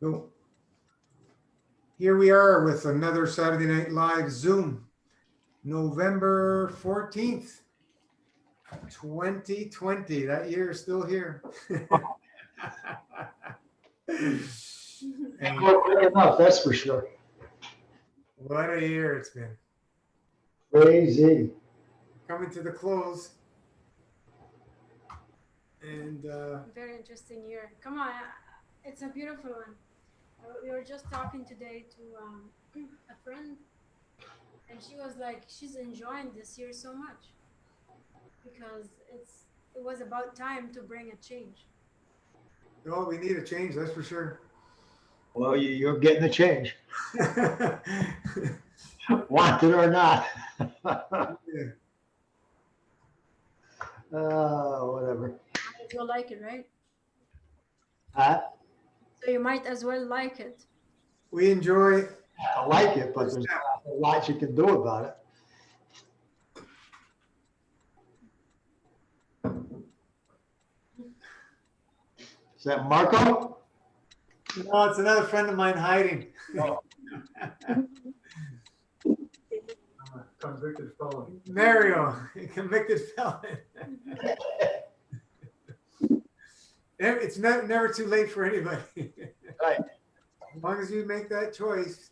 So here we are with another Saturday Night Live Zoom, November 14th, 2020. That year is still here. And Quick enough, that's for sure. what a year it's been. Crazy. Coming to the close. And Very interesting year. Come on, it's a beautiful one. We were just talking today to a friend, and she was like, she's enjoying this year so much because it was about time to bring a change. oh, we need a change, that's for sure. Well, you're getting the change, want it or not. Yeah. Whatever. Might as well like it, right? Huh? So you might as well like it. We enjoy. I like it, but there's not a lot you can do about it. Is that Marco? No, it's another friend of mine hiding. No. Convicted felon. Mario, convicted felon. It's never too late for anybody. Right. As long as you make that choice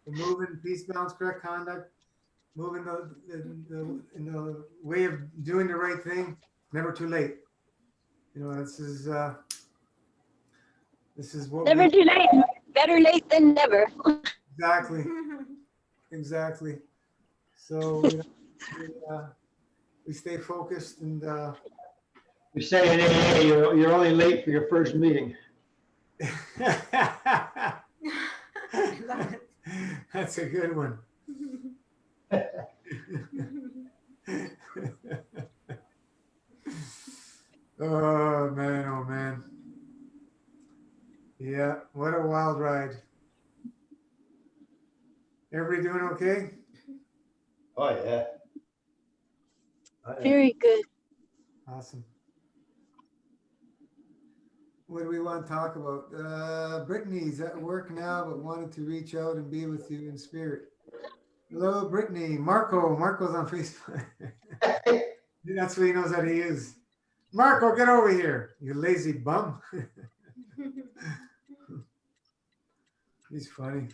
to move in peace, balance, correct conduct, move in the way of doing the right thing, never too late. You know, this is what Never too late. Better late than never. exactly. Exactly. So we stay focused and You say in AA, you're only late for your first meeting. I love it. that's a good one. Oh man, oh man. Yeah, what a wild ride. Everybody doing okay? Oh, yeah. Very good. Awesome. What do we want to talk about? Brittany's at work now, but wanted to reach out and be with you in spirit. Hello, Brittany. Marco's on Facebook. That's what he knows how to use. Marco, get over here, you lazy bum. He's funny.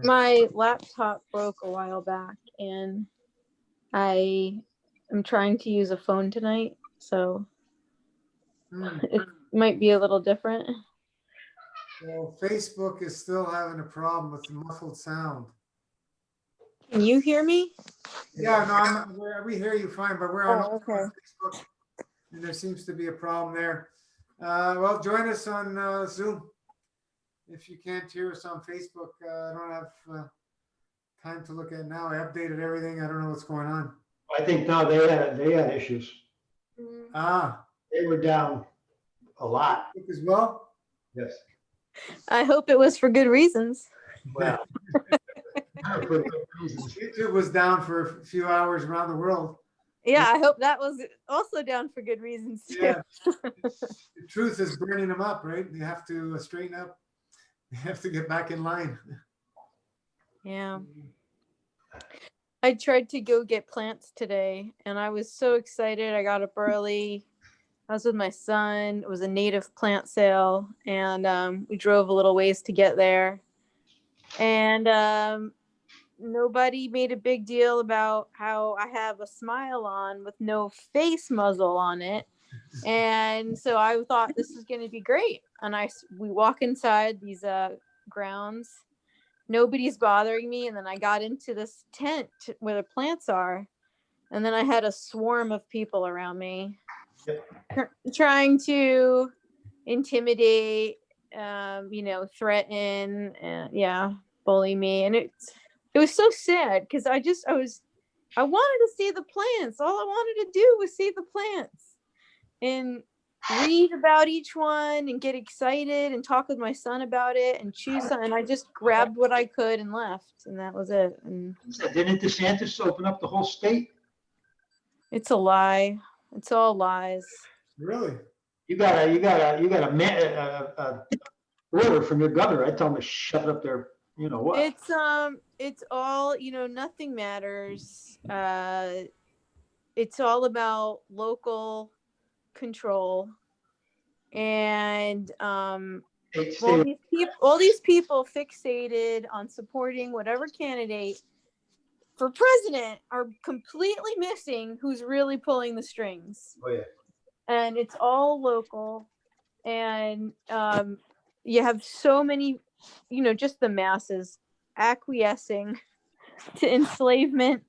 My laptop broke a while back and I am trying to use a phone tonight, so it might be a little different. Well, Facebook is still having a problem with the muffled sound. Can you hear me? Yeah, no, we hear you fine, but we're on Oh, okay. Facebook, and there seems to be a problem there. Well, join us on Zoom. If you can't hear us on Facebook, I don't have time to look at now. I updated everything. I don't know what's going on. I think now they had issues. Ah, They were down a lot. as well. Yes. I hope it was for good reasons. Well, for good reasons. YouTube was down for a few hours around the world. Yeah, I hope that was also down for good reasons too. Yeah. The truth is burning them up, right? You have to straighten up. You have to get back in line. Yeah. I tried to go get plants today and I was so excited. I got up early. I was with my son. It was a native plant sale and we drove a little ways to get there. And nobody made a big deal about how I have a smile on with no face muzzle on it. And so I thought this was going to be great. And we walk inside these grounds. Nobody's bothering me. And then I got into this tent where the plants are. And then I had a swarm of people around me trying to intimidate, threaten, bully me. And it was so sad because I wanted to see the plants. All I wanted to do was see the plants and read about each one and get excited and talk with my son about it and choose something. And I just grabbed what I could and left, and that was it. And Didn't DeSantis open up the whole state? it's a lie. It's all lies. Really? You got a order from your governor. I tell him to shut up there. You know what? It's all, nothing matters. It's all about local control. And Stay all these people fixated on supporting whatever candidate for president are completely missing who's really pulling the strings. Oh, yeah. And it's all local. And you have so many, just the masses acquiescing to enslavement.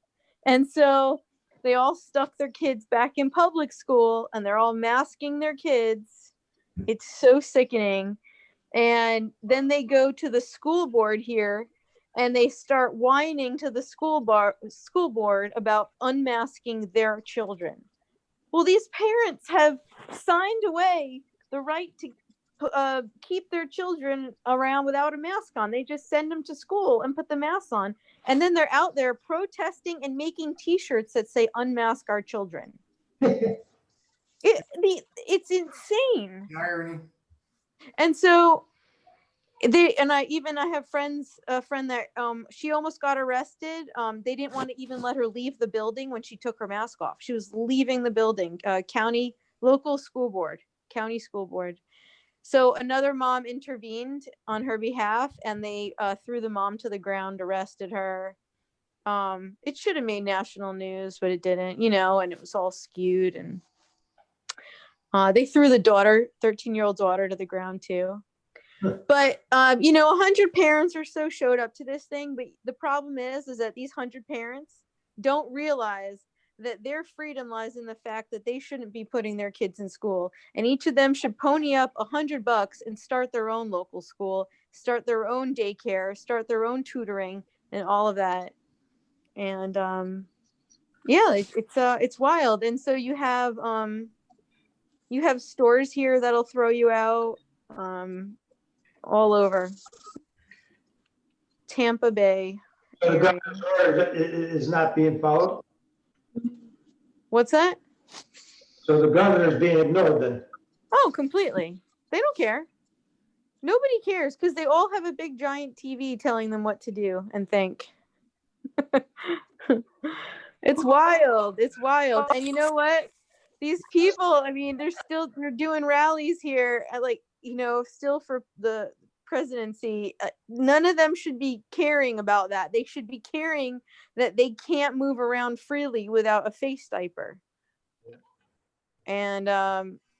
And so they all stuck their kids back in public school and they're all masking their kids. It's so sickening. And then they go to the school board here and they start whining to the school board about unmasking their children. Well, these parents have signed away the right to keep their children around without a mask on. They just send them to school and put the mask on. And then they're out there protesting and making T-shirts that say unmask our children. It's insane. The irony. And so I have a friend that she almost got arrested. They didn't want to even let her leave the building when she took her mask off. She was leaving the building, county school board. So another mom intervened on her behalf and they threw the mom to the ground, arrested her. It should have made national news, but it didn't, and it was all skewed. And they threw the 13-year-old daughter to the ground too. But 100 parents or so showed up to this thing. But the problem is that these 100 parents don't realize that their freedom lies in the fact that they shouldn't be putting their kids in school, and each of them should pony up $100 and start their own local school, start their own daycare, start their own tutoring, and all of that. And it's wild. And so you have stores here that'll throw you out. All over Tampa Bay. So the governor's order is not being followed. What's that? So the governor is being ignored then. Oh, completely. They don't care. Nobody cares because they all have a big giant TV telling them what to do and think. It's wild. It's wild. And you know what? These people, I mean, they're doing rallies here at still for the presidency. None of them should be caring about that. They should be caring that they can't move around freely without a face diaper. And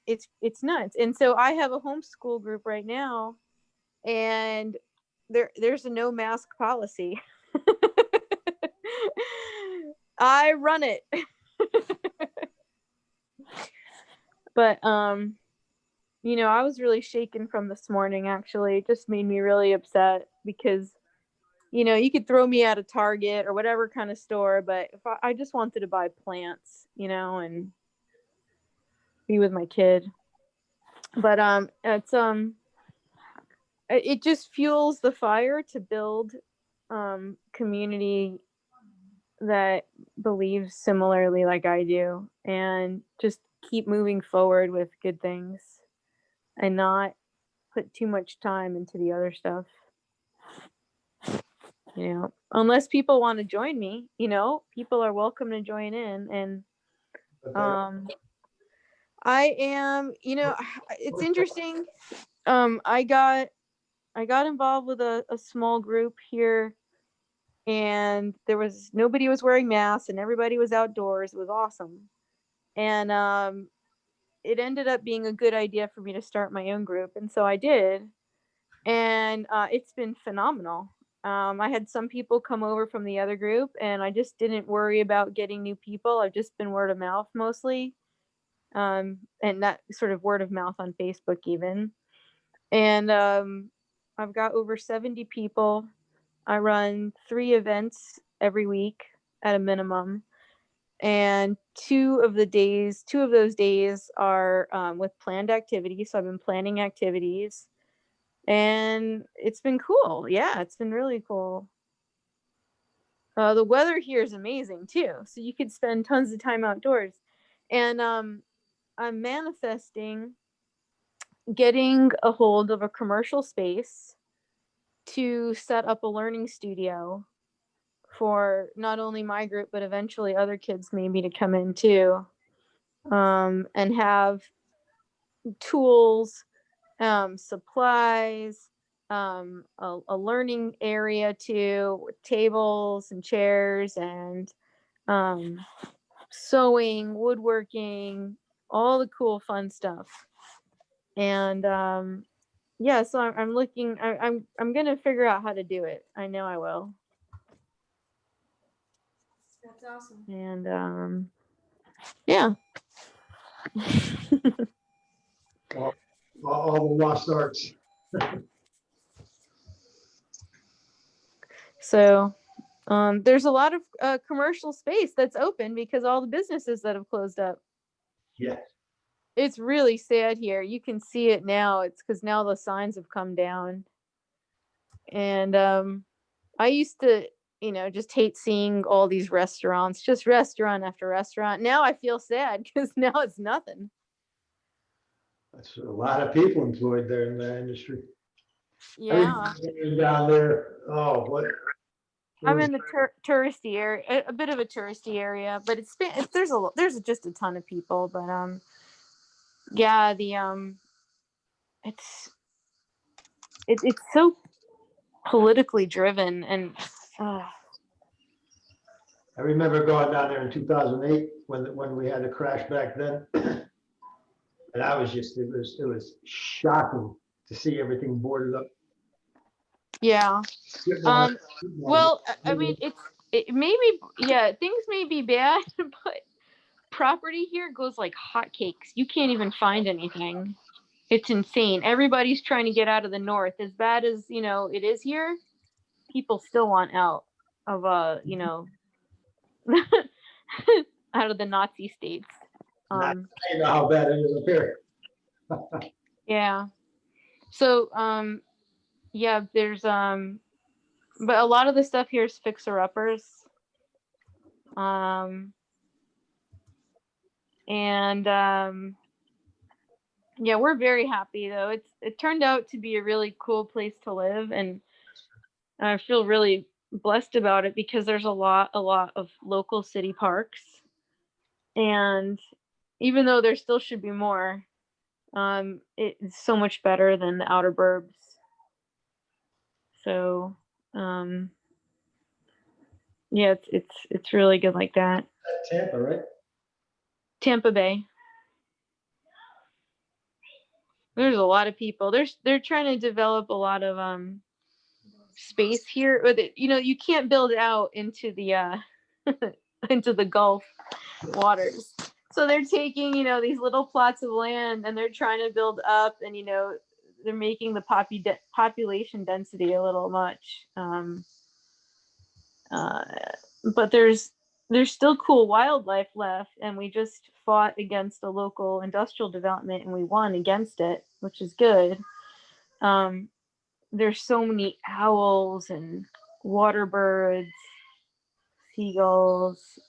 it's nuts. And so I have a homeschool group right now, and there's a no mask policy. I run it. But I was really shaken from this morning, actually. It just made me really upset because, you could throw me at a Target or whatever kind of store, but if I just wanted to buy plants, and be with my kid. But it just fuels the fire to build community that believes similarly like I do, and just keep moving forward with good things and not put too much time into the other stuff. Unless people want to join me, people are welcome to join in. And I am, it's interesting. I got involved with a small group here, and nobody was wearing masks and everybody was outdoors. It was awesome. And it ended up being a good idea for me to start my own group. And so I did. And it's been phenomenal. I had some people come over from the other group, and I just didn't worry about getting new people. I've just been word of mouth mostly. And that sort of word of mouth on Facebook even. And I've got over 70 people. I run 3 events every week at a minimum. And 2 of those days are with planned activities. So I've been planning activities, and it's been cool. Yeah, it's been really cool. The weather here is amazing too. So you could spend tons of time outdoors. And I'm manifesting getting a hold of a commercial space to set up a learning studio for not only my group, but eventually other kids maybe to come in too, and have tools, supplies, a learning area too, with tables and chairs and sewing, woodworking, all the cool fun stuff. And yeah, so I'm looking. I'm gonna figure out how to do it. I know I will. That's awesome. And yeah. All the lost arts. So there's a lot of commercial space that's open because all the businesses that have closed up. Yeah. It's really sad here. You can see it now. It's because now the signs have come down. And I used to, just hate seeing all these restaurants, just restaurant after restaurant. Now I feel sad because now it's nothing. That's a lot of people employed there in that industry. Yeah. Down there, oh, what? I'm in the touristy area, a bit of a touristy area, but there's just a ton of people. But yeah, it's so politically driven, and I remember going down there in 2008 when we had the crash back then. And I was just, it was shocking to see everything boarded up. yeah. Well, I mean, it may be, yeah, things may be bad, but property here goes like hotcakes. You can't even find anything. It's insane. Everybody's trying to get out of the north. As bad as, it is here, people still want out of, out of the Nazi states. I know how bad it is up here. Yeah. So, yeah, there's, but a lot of the stuff here is fixer-uppers. Yeah, we're very happy though. It turned out to be a really cool place to live, and I feel really blessed about it because there's a lot of local city parks, and even though there still should be more, it's so much better than the outer burbs. So, yeah, it's really good like that. Tampa, right? Tampa Bay. There's a lot of people. They're trying to develop a lot of space here. Or you can't build out into the into the Gulf waters. So they're taking these little plots of land and they're trying to build up, and they're making the population density a little much. But there's still cool wildlife left, and we just fought against a local industrial development and we won against it, which is good. There's so many owls and water birds, seagulls,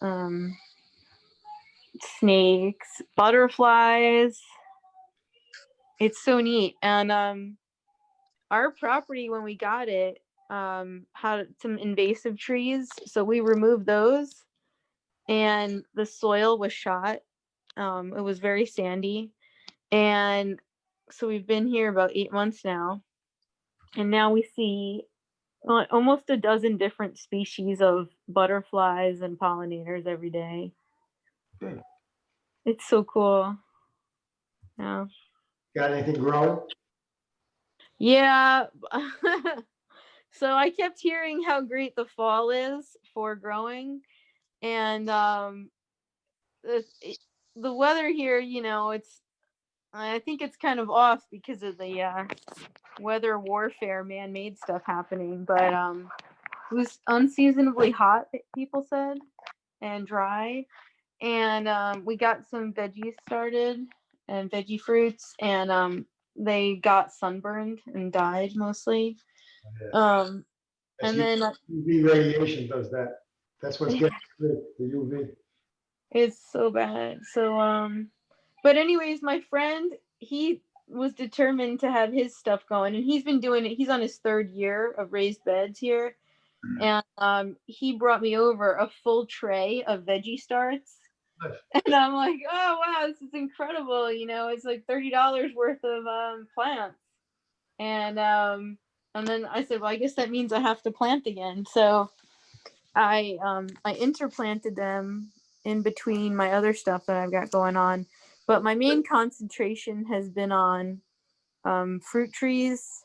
snakes, butterflies. It's so neat. And our property, when we got it, had some invasive trees, so we removed those, and the soil was shot. It was very sandy, and so we've been here about 8 months now, and now we see almost a dozen different species of butterflies and pollinators every day. Good. It's so cool. Yeah. Got anything growing? Yeah. So I kept hearing how great the fall is for growing, and the weather here, I think it's kind of off because of the weather warfare, man-made stuff happening. But it was unseasonably hot, people said, and dry, and we got some veggies started and veggie fruits, and they got sunburned and died mostly. And then UV radiation does that. That's what's getting the UV. it's so bad. So but anyways, my friend, he was determined to have his stuff going, and he's been doing it. He's on his 3rd year of raised beds here, and he brought me over a full tray of veggie starts. Nice. And I'm like, oh wow, this is incredible. It's like $30 worth of plants. And then I said, well, I guess that means I have to plant again. So I interplanted them in between my other stuff that I've got going on. But my main concentration has been on fruit trees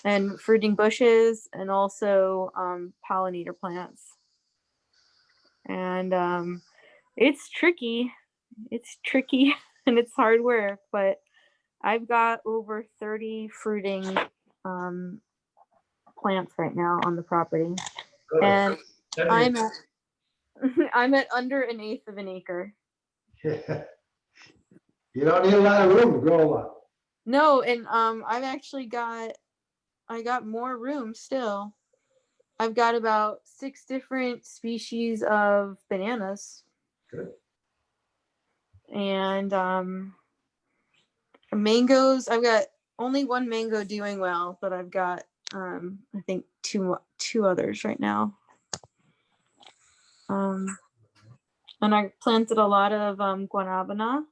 and fruiting bushes, and also pollinator plants. And it's tricky. It's tricky and it's hard work, but I've got over 30 fruiting plants right now on the property. Good. And That I'm means- at I'm at under 1/8 of an acre. You don't need a lot of room to grow a lot. No, and I got more room still. I've got about 6 different species of bananas. Good. And mangoes. I've got only 1 mango doing well, but I've got I think two others right now. And I planted a lot of guanabana,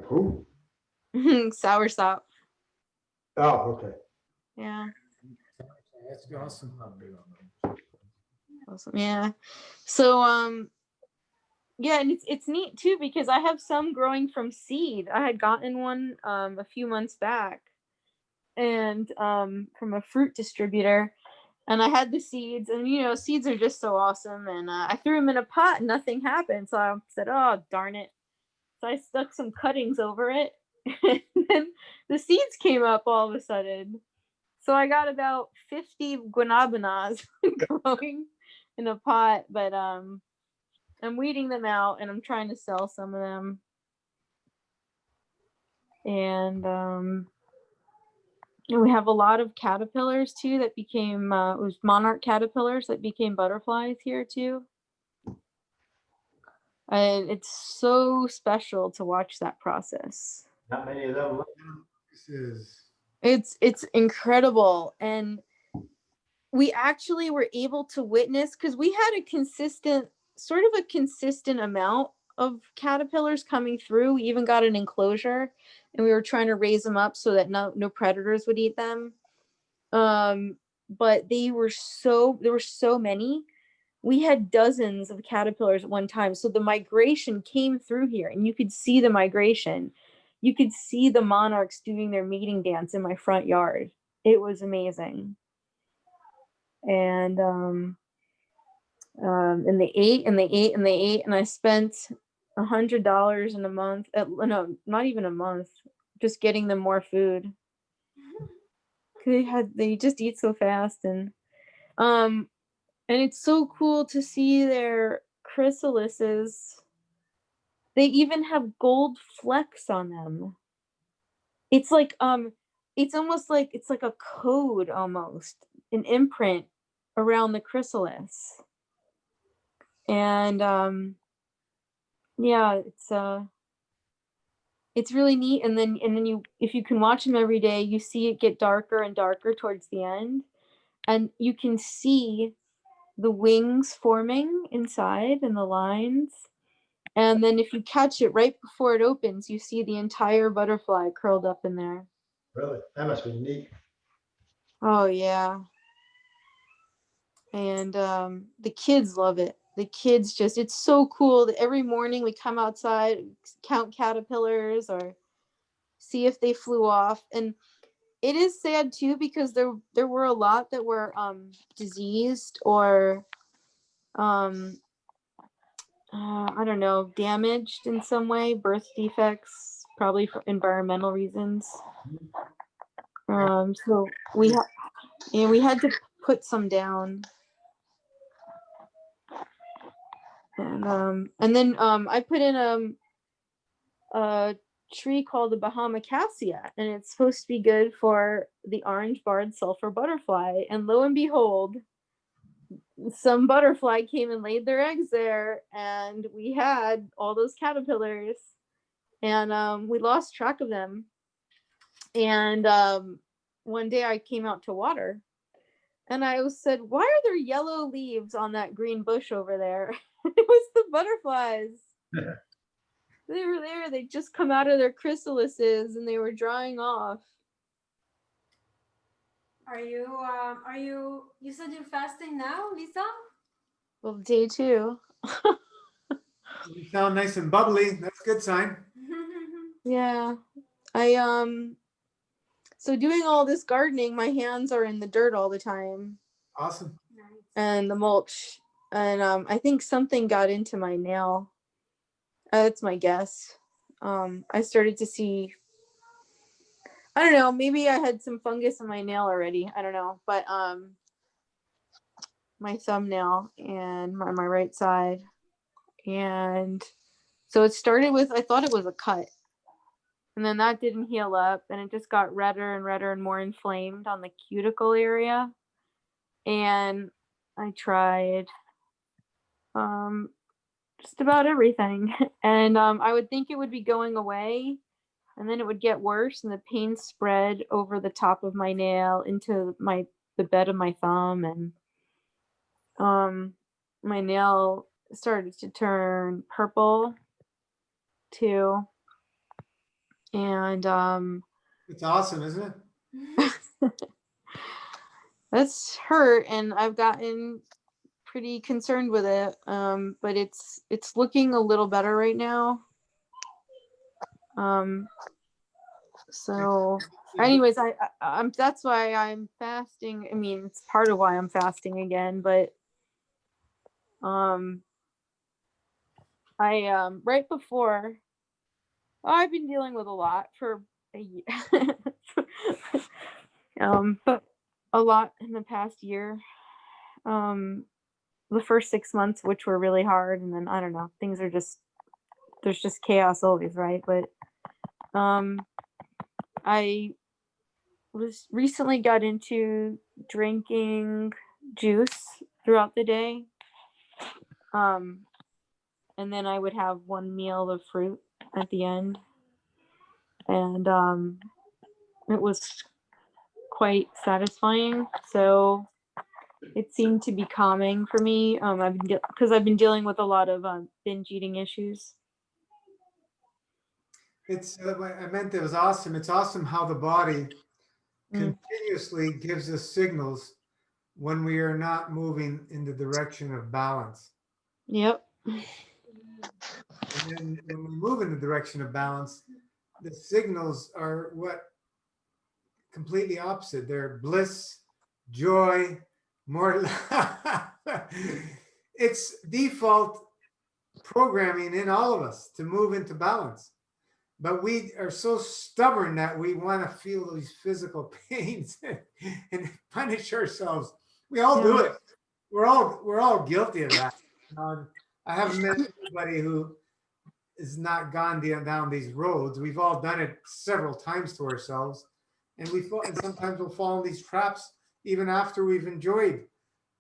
Who? soursop. Oh, okay. Yeah. That's awesome. Awesome. Yeah. So yeah, and it's neat too, because I have some growing from seed. I had gotten one a few months back, and from a fruit distributor, and I had the seeds, and seeds are just so awesome, and I threw them in a pot and nothing happened. So I said, oh darn it. So I stuck some cuttings over it, and then the seeds came up all of a sudden. So I got about 50 guanabanas growing in a pot, but I'm weeding them out, and I'm trying to sell some of them. And we have a lot of caterpillars too that became it was monarch caterpillars that became butterflies here too. And it's so special to watch that process. Not many of them. This is It's incredible. And we actually were able to witness, because we had a consistent amount of caterpillars coming through. We even got an enclosure, and we were trying to raise them up so that no predators would eat them. But there were so many. We had dozens of caterpillars at one time. So the migration came through here, and you could see the migration. You could see the monarchs doing their mating dance in my front yard. It was amazing. And they ate and they ate and they ate, and I spent $100 in a month. No, not even a month, just getting them more food. They just eat so fast, and it's so cool to see their chrysalises. They even have gold flecks on them. It's like it's almost like it's like a code, almost an imprint around the chrysalis. And yeah, it's really neat. And then you, if you can watch them every day, you see it get darker and darker towards the end, and you can see the wings forming inside and the lines. And then if you catch it right before it opens, you see the entire butterfly curled up in there. Really? That must be neat. Oh yeah. And the kids love it. The kids just, it's so cool that every morning we come outside, count caterpillars or see if they flew off. And it is sad too, because there were a lot that were diseased or I don't know, damaged in some way, birth defects, probably for environmental reasons. So we had to put some down. And then I put in a tree called the Bahama cassia, and it's supposed to be good for the orange-barred sulfur butterfly. And lo and behold, some butterfly came and laid their eggs there, and we had all those caterpillars, and we lost track of them. And one day I came out to water, and said, "Why are there yellow leaves on that green bush over there?" It was the butterflies. They were there. They just come out of their chrysalises, and they were drying off. You said you're fasting now, Lisa? Well, day 2. You sound nice and bubbly. That's a good sign. Yeah. So doing all this gardening, my hands are in the dirt all the time, Awesome. Nice. and the mulch. And I think something got into my nail. That's my guess. I started to see, I don't know, maybe I had some fungus in my nail already. I don't know. But my thumbnail and my right side. And so it started with, I thought it was a cut. And then that didn't heal up, and it just got redder and redder and more inflamed on the cuticle area. And I tried just about everything. And I would think it would be going away, and then it would get worse, and the pain spread over the top of my nail into the bed of my thumb, and my nail started to turn purple too. And It's awesome, isn't it? that's hurt, and I've gotten pretty concerned with it. But it's looking a little better right now. So anyways, I'm that's why I'm fasting. I mean, it's part of why I'm fasting again, but I right before, I've been dealing with a lot for a year. But a lot in the past year. The first 6 months, which were really hard, and then I don't know, things are just, there's just chaos always, right? But I was recently got into drinking juice throughout the day. And then I would have one meal of fruit at the end. And it was quite satisfying. So it seemed to be calming for me. Because I've been dealing with a lot of binge eating issues. It's, I meant it was awesome. It's awesome how the body continuously gives us signals when we are not moving in the direction of balance. Yep. And then when we move in the direction of balance, the signals are what? Completely opposite. They're bliss, joy, more. It's default programming in all of us to move into balance. But we are so stubborn that we want to feel these physical pains and punish ourselves. We all do it. We're all guilty of that. I haven't met anybody who has not gone down these roads. We've all done it several times to ourselves, and and sometimes we'll fall in these traps even after we've enjoyed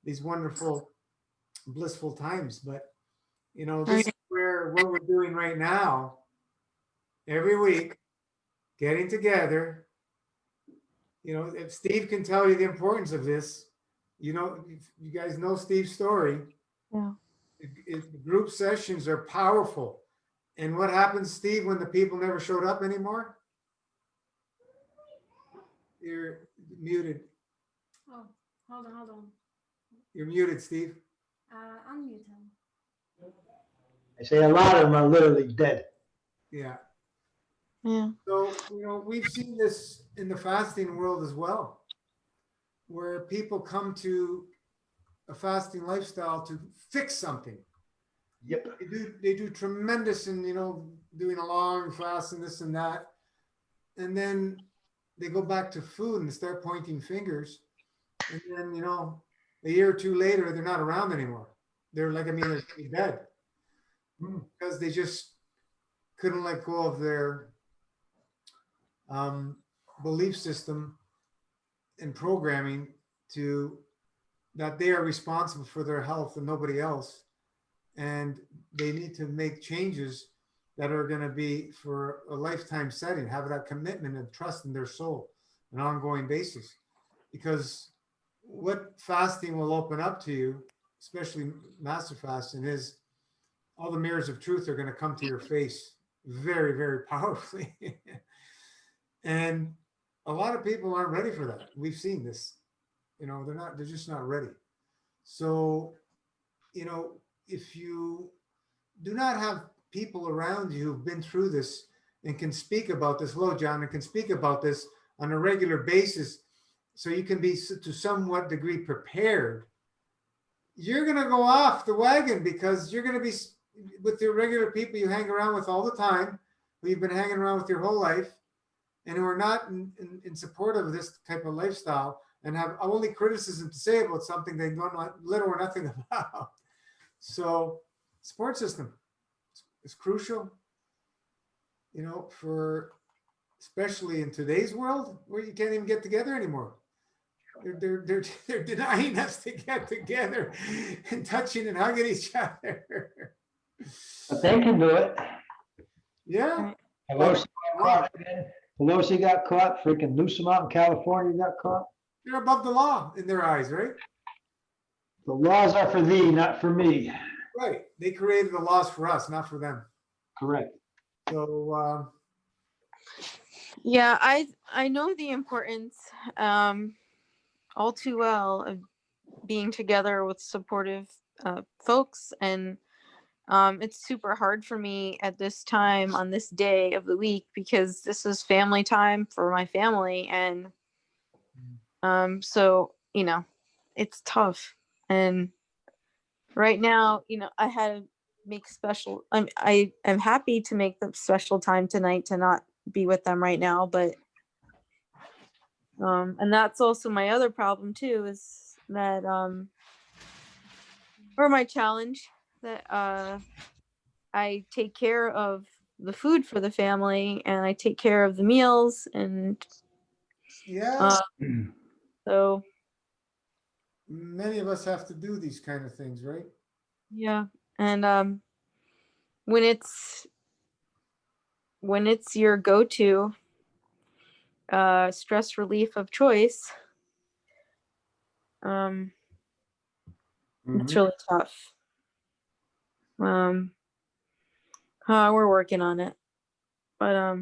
these wonderful, blissful times. But this is where what we're doing right now, every week, getting together. If Steve can tell you the importance of this, you guys know Steve's story. Yeah. The group sessions are powerful. And what happens, Steve, when the people never showed up anymore? You're muted. Oh, hold on. You're muted, Steve. Unmute him. I say a lot of them are literally dead. Yeah. Yeah. So, we've seen this in the fasting world as well, where people come to a fasting lifestyle to fix something. Yep. They do tremendous in, doing a long fast and this and that. And then they go back to food and start pointing fingers. And then, a year or two later, they're not around anymore. They're they're dead because they just couldn't let go of their belief system and programming that they are responsible for their health and nobody else. And they need to make changes that are going to be for a lifetime setting, have that commitment and trust in their soul, an ongoing basis. Because what fasting will open up to you, especially master fasting, is all the mirrors of truth are going to come to your face very, very powerfully. And a lot of people aren't ready for that. We've seen this. They're just not ready. So, if you do not have people around you who've been through this and can speak about this, hello, John, and can speak about this on a regular basis, so you can be to somewhat degree prepared, you're going to go off the wagon because you're going to be with the regular people you hang around with all the time, who you've been hanging around with your whole life, and who are not in support of this type of lifestyle and have only criticism to say about something they know little or nothing about. So support system is crucial, for especially in today's world where you can't even get together anymore. They're denying us to get together and touching and hugging each other. But they can do it. Yeah. Pelosi got caught again. Pelosi got caught. Freaking Newsom out in California got caught. They're above the law in their eyes, right? The laws are for thee, not for me. Right. They created the laws for us, not for them. Correct. So, Yeah, I know the importance all too well of being together with supportive folks, and it's super hard for me at this time on this day of the week because this is family time for my family, and so it's tough. And right now, I had to make special. I am happy to make the special time tonight to not be with them right now, but and that's also my other problem too, is that or my challenge, that I take care of the food for the family and I take care of the meals, and yeah, so many of us have to do these kind of things, right? yeah. And when it's your go-to stress relief of choice, it's really tough. We're working on it, but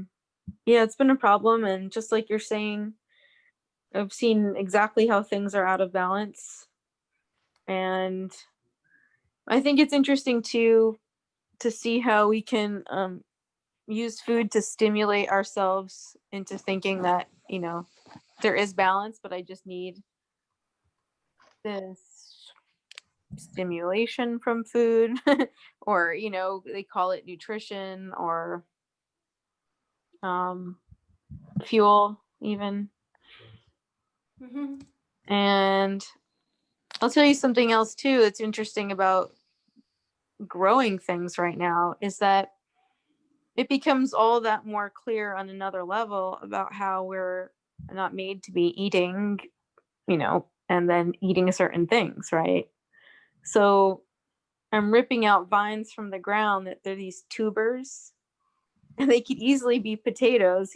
yeah, it's been a problem. And just like you're saying, I've seen exactly how things are out of balance, and I think it's interesting to see how we can use food to stimulate ourselves into thinking that there is balance, but I just need this stimulation from food or they call it nutrition or fuel even. Mhm. And I'll tell you something else too that's interesting about growing things right now, is that it becomes all that more clear on another level about how we're not made to be eating, and then eating certain things, right? So I'm ripping out vines from the ground that they're these tubers, and they could easily be potatoes,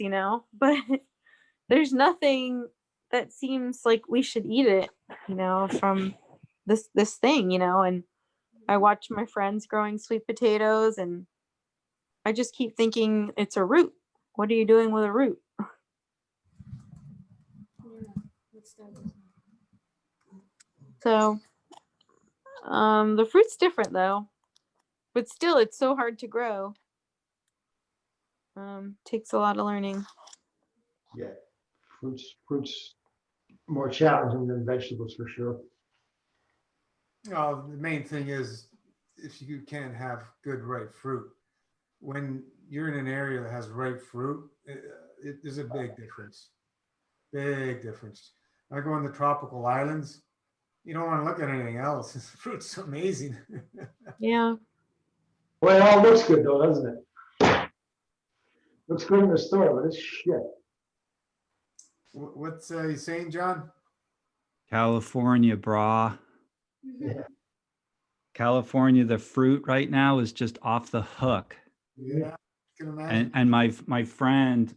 but there's nothing that seems like we should eat it, from this thing, and I watch my friends growing sweet potatoes, and I just keep thinking it's a root. What are you doing with a root? Yeah, what's that? So the fruit's different though, but still it's so hard to grow. Takes a lot of learning. Yeah. Fruits more challenging than vegetables for sure. The main thing is if you can't have good ripe fruit, when you're in an area that has ripe fruit, there's a big difference. Big difference. I go on the tropical islands, you don't want to look at anything else. The fruit's amazing. Yeah. Well, it all looks good though, doesn't it? Looks good in the store, but it's shit. What's you saying, John? California, brah. Yeah. California, the fruit right now is just off the hook. Yeah. Can imagine. And my friend,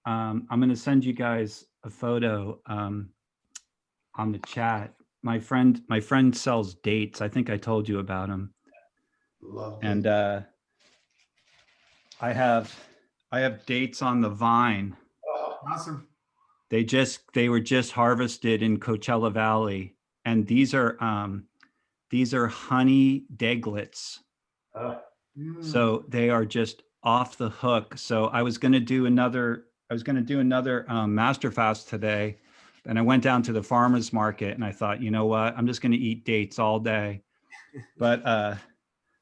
I'm going to send you guys a photo on the chat. My friend sells dates. I think I told you about him. Love And it. I have dates on the vine. Oh, Awesome. They were just harvested in Coachella Valley, and these are honey daglets. oh, Mm. So they are just off the hook. So I was going to do another master fast today, and I went down to the farmer's market and I thought, you know what, I'm just going to eat dates all day. But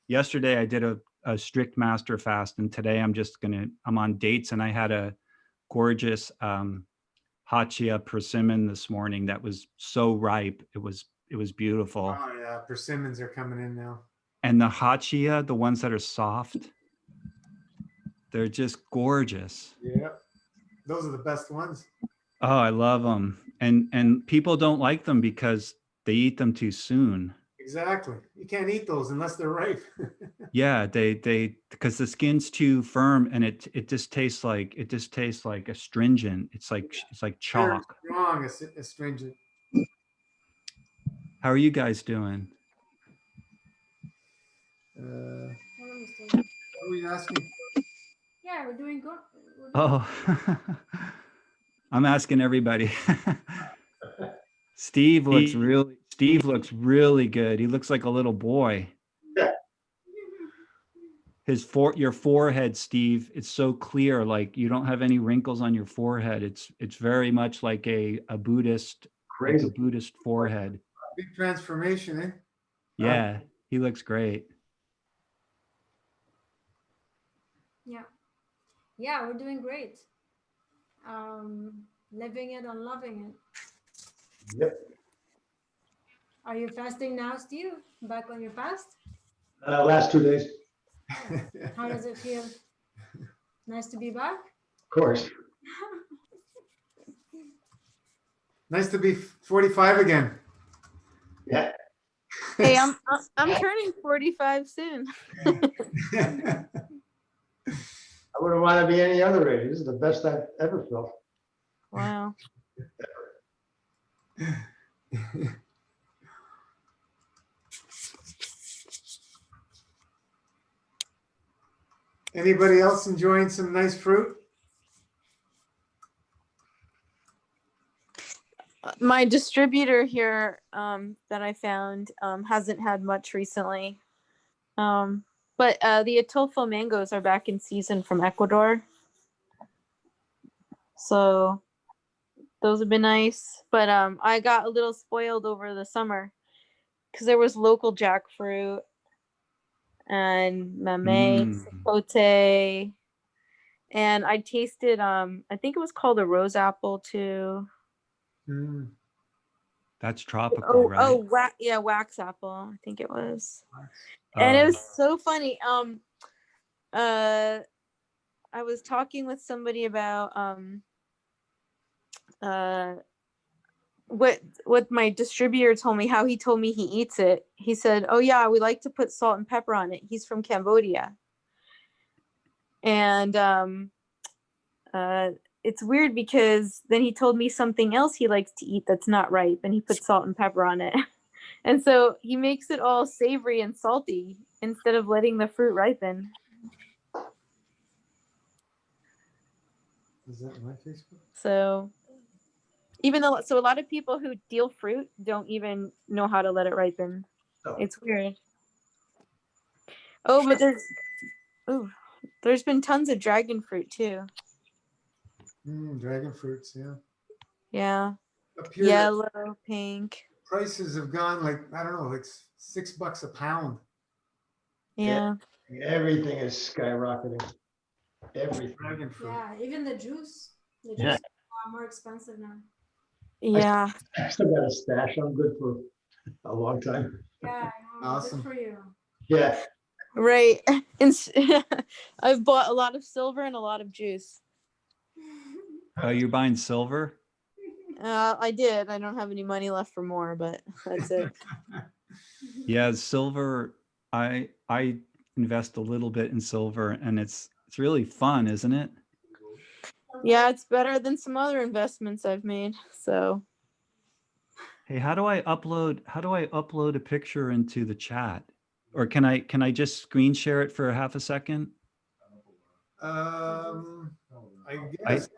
yesterday I did a strict master fast, and today I'm on dates, and I had a gorgeous Hachia persimmon this morning that was so ripe. It was beautiful. Oh yeah, persimmons are coming in now. And the Hachia, the ones that are soft, they're just gorgeous. Yeah, those are the best ones. Oh, I love them. And people don't like them because they eat them too soon. Exactly. You can't eat those unless they're ripe. Yeah, they because the skin's too firm, and it just tastes like astringent. It's like Very chalk. strong, astringent. How are you guys doing? What What am I saying? were you asking? Yeah, we're doing good. We're doing Oh, I'm asking everybody. Steve looks really good. He looks like a little boy. Your forehead, Steve, it's so clear. Like you don't have any wrinkles on your forehead. It's very much like a Buddhist, like crazy. a Buddhist forehead. Big transformation, eh? Yeah, he looks great. Yeah. Yeah, we're doing great. Living it and loving it. Yep. Are you fasting now, Steve? Back on your fast? Last 2 days, How does it feel? Nice to be back? of course. Nice to be 45 again. Yeah. Hey, I'm turning 45 soon. I wouldn't want to be any other age. This is the best I've ever felt. Wow. Anybody else enjoying some nice fruit? My distributor here that I found hasn't had much recently. But the Atulfo mangoes are back in season from Ecuador. So those have been nice. But I got a little spoiled over the summer because there was local jackfruit and mamey, sapote. And I tasted I think it was called a rose apple too. Mm. That's tropical, right? Yeah, wax apple, I think it was. And it was so funny. I was talking with somebody about what my distributor told me, how he told me he eats it. He said, "Oh yeah, we like to put salt and pepper on it." He's from Cambodia. And it's weird because then he told me something else he likes to eat that's not ripe, and he puts salt and pepper on it. And so he makes it all savory and salty instead of letting the fruit ripen. Is that my Facebook? So even though, so a lot of people who deal fruit don't even know how to let it ripen. Oh. It's weird. Oh, but there's been tons of dragon fruit too. Dragon fruits, yeah. Yeah. Up here, Yellow, pink. prices have gone like, I don't know, like $6 a pound. Yeah. Everything is skyrocketing. Everything. Dragon fruit. Yeah, even the juice. The juice Yeah. are more expensive now. Yeah. I still got a stash. I'm good for a long time. Yeah, I know. Awesome. Good for you. Yeah. Right. And I've bought a lot of silver and a lot of juice. Oh, you're buying silver? I did. I don't have any money left for more, but that's it. Yeah, silver. I invest a little bit in silver, and it's It's really fun, isn't it? Yeah, it's better than some other investments I've made. So Hey, how do I upload a picture into the chat? Or can I just screen share it for half a second? I guess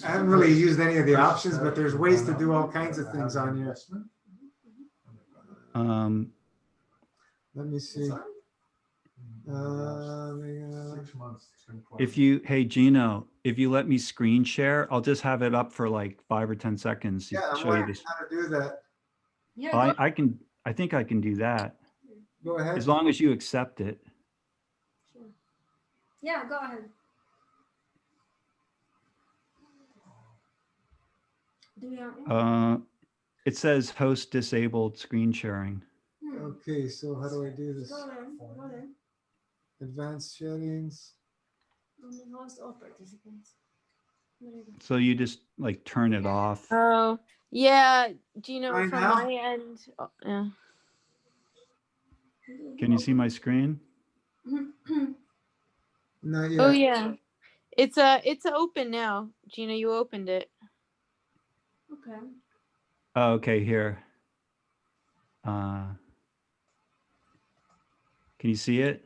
I haven't really used any of the options, but there's ways to do all kinds of things on here. Um, Let me see. hey Gino, if you let me screen share, I'll just have it up for like 5 or 10 seconds to Yeah, I'm show you learning this. how to do that. Yeah, I think I can do that Go ahead. as long as you accept it. sure. Yeah, go ahead. Do you It says host disabled screen sharing. Okay, so how do I do this? Go there. Go there. Advanced settings. Only host all participants. There you go. So you just like turn it off. oh yeah, Gino, Right from now? my end, yeah. Can you see my screen? Not yet. Oh yeah. It's open now. Gina, you opened it. Okay. Oh, okay, here. Can you see it?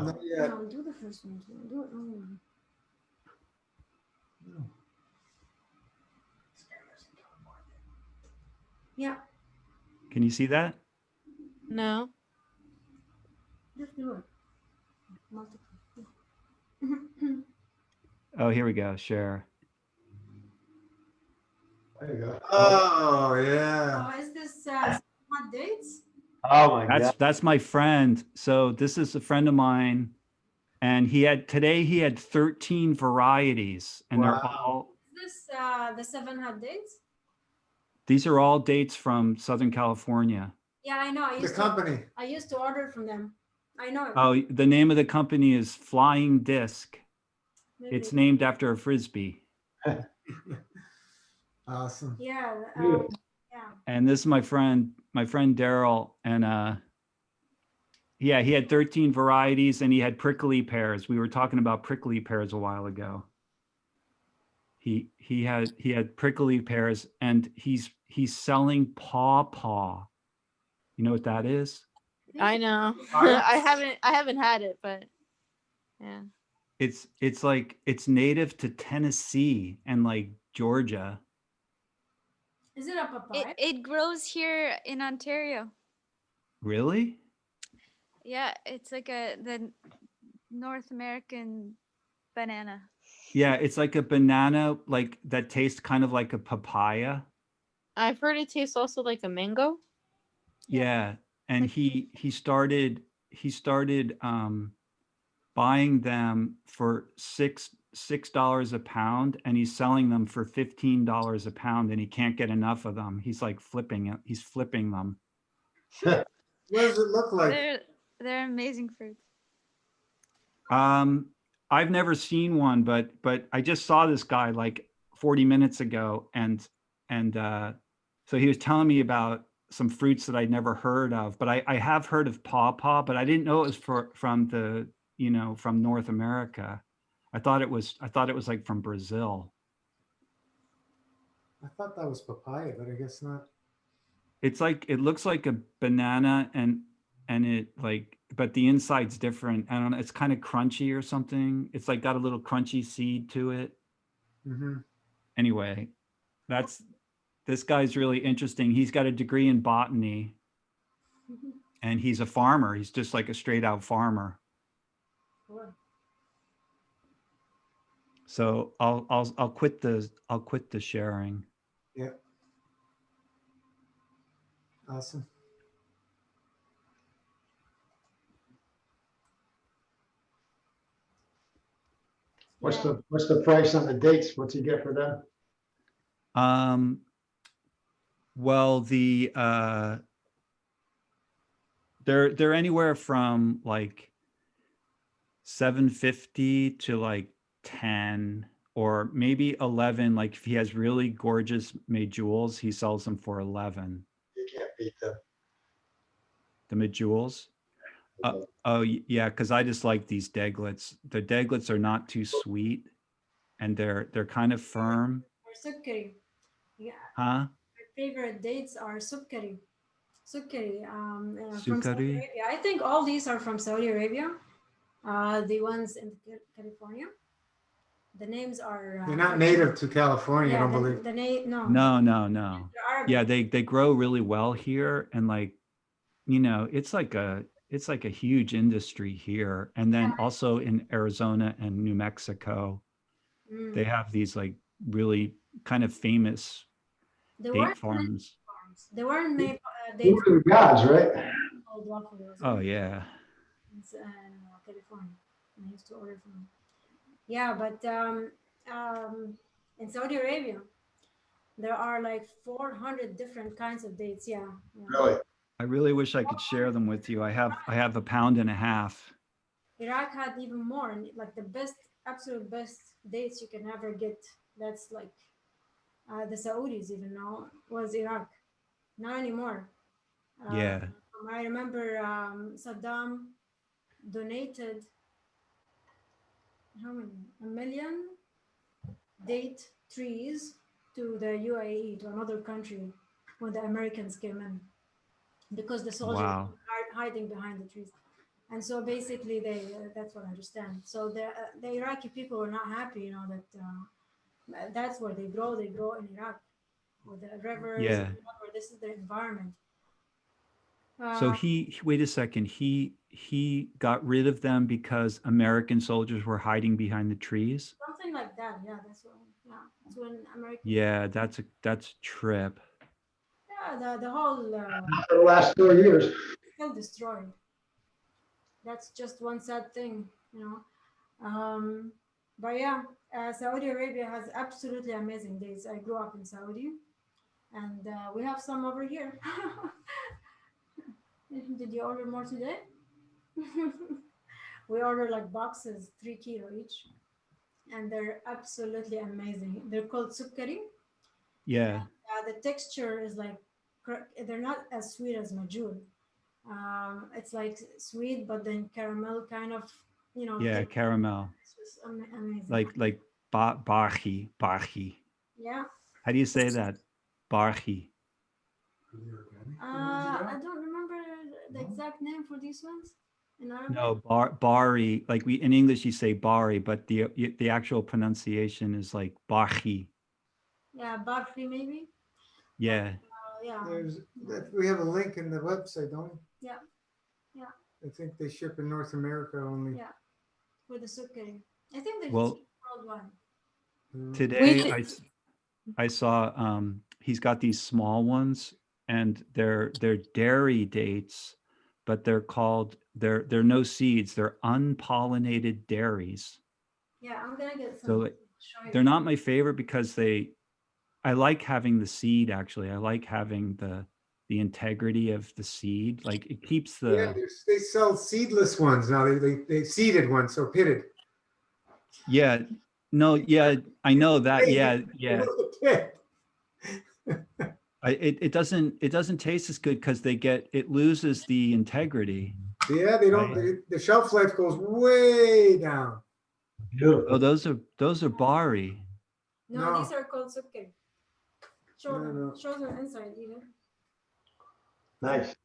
Not yet. No, do the first one. Do it only one. Yeah, Can you see that? No. just do it. Multiple. Oh, here we go. Share. There you go. Oh, yeah. Oh, is this hot dates? Oh, my God. That's my friend. So this is a friend of mine, and today he had 13 varieties, and they're Wow. all Is this the 7 hot dates? these are all dates from Southern California. Yeah, I know. The company. I used to order from them. I know it. Oh, the name of the company is Flying Disc. Maybe. It's named after a frisbee. Awesome. Yeah. Yeah. Yeah. And this is my friend Daryl, and yeah, he had 13 varieties, and he had prickly pears. We were talking about prickly pears a while ago. He had prickly pears, and he's selling pawpaw. You know what that is? I know. Alright. I haven't had it, but yeah. It's like it's native to Tennessee and like Georgia. Is it a papaya? It grows here in Ontario. Really? Yeah, it's like the North American banana. Yeah, it's like a banana like that tastes kind of like a papaya. I've heard it tastes also like a mango. Yeah, and he started buying them for $6 a pound, and he's selling them for $15 a pound, and he can't get enough of them. He's like flipping it. He's flipping them. What does it look like? They're amazing fruits. I've never seen one, but I just saw this guy like 40 minutes ago, and so he was telling me about some fruits that I'd never heard of, but I have heard of pawpaw, but I didn't know it was from from North America. I thought it was like from Brazil. I thought that was papaya, but I guess not. It's like, it looks like a banana, and it like, but the inside's different. I don't know. It's kind of crunchy or something. It's like got a little crunchy seed to it. Mm-hmm. Anyway, this guy's really interesting. He's got a degree in botany, and he's a farmer. He's just like a straight out farmer. Cool. So I'll quit the sharing. Yeah. Awesome. What's the price on the dates? What's he get for them? Well, they're anywhere from like 750 to like 10 or maybe 11. Like if he has really gorgeous medjewels, he sells them for 11. You can't beat them. The medjewels. Yeah, because I just like these Deglets. The Deglets are not too sweet, and they're kind of firm, Or sukkari. Yeah, huh? my favorite dates are sukkari. Sukkari from Saudi Sukari. Arabia. I think all these are from Saudi Arabia. The ones in California. The names are. They're not native to California, I Yeah, don't believe. the name. No, No, no, no. they're Arabic. Yeah, they grow really well here, and like, it's like a huge industry here. And then also in Arizona and New Mexico, Mm. they have these like really kind of famous They date weren't farms. farms. They weren't made. Food of the gods, right? Called waffles. Oh yeah. It's, California. I used to order from them. Yeah, but in Saudi Arabia, there are like 400 different kinds of dates. Yeah. Yeah. Really? I really wish I could share them with you. I have a pound and a half. Iraq had even more, and like the best, absolute best dates you can ever get. That's like the Saudis even know was Iraq. Not anymore. Yeah. I remember Saddam donated how many? 1 million date trees to the UAE, to another country, when the Americans came in, because the soldiers Wow. were hiding behind the trees. And so basically, that's what I understand. So the Iraqi people were not happy, you know, that that's where they grow. They grow in Iraq, with the rivers, Yeah. where this is their environment. So Uh, wait a second. He got rid of them because American soldiers were hiding behind the trees. something like that. Yeah, that's what. Yeah, that's when American. Yeah, that's a trip. Yeah, the whole For the last 4 years. still destroyed. That's just one sad thing, you know. But yeah, Saudi Arabia has absolutely amazing dates. I grew up in Saudi, and we have some over here. Did you order more today? We ordered like boxes, 3 kilo each, and they're absolutely amazing. They're called sukkari. Yeah. The texture is like they're not as sweet as majul. It's like sweet, but then caramel kind of, you know. Yeah, thick. caramel. It's just amazing. Like barhi. Yeah. How do you say that? Barhi. I don't remember the exact name for these ones in Arabic. No, bari. Like we in English you say bari, but the actual pronunciation is like barhi. Yeah, Bakri maybe. Yeah. Yeah. We have a link in the website, don't we? Yeah. Yeah. I think they ship in North America only. Yeah. For the sukkari. I think they're Well, worldwide. today I saw he's got these small ones and they're dairy dates, but they're no seeds, they're unpollinated dairies. Yeah, I'm gonna get some. So they're not my favorite because I like having the seed actually. I like having the integrity of the seed. Like it keeps Yeah, they sell seedless ones now. They seeded ones, so pitted. Yeah. No, yeah, I know that. Yeah, yeah. It doesn't taste as good because it loses the integrity. Yeah, they don't. The shelf life goes way down. Oh, those are bari. No, No. these are called sukkari. Show No, them. no. Show them inside even. Nice.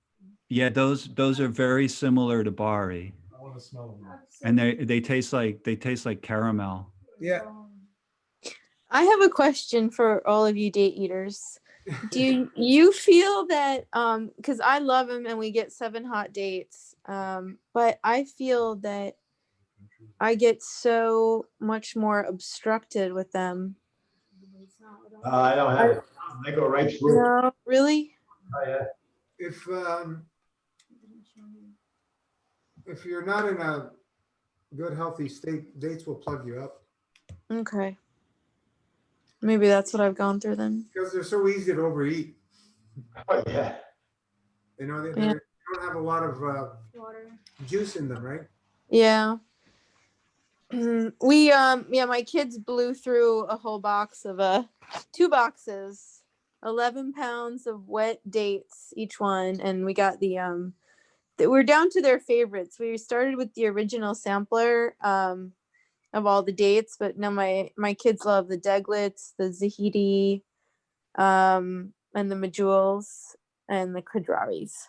Yeah, those are very similar to bari, I want to smell them. and they taste like caramel. Yeah. I have a question for all of you date eaters. Do you feel that because I love him and we get 7 hot dates, but I feel that I get so much more obstructed with them. I don't have it. They go right through. No, really? Oh, yeah. If you're not in a good healthy state, dates will plug you up Okay. Maybe that's what I've gone through then. because they're so easy to overeat. Oh, yeah. You know, they Yeah. don't have a lot of Water. juice in them, right? Yeah. My kids blew through a whole box of 2 boxes, 11 pounds of wet dates each one, and we got the we're down to their favorites. We started with the original sampler of all the dates, but now my kids love the Deglets, the Zahidi, and the Majuls and the Kadraris.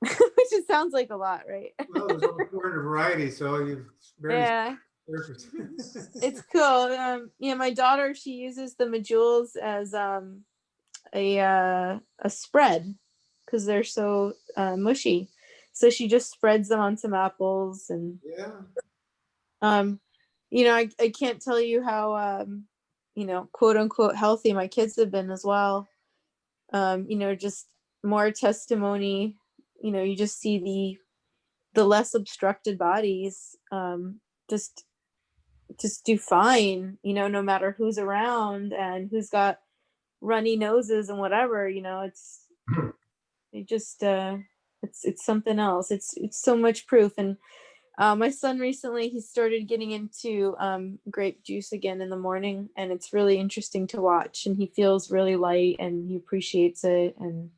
Which just sounds like a lot, right? Well, there's over 400 varieties, so you've very Yeah, perfect. it's cool. Yeah, my daughter, she uses the Majuls as a spread because they're so mushy. So she just spreads them on some apples and Yeah. I can't tell you how quote unquote healthy my kids have been as well. Just more testimony. You just see the less obstructed bodies just do fine, no matter who's around and who's got runny noses and whatever, it's something else. It's so much proof. And my son recently, he started getting into grape juice again in the morning, and it's really interesting to watch, and he feels really light and he appreciates it, and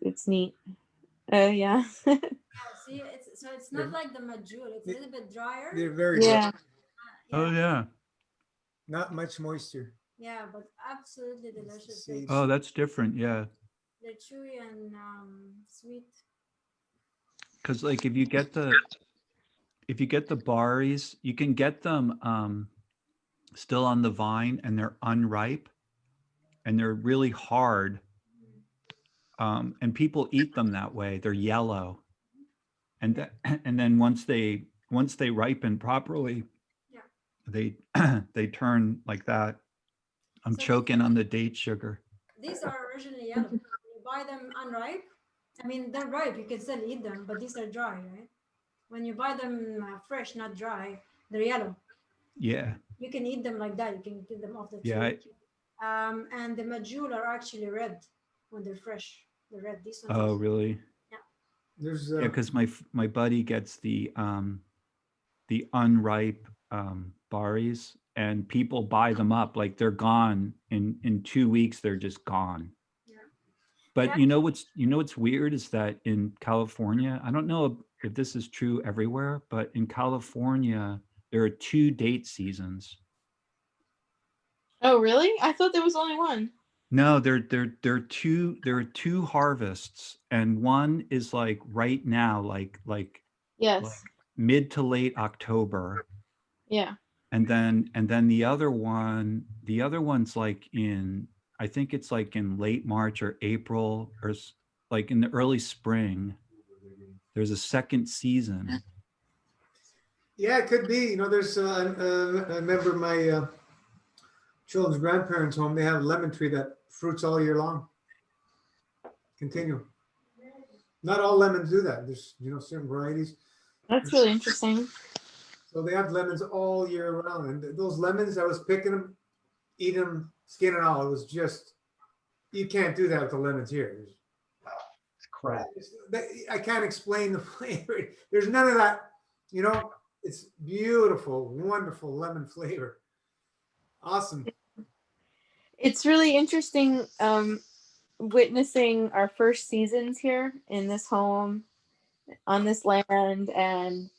it's neat. Yeah. See, it's not like the Majul. It's a little bit drier. They're very Yeah. Oh yeah. not much moisture. Yeah, but absolutely delicious. See, Oh, that's different. Yeah. They're chewy and sweet. Because like if you get the baris, you can get them still on the vine and they're unripe and they're really hard. And people eat them that way. They're yellow. And then once they ripen properly, Yeah. they turn like that. I'm So choking on the date sugar. These are originally yellow. You buy them unripe. I mean, they're ripe. You can still eat them, but these are dry, right? When you buy them fresh, not dry, they're yellow. Yeah. You can eat them like that. You can get them off the tree. Yeah. And the Majul are actually red when they're fresh. They're red. These ones. Oh, really? there's Yeah, because my buddy gets the unripe baris, and people buy them up like they're gone in 2 weeks. They're just gone. Yeah. But Yeah. what's weird is that in California, I don't know if this is true everywhere, but in California there are 2 date seasons. Oh, really? I thought there was only one. No, there are two harvests, and one is like right now, like Yes. mid to late October, Yeah. and then the one's like I think it's like in late March or April or like in the early spring. There's a second season. Yeah, it could be. There's I remember my children's grandparents' home. They have a lemon tree that fruits all year long. Continue. Not all lemons do that. There's certain varieties. That's really interesting. So they have lemons all year round. And those lemons, I was picking them, eating them, skin and all. It was just, you can't do that with the lemons here. It's crap. I can't explain the flavor. There's none of that. It's beautiful, wonderful lemon flavor. Awesome. It's really interesting witnessing our first seasons here in this home on this land, and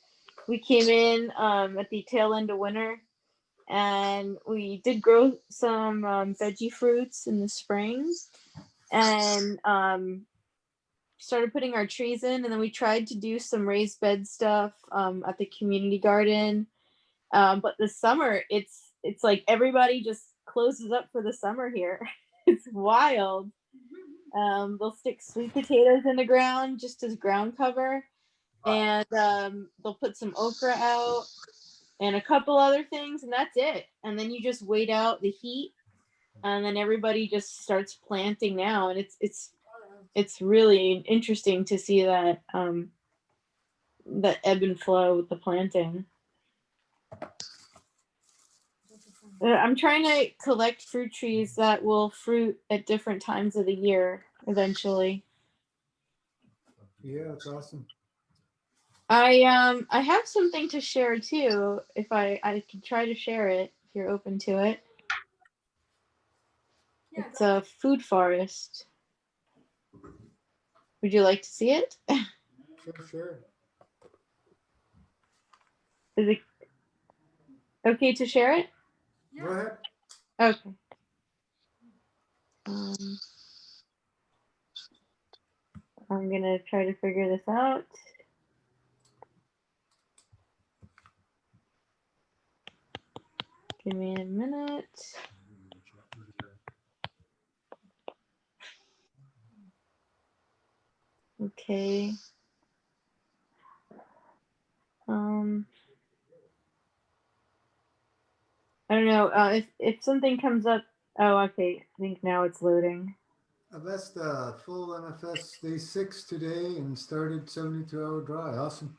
we came in at the tail end of winter, and we did grow some veggie fruits in the spring, and started putting our trees in, and then we tried to do some raised bed stuff at the community garden, but this summer it's like everybody just closes up for the summer here. It's wild. They'll stick sweet potatoes in the ground just as ground cover, and they'll put some okra out and a couple other things, and that's it. And then you just wait out the heat, and then everybody just starts planting now, and it's really interesting to see that that ebb and flow with the planting. I'm trying to collect fruit trees that will fruit at different times of the year eventually. Yeah, that's awesome. I have something to share too. If I can try to share it if you're open to it. Yeah, It's a food forest. Would you like to see it? Sure. Is it okay to share it? Go ahead. Okay. Um, I'm gonna try to figure this out. Give me a minute. Okay. I don't know. If something comes up. Oh, okay. I think now it's loading. That's the full MFS day 6 today and started 72-hour dry. Awesome.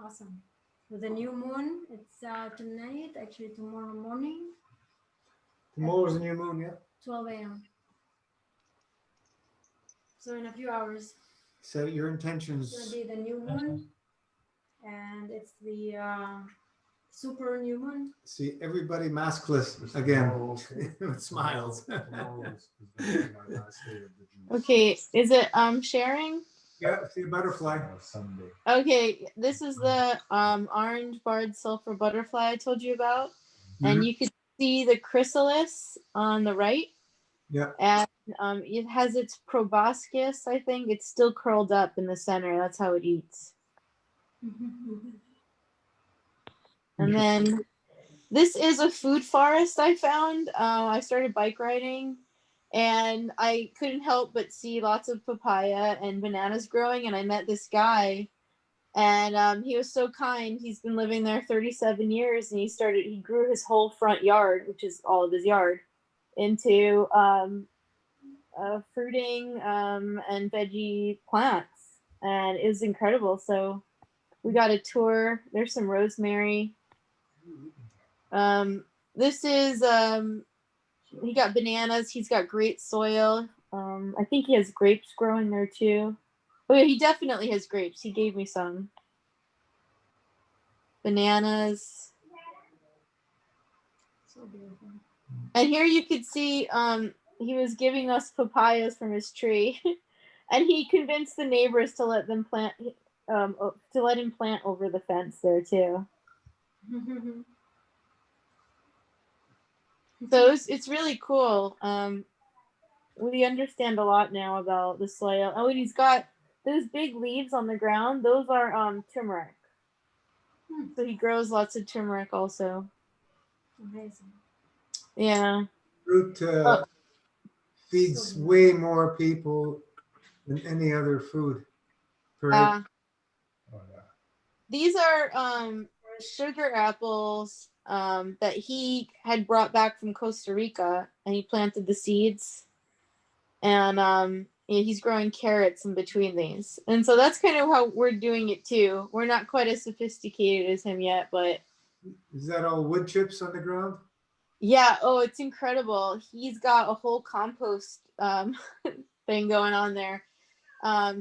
Awesome. With the new moon, it's tonight, actually tomorrow morning, Tomorrow's a new moon, yeah. 12 a.m. So in a few hours, Set your it's gonna intentions. be the new moon, and it's the super new moon. See everybody maskless again with smiles. Okay. Is it sharing? Yeah, see a butterfly. Okay. This is the orange barred sulfur butterfly I told you about, and Mhm. you can see the chrysalis on the right. Yeah. And it has its proboscis, I think. It's still curled up in the center. That's how it eats. And then this is a food forest I found. I started bike riding and I couldn't help but see lots of papaya and bananas growing. And I met this guy and he was so kind. He's been living there 37 years and he grew his whole front yard, which is all of his yard, into fruiting and veggie plants, and it was incredible. So we got a tour. There's some rosemary. This is he got bananas. He's got great soil. I think he has grapes growing there too. Oh yeah, he definitely has grapes. He gave me some bananas. So beautiful. And here you could see he was giving us papayas from his tree, and he convinced the neighbors to let them plant to let him plant over the fence there too. So it's really cool. We understand a lot now about the soil. Oh, and he's got those big leaves on the ground. Those are turmeric. So he grows lots of turmeric also. Amazing. Yeah. Fruit Oh, feeds So way more people than any other food. Per acre. these are sugar apples that he had brought back from Costa Rica, and he planted the seeds. And yeah, he's growing carrots in between these. And so that's kind of how we're doing it too. We're not quite as sophisticated as him yet, but Is that all wood chips on the ground? yeah, oh, it's incredible. He's got a whole compost thing going on there.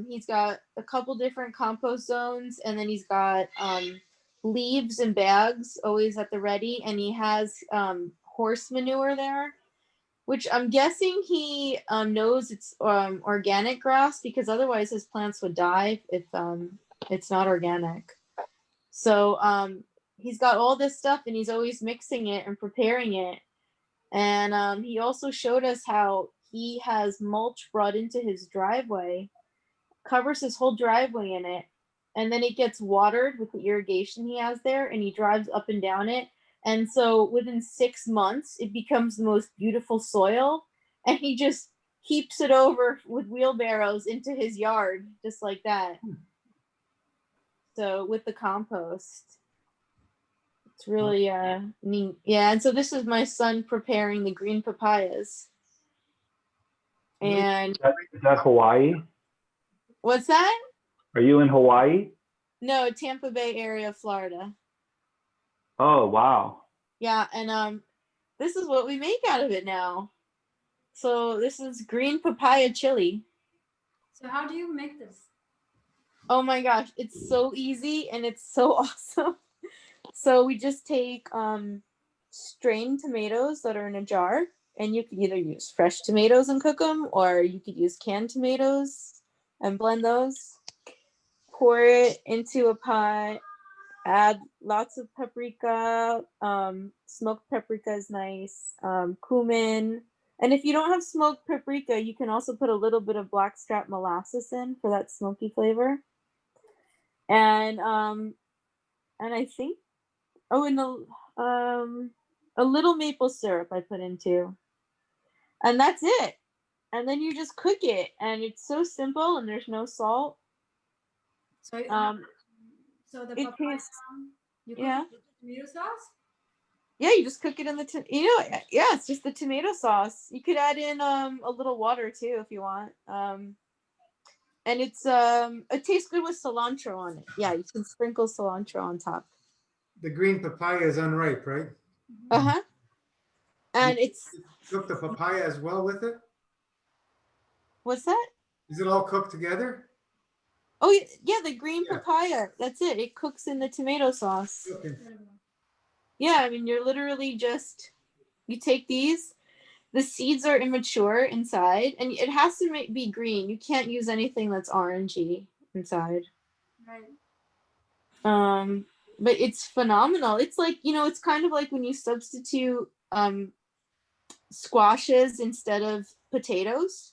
He's got a couple different compost zones, and then he's got leaves and bags always at the ready, and he has horse manure there, which I'm guessing he knows it's organic grass, because otherwise his plants would die if it's not organic. So he's got all this stuff and he's always mixing it and preparing it. And he also showed us how he has mulch brought into his driveway, covers his whole driveway in it, and then it gets watered with the irrigation he has there, and he drives up and down it. And so within 6 months, it becomes the most beautiful soil, and he just keeps it over with wheelbarrows into his yard, just like that. So with the compost, it's really neat. Yeah, and so this is my son preparing the green papayas. And Is that Hawaii? what's that? Are you in Hawaii? No, Tampa Bay area, Florida. Oh, wow. Yeah, and this is what we make out of it now. So this is green papaya chili. So how do you make this? Oh my gosh, it's so easy and it's so awesome. So we just take strained tomatoes that are in a jar, and you can either use fresh tomatoes and cook them, or you could use canned tomatoes and blend those. Pour it into a pot. Add lots of paprika. Smoked paprika is nice. Cumin. And if you don't have smoked paprika, you can also put a little bit of blackstrap molasses in for that smoky flavor. And I think, oh, and a little maple syrup I put in too. And that's it. And then you just cook it, and it's so simple, and there's no salt. So, so the It papaya, tastes, you cook yeah. it with tomato sauce? Yeah, you just cook it in the, yeah, it's just the tomato sauce. You could add in a little water too if you want. And it's it tastes good with cilantro on it. Yeah, you can sprinkle cilantro on top. The green papaya is unripe, right? Uh-huh. And it's, Cook the papaya as well with it? what's that? Is it all cooked together? Oh yeah, the green Yeah. papaya. That's it. It cooks in the tomato sauce. Okay. Yeah, I mean, you're literally just, you take these, the seeds are immature inside, and it has to be green. You can't use anything that's orangey inside. Right. But it's phenomenal. It's like, it's kind of like when you substitute squashes instead of potatoes.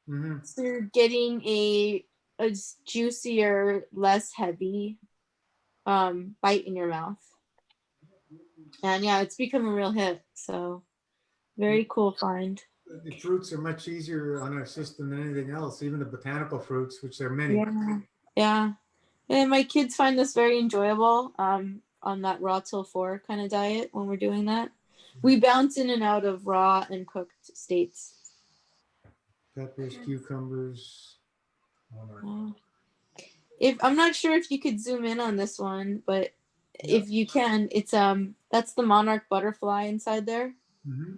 Mm-hmm. So you're getting a juicier, less heavy bite in your mouth. And yeah, it's become a real hit. So very cool find. The fruits are much easier on our system than anything else, even the botanical fruits, which there are many. Yeah. Yeah. And my kids find this very enjoyable on that raw till 4 kind of diet when we're doing that. We bounce in and out of raw and cooked states. Peppers, cucumbers. If I'm not sure if you could zoom in on this one, but if you can, it's that's the monarch butterfly inside there. Mm-hmm.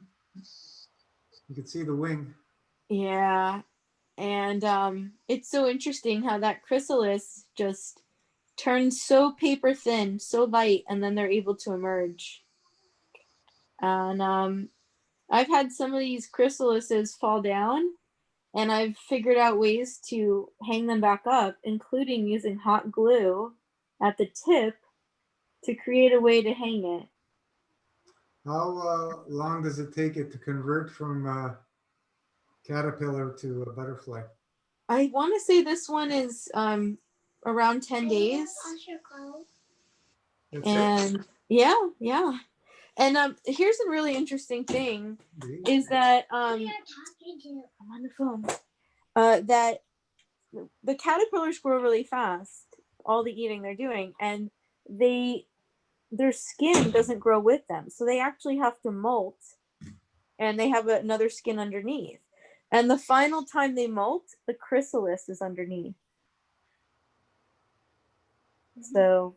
You can see the wing. Yeah. And it's so interesting how that chrysalis just turns so paper thin, so light, and then they're able to emerge. And I've had some of these chrysalises fall down, and I've figured out ways to hang them back up, including using hot glue at the tip to create a way to hang it. How long does it take it to convert from caterpillar to a butterfly? I want to say this one is around 10 days. That's And yeah. And here's a really interesting thing is that I'm on the phone. That the caterpillars grow really fast, all the eating they're doing, and their skin doesn't grow with them. So they actually have to molt, and they have another skin underneath. And the final time they molt, the chrysalis is underneath. So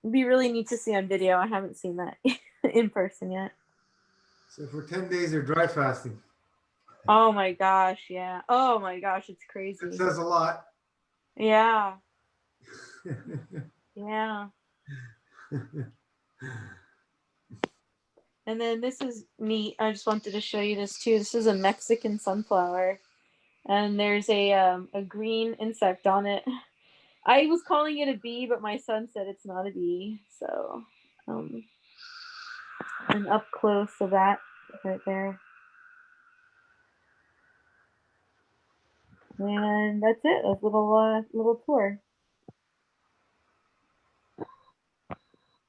it'd be really neat to see on video. I haven't seen that in person yet. So for 10 days, they're dry fasting. Oh my gosh, yeah. Oh my gosh, it's That crazy. says a lot. Yeah, yeah. And then this is neat. I just wanted to show you this too. This is a Mexican sunflower, and there's a green insect on it. I was calling it a bee, but my son said it's not a bee. So, an up close of that right there. And that's it. A little tour.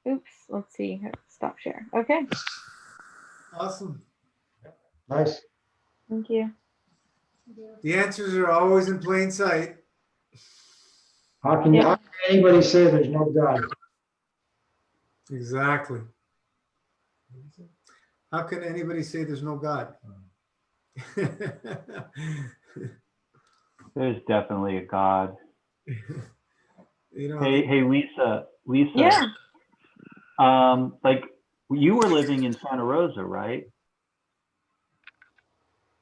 Oops. Let's see. Stop share. Okay. Awesome. Nice. Thank you. The answers are always in plain sight. How can anybody say there's no God? Exactly. How can anybody say there's no God? There's definitely a God. You know, Hey, Lisa. Yeah. Like you were living in Santa Rosa, right?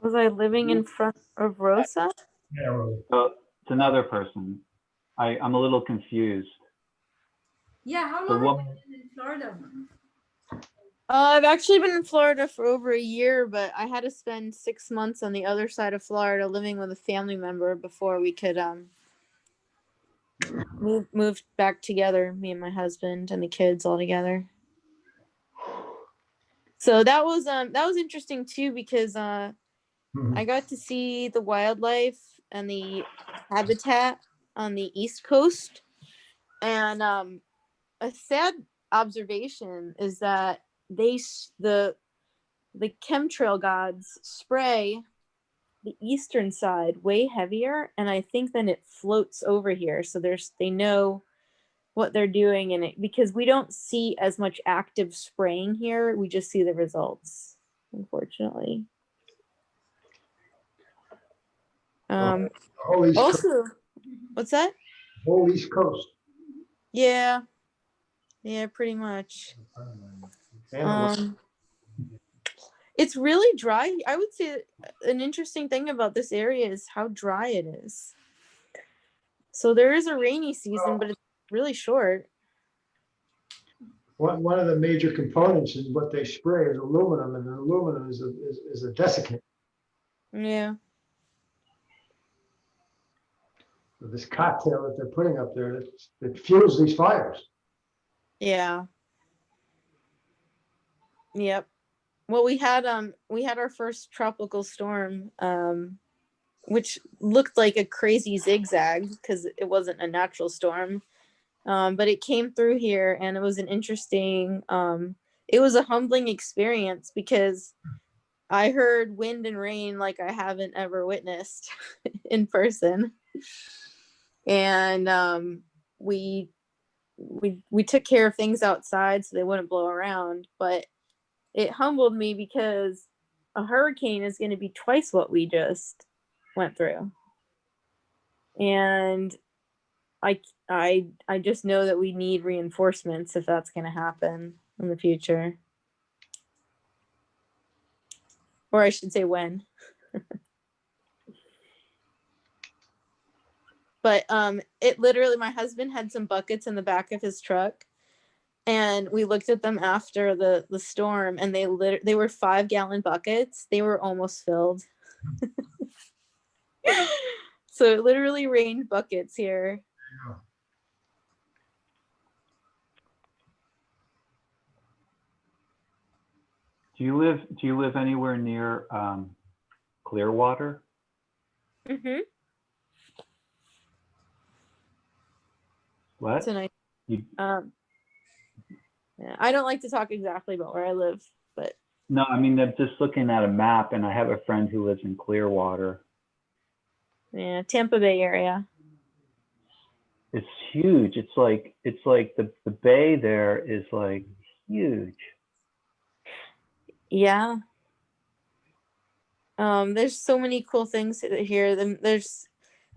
Was I living in front of Rosa? Yeah, really. So it's another person. I'm a little confused. Yeah, how The long have woman, you been in Florida? I've actually been in Florida for over a year, but I had to spend 6 months on the other side of Florida living with a family member before we could moved back together, me and my husband and the kids all together. So that was interesting too, because I got to see the wildlife and the habitat on the East Coast. And a sad observation is that the chemtrail gods spray the eastern side way heavier, and I think then it floats over here. So they know what they're doing in it, because we don't see as much active spraying here. We just see the results, unfortunately. The whole East Coast. Also, what's that? Whole East Coast. Yeah, pretty much. And It's really dry. I would say an interesting thing about this area is how dry it is. So there is a rainy season, but it's really short. one of the major components in what they spray is aluminum, and aluminum is a desiccant. Yeah. So this cocktail that they're putting up there that fuels these fires. Yeah. Yep. Well, we had our first tropical storm, which looked like a crazy zigzag because it wasn't a natural storm. But it came through here, and it was an interesting, it was a humbling experience, because I heard wind and rain like I haven't ever witnessed in person. And we took care of things outside so they wouldn't blow around, but it humbled me because a hurricane is going to be twice what we just went through. And I just know that we need reinforcements if that's going to happen in the future. Or I should say when. But it literally, my husband had some buckets in the back of his truck, and we looked at them after the storm, and they were 5-gallon buckets. They were almost filled. So it literally rained buckets here. Do you live anywhere near Clearwater? Mm-hmm. What? It's a nice. You, Yeah, I don't like to talk exactly about where I live, but no, I mean, I'm just looking at a map, and I have a friend who lives in Clearwater. yeah, Tampa Bay area. It's huge. It's like the bay there is like huge. Yeah. There's so many cool things here.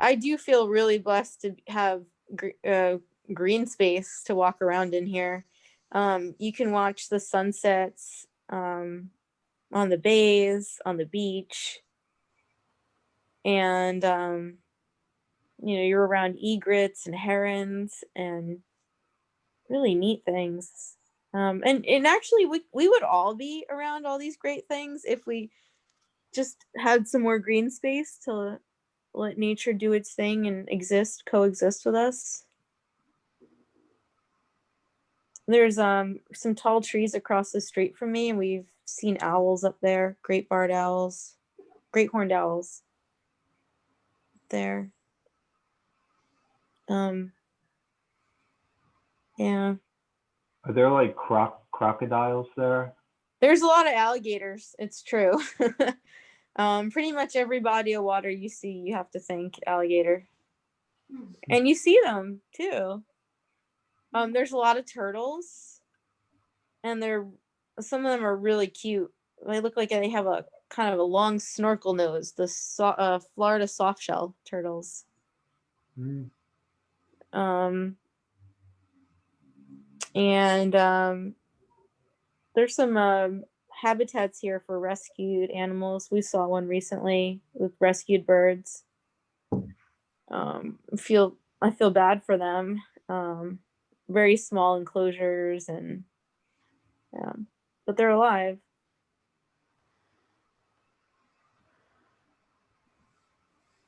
I do feel really blessed to have green space to walk around in here. You can watch the sunsets on the bays, on the beach, and you're around egrets and herons and really neat things. And actually, we would all be around all these great things if we just had some more green space to let nature do its thing and coexist with us. There's some tall trees across the street from me, and we've seen owls up there, great horned owls there. Yeah. Are there like crocodiles there? There's a lot of alligators, it's true. Pretty much every body of water you see, you have to think alligator. And you see them too. There's a lot of turtles, and some of them are really cute. They look like they have a kind of a long snorkel nose, the Florida softshell turtles. And there's some habitats here for rescued animals. We saw one recently with rescued birds. I feel bad for them. Very small enclosures, and but they're alive.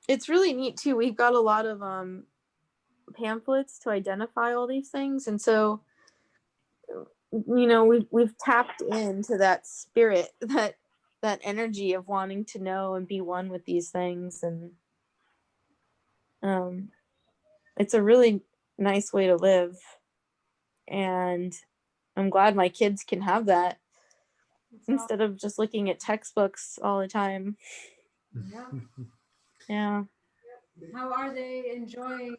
It's really neat too. We've got a lot of pamphlets to identify all these things. And so, you know, we've tapped into that spirit, that energy of wanting to know and be one with these things. And it's a really nice way to live. And I'm glad my kids can have that It's instead of just looking at textbooks all the time. Yeah. Yeah. How are they enjoying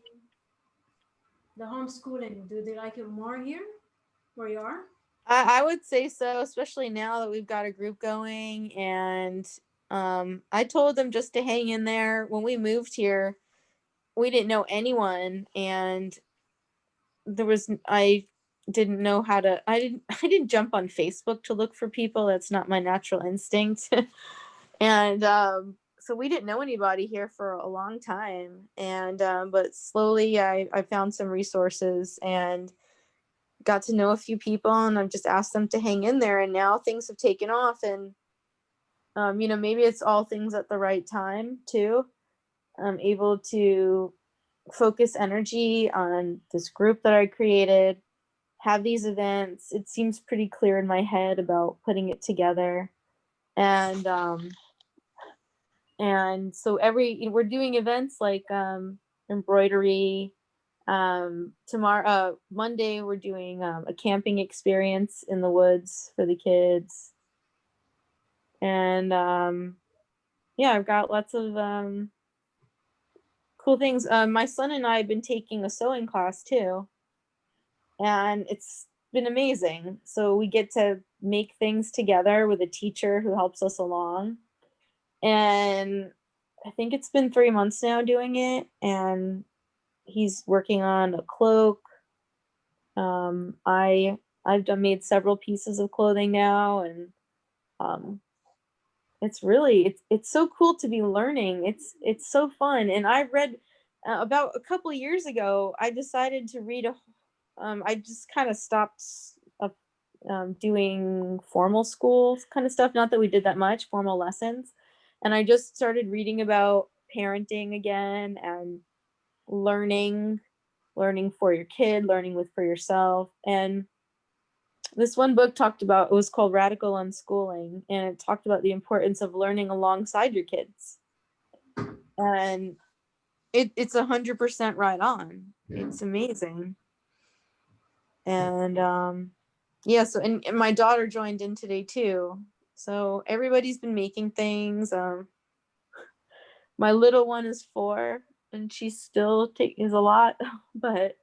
the homeschooling? Do they like it more here where you are? I would say so, especially now that we've got a group going. And I told them just to hang in there. When we moved here, we didn't know anyone, and I didn't know how to. I didn't jump on Facebook to look for people. That's not my natural instinct. And so we didn't know anybody here for a long time. And but slowly, I found some resources and got to know a few people, and I've just asked them to hang in there, and now things have taken off. And you know, maybe it's all things at the right time too. I'm able to focus energy on this group that I created, have these events. It seems pretty clear in my head about putting it together. And so we're doing events like embroidery. Tomorrow, Monday, we're doing a camping experience in the woods for the kids. And yeah, I've got lots of cool things. My son and I have been taking a sewing class too, and it's been amazing. So we get to make things together with a teacher who helps us along. And I think it's been 3 months now doing it, and he's working on a cloak. I've made several pieces of clothing now, and it's so cool to be learning. It's so fun. And I read about a couple of years ago, I decided to read I just kind of stopped doing formal school kind of stuff. Not that we did that much formal lessons. And I just started reading about parenting again and learning for your kid, for yourself. And this one book talked about, it was called Radical Unschooling, and it talked about the importance of learning alongside your kids. And it's 100% right on. It's amazing. And yeah, so and my daughter joined in today too. So everybody's been making things. My little one is 4, and she still is a lot, but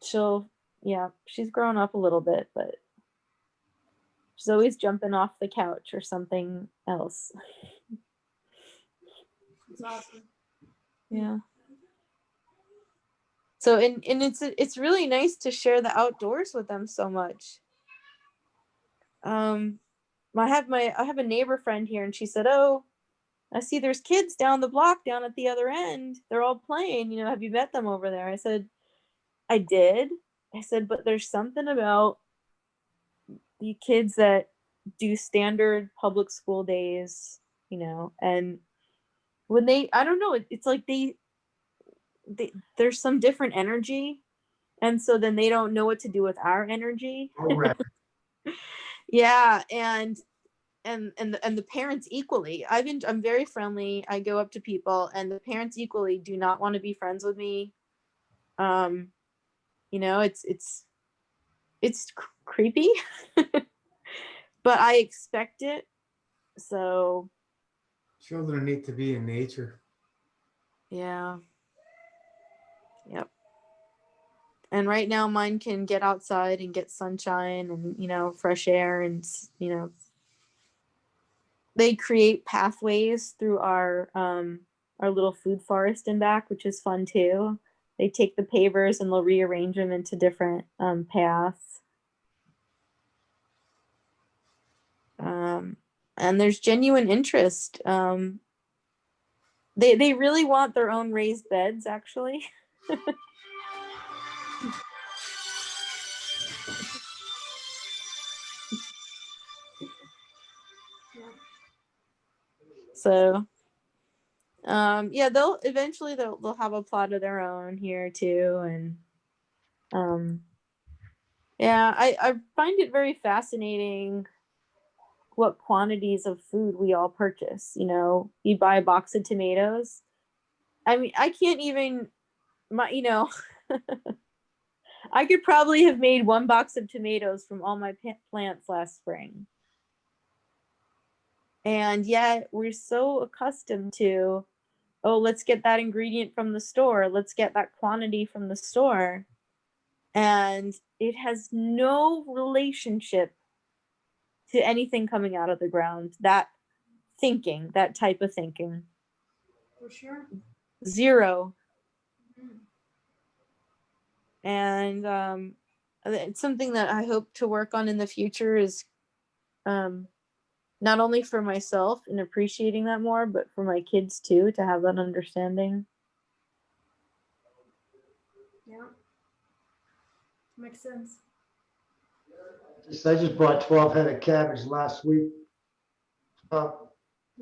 she's grown up a little bit, but she's always jumping off the couch or something else. It's awesome. Yeah. So and it's really nice to share the outdoors with them so much. I have a neighbor friend here, and she said, "Oh, I see there's kids down the block down at the other end. They're all playing. You know, have you met them over there?" I said, "I did." I said, "But there's something about the kids that do standard public school days, you know, and when I don't know, it's like there's some different energy, and so then they don't know what to do with our energy." Correct. Yeah, and the parents equally. I'm very friendly. I go up to people, and the parents equally do not want to be friends with me. You know, it's creepy, but I expect it. So Children need to be in nature. yeah. Yep. And right now mine can get outside and get sunshine and, you know, fresh air, and, you know, they create pathways through our little food forest in back, which is fun too. They take the pavers and they'll rearrange them into different paths. And there's genuine interest. They really want their own raised beds, actually. So Yeah, they'll eventually they'll have a plot of their own here too, and yeah, I find it very fascinating what quantities of food we all purchase. You know, you buy a box of tomatoes. I mean, I can't even I could probably have made one box of tomatoes from all my plants last spring. And yet we're so accustomed to, oh, let's get that ingredient from the store. Let's get that quantity from the store. And it has no relationship to anything coming out of the ground. That thinking, that type of thinking. For sure. Zero. Mhm. And it's something that I hope to work on in the future is not only for myself and appreciating that more, but for my kids too, to have that understanding. Yeah. Makes sense. I just bought 12 head of cabbage last week. About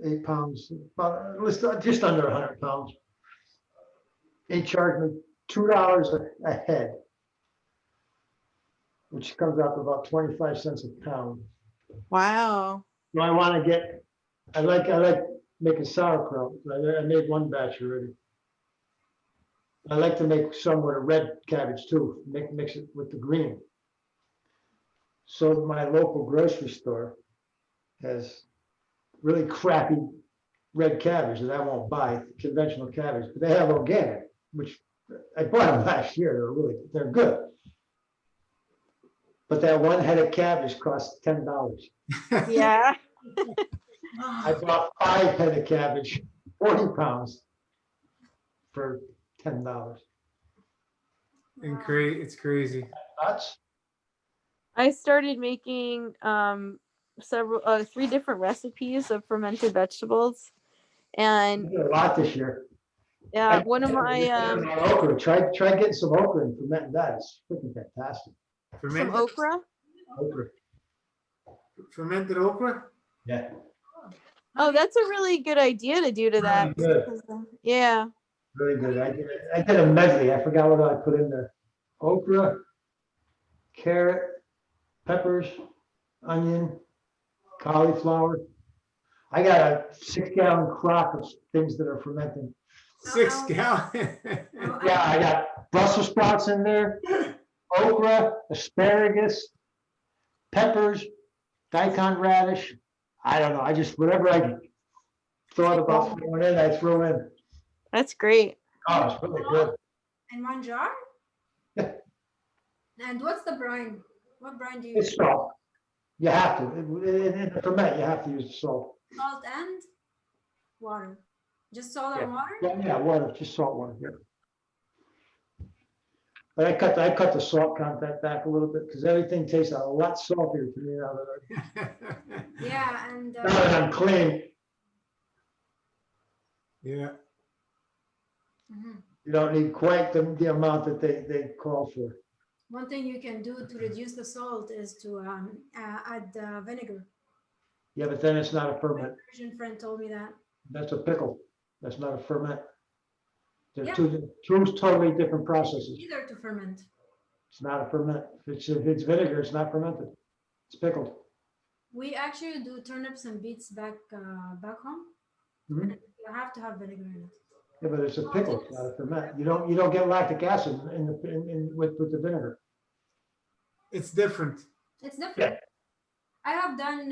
8 pounds, just under 100 pounds. They charged me $2 a head, which comes out to about 25 cents a pound. Wow. So I like making sauerkraut. I made one batch already. I like to make some with a red cabbage too, mix it with the green. So my local grocery store has really crappy red cabbage that I won't buy, conventional cabbage, but they have organic, which I bought them last year. They're good. But that one head of cabbage costs $10. Yeah. I bought 5 head of cabbage, 40 pounds for $10. It's crazy. Nuts. I started making several 3 different recipes of fermented vegetables. I And did a lot this year. yeah, one of my Okra. Try getting some okra and fermenting that. It's freaking fantastic. some Fermented, okra. Okra. fermented okra? Yeah. Oh, that's a really good idea to do to that. Really good. because, yeah. Really good. I did a medley. I forgot what I put in there. Okra, carrot, peppers, onion, cauliflower. I got a 6-gallon crock of things that are fermenting. 6 gallon. Yeah, I got Brussels sprouts in there, okra, asparagus, peppers, daikon radish. I don't know. I just, whatever I thought about throwing in, I threw in. That's great. Oh, it's really good. In one jar? Yeah. And what's the brine? What brine do you use? It's salt. You have to. In the ferment, you have to use the salt. Salt and water. Just salt and water? Yeah, water, just salt water, yeah. But I cut the salt content back a little bit because everything tastes a lot saltier to me now that Yeah, and I'm clean. Yeah. mhm. You don't need quite the amount that they call for. One thing you can do to reduce the salt is to add vinegar. Yeah, but then it's not a My ferment. Persian friend told me that. That's a pickle. That's not a ferment. They're Yeah. two totally different processes. Either to ferment. It's not a ferment. If it's vinegar, it's not fermented. It's pickled. We actually do turnips and beets back home. Mhm. You have to have vinegar in it. Yeah, but it's a pickle. It's not a ferment. You don't get lactic acid with the vinegar. It's different. It's different. I have done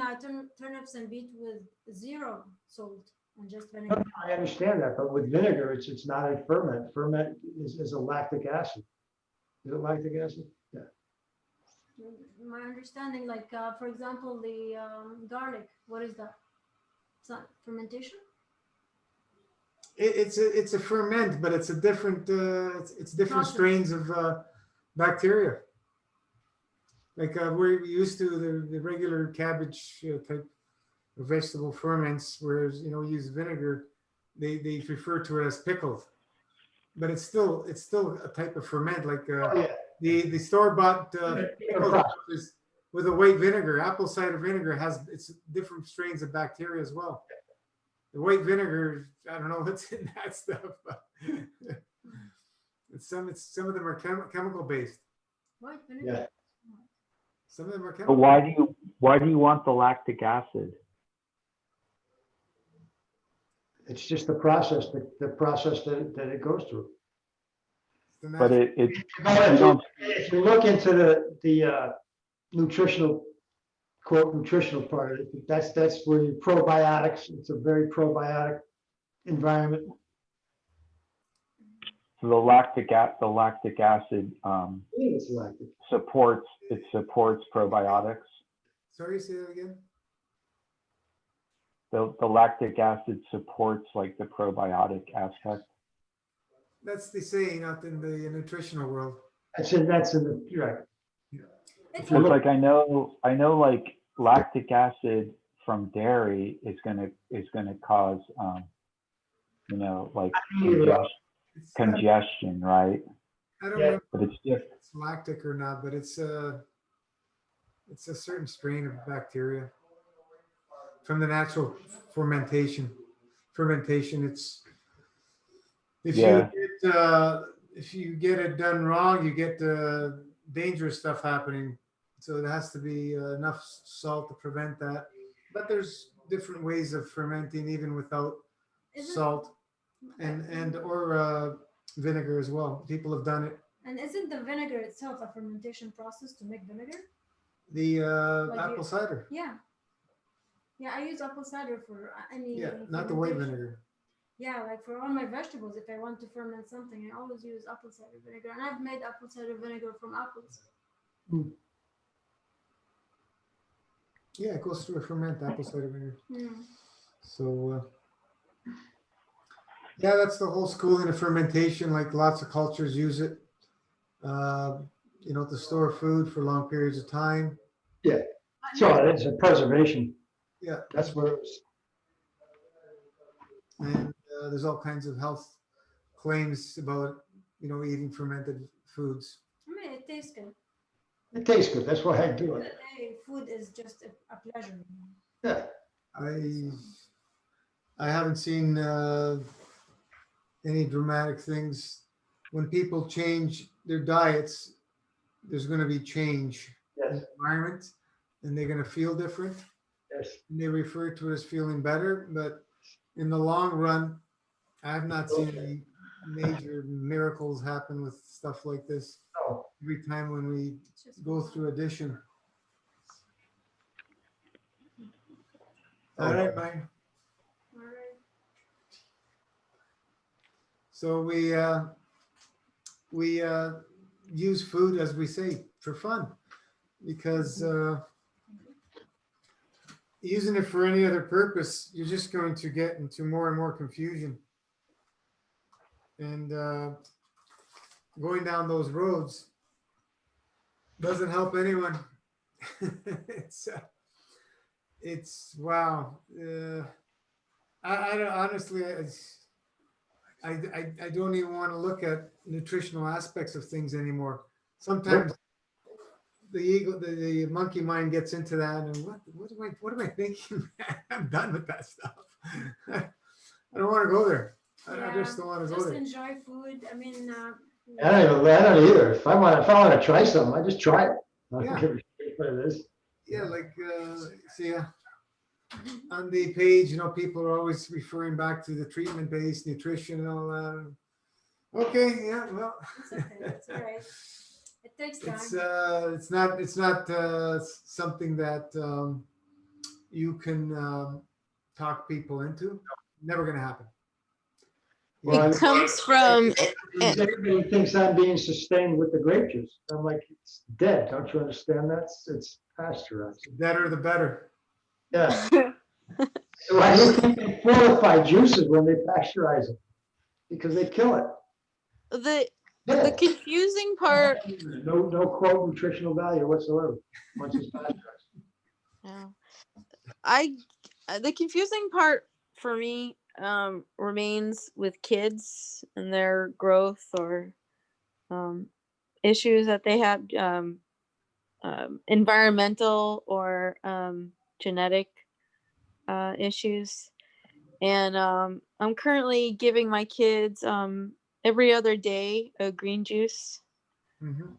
turnips and beet with 0 salt and just vinegar. I understand that, but with vinegar, it's not a ferment. Ferment is a lactic acid. Is it lactic acid? Yeah. My understanding, like for example, the garlic. What is that? It's not fermentation. It's a ferment, but it's a different it's different Process. strains of bacteria. Like we're used to the regular cabbage type of vegetable ferments, whereas you use vinegar, they refer to it as pickled, but it's still a type of ferment. Like Oh, yeah. the store-bought pickled process. is with a white vinegar. Apple cider vinegar has its different strains of bacteria as well. The white vinegar, I don't know what's in that stuff. Some of them are chemical based. White Yeah. vinegar. Some of them are But chemical. why do you want the lactic acid? It's just the process, the process that it goes through. The But natural- you don't, If you look into the nutritional, quote, nutritional part, of it, that's where your probiotics, it's a very probiotic environment. so the lactic acid It's lactic. supports probiotics. Sorry, say that again. The lactic acid supports like the probiotic aspect. That's the saying out in the nutritional world. That's in the, you're right. It's Because like I know like lactic acid from dairy is gonna cause you know, like It's not- congestion, right? I don't Yeah. know But it's just if it's lactic or not, but it's a certain strain of bacteria from the natural fermentation. It's Yeah. if you get it done wrong, you get dangerous stuff happening. So it has to be enough salt to prevent that. But there's different ways of fermenting even without Isn't- salt and or vinegar as well. People have done it. And isn't the vinegar itself a fermentation process to make vinegar? The Like apple you- cider. Yeah. Yeah, I use apple cider for any. Yeah, not the white fermentation. vinegar. Yeah, like for all my vegetables, if I want to ferment something, I always use apple cider vinegar. And I've made apple cider vinegar from apples. Yeah, it goes through a ferment apple cider vinegar. Mm. So, yeah, that's the whole schooling of fermentation. Like lots of cultures use it, to store food for long periods of time. So it's a preservation. Yeah, That's where it was. and there's all kinds of health claims about eating fermented foods. I mean, it tastes good. It tastes good. That's why I do it. Hey, food is just a pleasure. Yeah. I haven't seen any dramatic things. When people change their diets, there's going to be change in Yes. the environment, and they're going to feel different. Yes. And they refer to it as feeling better, but in the long run, I have not seen any major miracles happen with stuff like this. No. Every time when we It's just go through addition. All right, Mike. all right. So we use food, as we say, for fun, because using it for any other purpose, you're just going to get into more and more confusion. And going down those roads doesn't help anyone. It's wow. I don't, honestly, I don't even want to look at nutritional aspects of things anymore. Sometimes the monkey mind gets into that, and what am I thinking? I'm done with that stuff. I don't want to go there. I just don't want to go Just there. enjoy food. I mean, I don't either. If I want to try something, I just try it. I Yeah. don't give a shit what it is. Yeah, like see, on the page, people are always referring back to the treatment-based nutrition and all that. Okay, yeah, well. it's okay. It's all right. It takes time. It's not something that you can talk people into. Never gonna happen. Well, It comes from Everybody thinks I'm being sustained with the grape juice. I'm like, it's dead. Don't you understand that? It's pasteurized. The better, the better. Yeah. So I just think they fortify juices when they pasteurize them because they kill it. the Yeah. confusing part. No quote nutritional value whatsoever once it's pasteurized. Yeah. The confusing part for me remains with kids and their growth or issues that they have, environmental or genetic issues. And I'm currently giving my kids every other day a green juice. Mhm.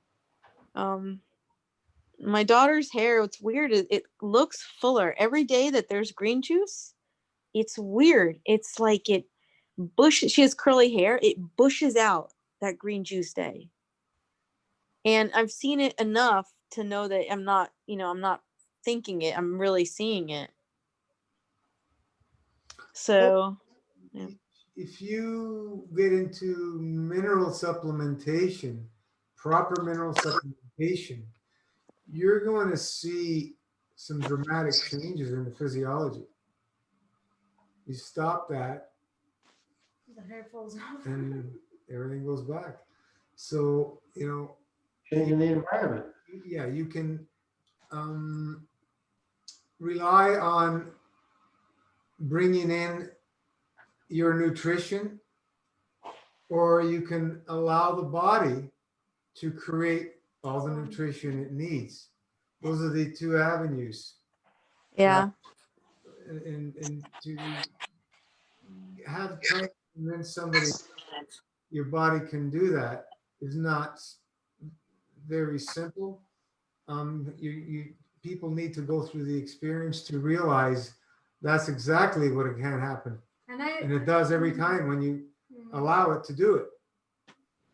My daughter's hair, it's weird. It looks fuller every day that there's green juice. It's weird. It's like it bushes. She has curly hair. It bushes out that green juice day. And I've seen it enough to know that I'm not, I'm not thinking it. I'm really seeing it. So, yeah. If you get into mineral supplementation, proper mineral supplementation, you're going to see some dramatic changes in the physiology. You stop that The hair falls off. and everything goes back. So, Changing the environment. yeah, you can rely on bringing in your nutrition, or you can allow the body to create all the nutrition it needs. Those are the two avenues. Yeah. And to have trying to convince somebody your body can do that is not very simple. You people need to go through the experience to realize that's exactly what it can happen, and it does every time when you allow it to do it.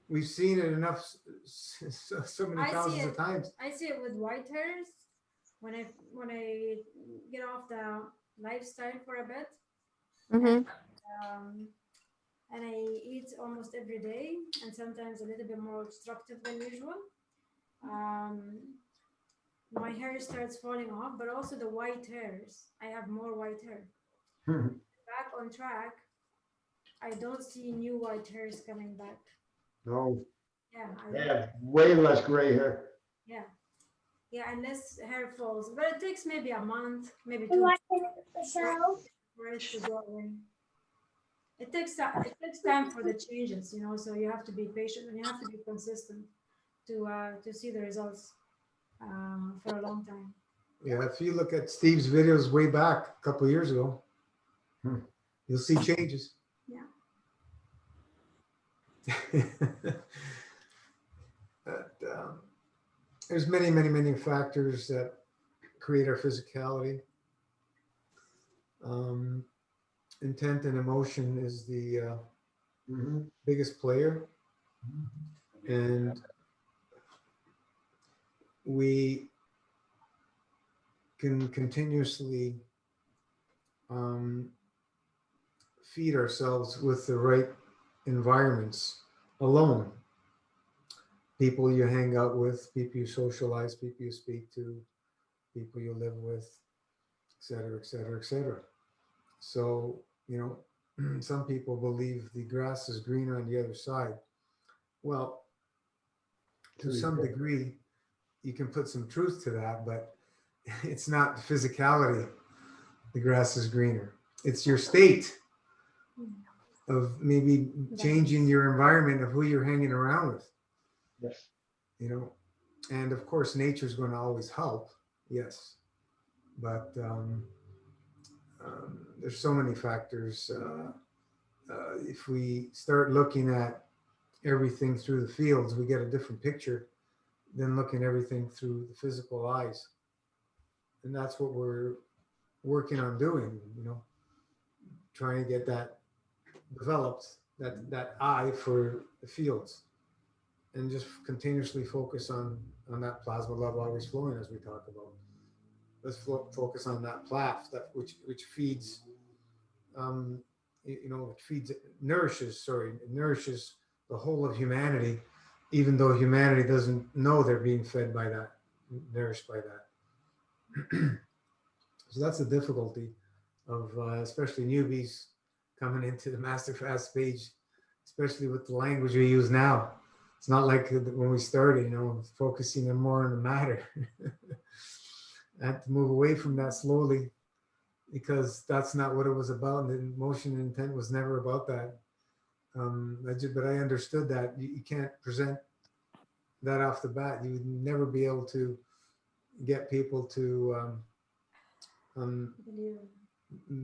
We've seen it enough, so many thousands of times. I see it with white hairs when I get off the lifestyle for a bit. Mm-hmm. And I eat almost every day, and sometimes a little bit more obstructive than usual. My hair starts falling off, but also the white hairs. I have more white hair. Back on track, I don't see new white hairs coming back. No, Yeah, they have way less gray hair. yeah, yeah, unless hair falls, but it takes maybe a month, maybe 2 months for it to go away. It takes time for the changes, so you have to be patient and you have to be consistent to see the results for a long time. Yeah, if you look at Steve's videos way back a couple of years ago, you'll see changes. Yeah. But, there's many, many, many factors that create our physicality. Intent and emotion is the biggest player, and we can continuously feed ourselves with the right environments alone. People you hang out with, people you socialize, people you speak to, people you live with, et cetera, et cetera, et cetera. So, some people believe the grass is greener on the other side. Well, to some degree, you can put some truth to that, but it's not the physicality. The grass is greener. It's your state of maybe changing your environment of who you're hanging around with. Yes. And of course, nature's going to always help. Yes. But there's so many factors. If we start looking at everything through the fields, we get a different picture than looking at everything through the physical eyes. And that's what we're working on doing, trying to get that developed, that eye for the fields, and just continuously focus on that plasma level always flowing, as we talk about. Let's focus on that plasma, that which feeds, nourishes the whole of humanity, even though humanity doesn't know they're being fed by that, nourished by that. So that's the difficulty of especially newbies coming into the Master Fast page, especially with the language we use now. It's not like when we started, focusing more on the matter. I had to move away from that slowly, because that's not what it was about. And the motion and intent was never about that. But I understood that you can't present that off the bat. You would never be able to get people to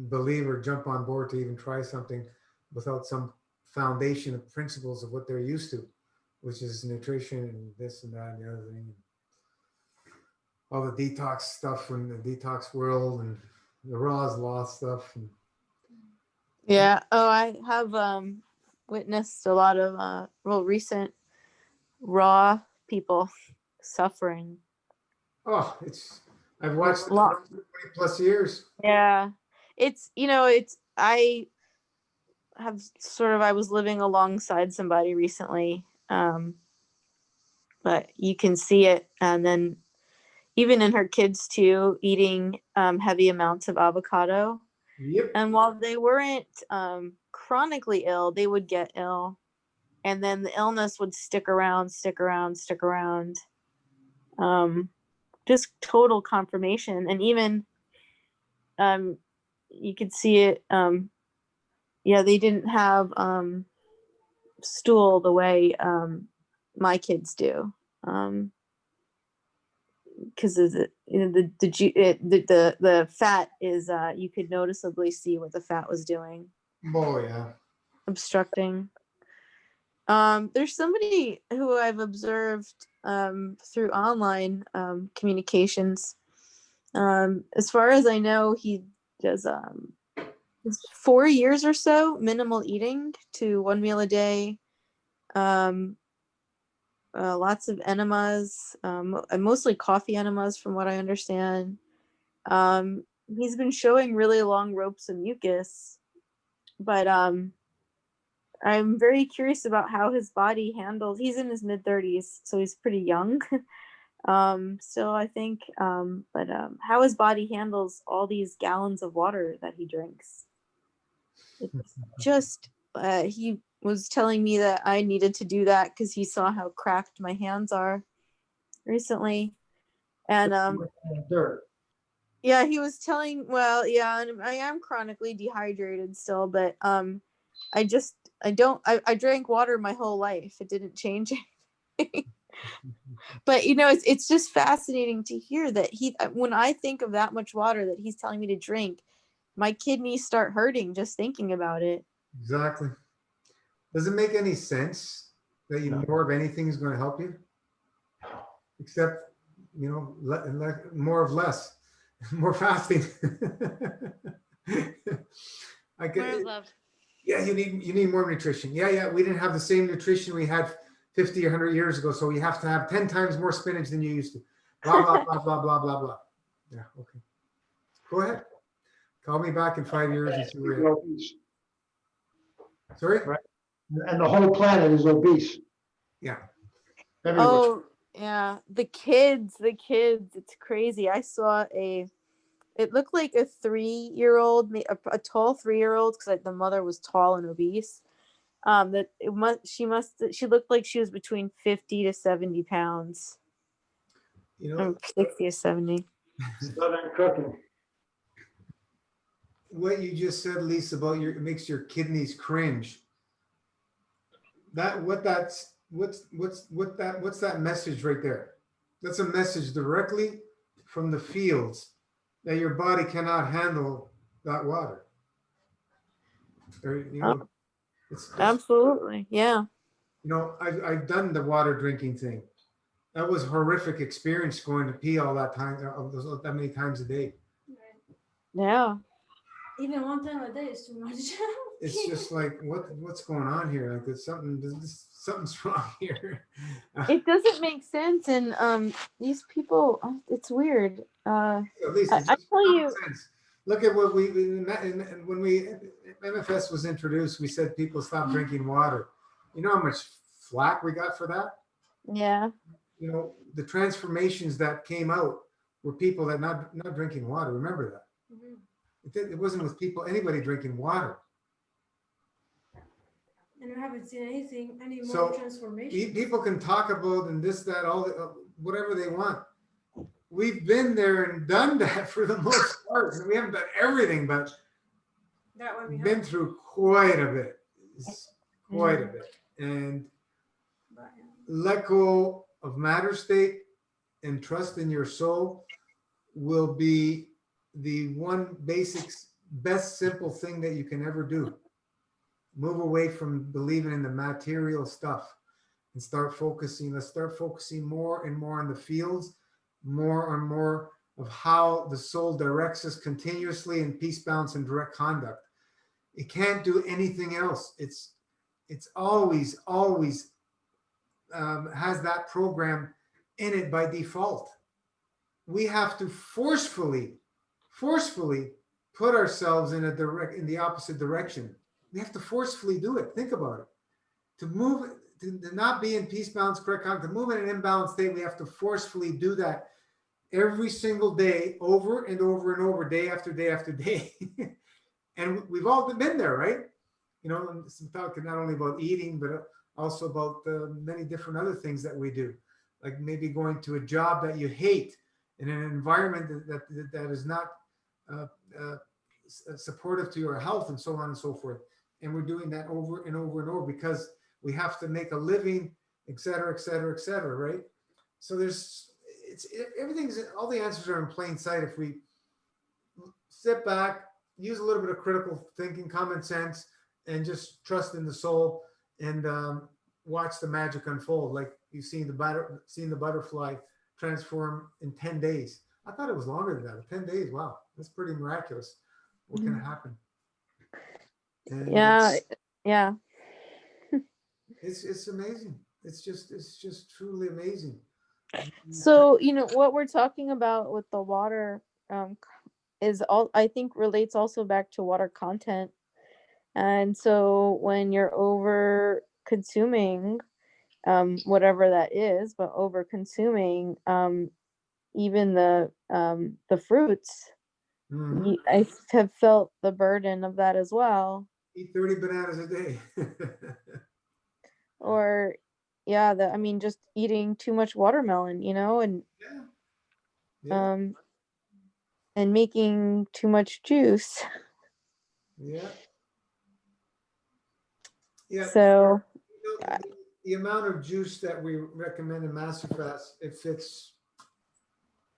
believe or jump on board to even try something without some foundation of principles of what they're used to, which is nutrition and this and that and the other thing. All the detox stuff from the detox world and the raw is law stuff. And Yeah. Oh, I have witnessed a lot of recent raw people suffering. oh, I've watched it Lot. for 20 plus years. Yeah. It's I have I was living alongside somebody recently. But you can see it, and then even in her kids too, eating heavy amounts of avocado. Yep. And while they weren't chronically ill, they would get ill, and then the illness would stick around. Just total confirmation. And even you could see it. Yeah, they didn't have stool the way my kids do. Because the fat is you could noticeably see what the fat was doing, Oh yeah. obstructing. There's somebody who I've observed through online communications. As far as I know, he does 4 years or so minimal eating to 1 meal a day. Lots of enemas, mostly coffee enemas, from what I understand. He's been showing really long ropes of mucus, but I'm very curious about how his body handles. He's in his mid-30s, so he's pretty young. Still, I think, but how his body handles all these gallons of water that he drinks. It's just, he was telling me that I needed to do that because he saw how cracked my hands are recently. And Dirt. yeah, he was telling, well, yeah, and I am chronically dehydrated still, but I drank water my whole life. It didn't change anything. But it's just fascinating to hear that when I think of that much water that he's telling me to drink, my kidneys start hurting just thinking about it. Exactly. Does it make any sense that No. more of anything is going to help you? Except, more of less, more fasting. I More get, love. yeah, you need more nutrition. Yeah. We didn't have the same nutrition we had 50 or 100 years ago, so you have to have 10 times more spinach than you used to. Blah, blah, blah, blah, blah, blah, blah. Yeah, okay. Go ahead. Call me back in 5 years and see where you're at. Obese. Sorry? Right. And the whole planet is obese. Yeah. Everywhere. Oh, yeah. The kids, it's crazy. I saw it looked like a 3-year-old, a tall 3-year-old, because the mother was tall and obese. She looked like she was between 50 to 70 pounds. 60 to 70. Southern cooking. What you just said, Lisa, about it makes your kidneys cringe. What's that message right there? That's a message directly from the fields that your body cannot handle that water. Or, it's Absolutely, yeah. I've done the water drinking thing. That was a horrific experience, going to pee all that time, that many times a day. Yeah. Even 1 time a day is too much. It's just like, what's going on here? Like, something's wrong here. It doesn't make sense, and these people, it's weird. At least I tell you, sense. Look at what when MFS was introduced, we said people stop drinking water. You know how much flack we got for that? yeah. The transformations that came out were people that not drinking water. Remember that. Mhm. It wasn't with anybody drinking water. And I haven't seen any more So, transformation. People can talk about and this, that, all whatever they want. We've been there and done that for the most part. And we haven't done everything, but That way we been have. through quite a bit. Quite a bit. And But, let go of matter state and trust in your soul will be the one best simple thing that you can ever do. Move away from believing in the material stuff and start focusing. Let's start focusing more and more on the fields, more and more of how the soul directs us continuously in peace, balance, and direct conduct. It can't do anything else. It's always has that program in it by default. We have to forcefully put ourselves in the opposite direction. We have to forcefully do it. Think about it. To move, to not be in peace, balance, correct conduct, to move in an imbalanced state, we have to forcefully do that every single day, over and over and over, day after day after day. And we've all been there, right? You know, and some talk not only about eating, but also about many different other things that we do, like maybe going to a job that you hate in an environment that is not supportive to your health, and so on and so forth. And we're doing that over and over and over because we have to make a living, et cetera, et cetera, et cetera, right? So everything's, all the answers are in plain sight if we sit back, use a little bit of critical thinking, common sense, and just trust in the soul and watch the magic unfold. Like you've seen the butterfly transform in 10 days. I thought it was longer than that. 10 days. Wow. That's pretty miraculous. What can happen? And Yeah. Yeah. it's amazing. It's just truly amazing. So, what we're talking about with the water is all, I think, relates also back to water content. And so when you're over consuming, whatever that is, but over consuming, even the fruits, Mhm. I have felt the burden of that as well. Eat 30 bananas a day. Or, yeah, I mean, just eating too much watermelon, and Yeah. Yeah. and making too much juice. Yeah. Yeah. So, You know, the amount of juice that we recommend in Master Fast, it fits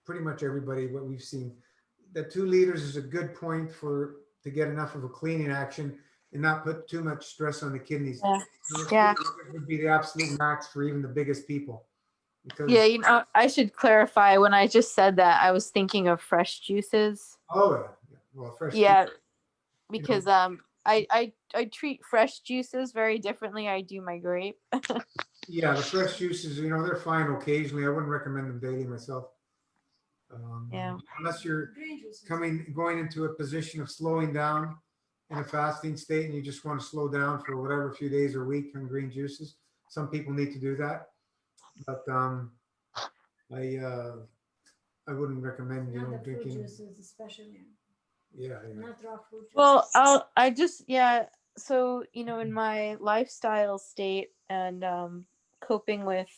pretty much everybody, what we've seen. The 2 liters is a good point to get enough of a cleaning action and not put too much stress on the kidneys. yeah. 3 Yeah. liters would be the absolute max for even the biggest people. Because, Yeah, I should clarify, when I just said that, I was thinking of fresh juices. oh yeah, well, fresh juice, Yeah, you know, because I treat fresh juices very differently. I do my grape. yeah, the fresh juices, they're fine occasionally. I wouldn't recommend them daily myself. Yeah. Unless you're Green juices. going into a position of slowing down in a fasting state and you just want to slow down for whatever few days or week on green juices. Some people need to do that, but I wouldn't recommend Not the fruit drinking. juices, especially. Yeah, Not raw fruit juices. Well, so, in my lifestyle state and coping with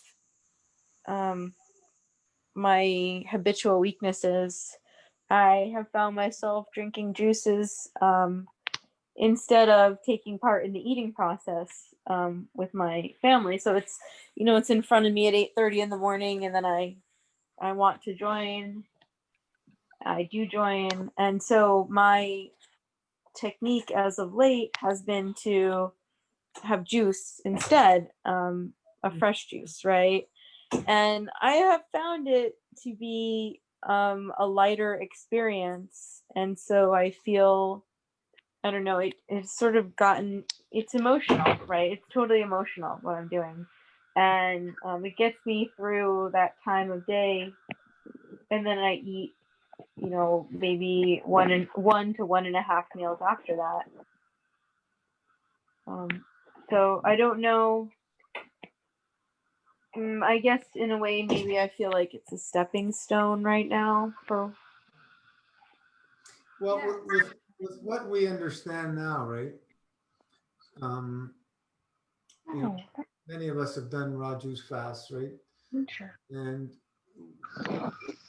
my habitual weaknesses, I have found myself drinking juices instead of taking part in the eating process with my family. So it's in front of me at 8:30 in the morning, and then I want to join. I do join, and so my technique as of late has been to have juice instead, a fresh juice, right? And I have found it to be a lighter experience, and so I feel, I don't know, it's sort of it's emotional, right? It's totally emotional what I'm doing, and it gets me through that time of day, and then I eat, maybe one to 1.5 meals after that. So I don't know. I guess in a way, maybe I feel like it's a stepping stone right now for. well, Yeah. with what we understand now, right? Many of us have done raw juice fasts, right? And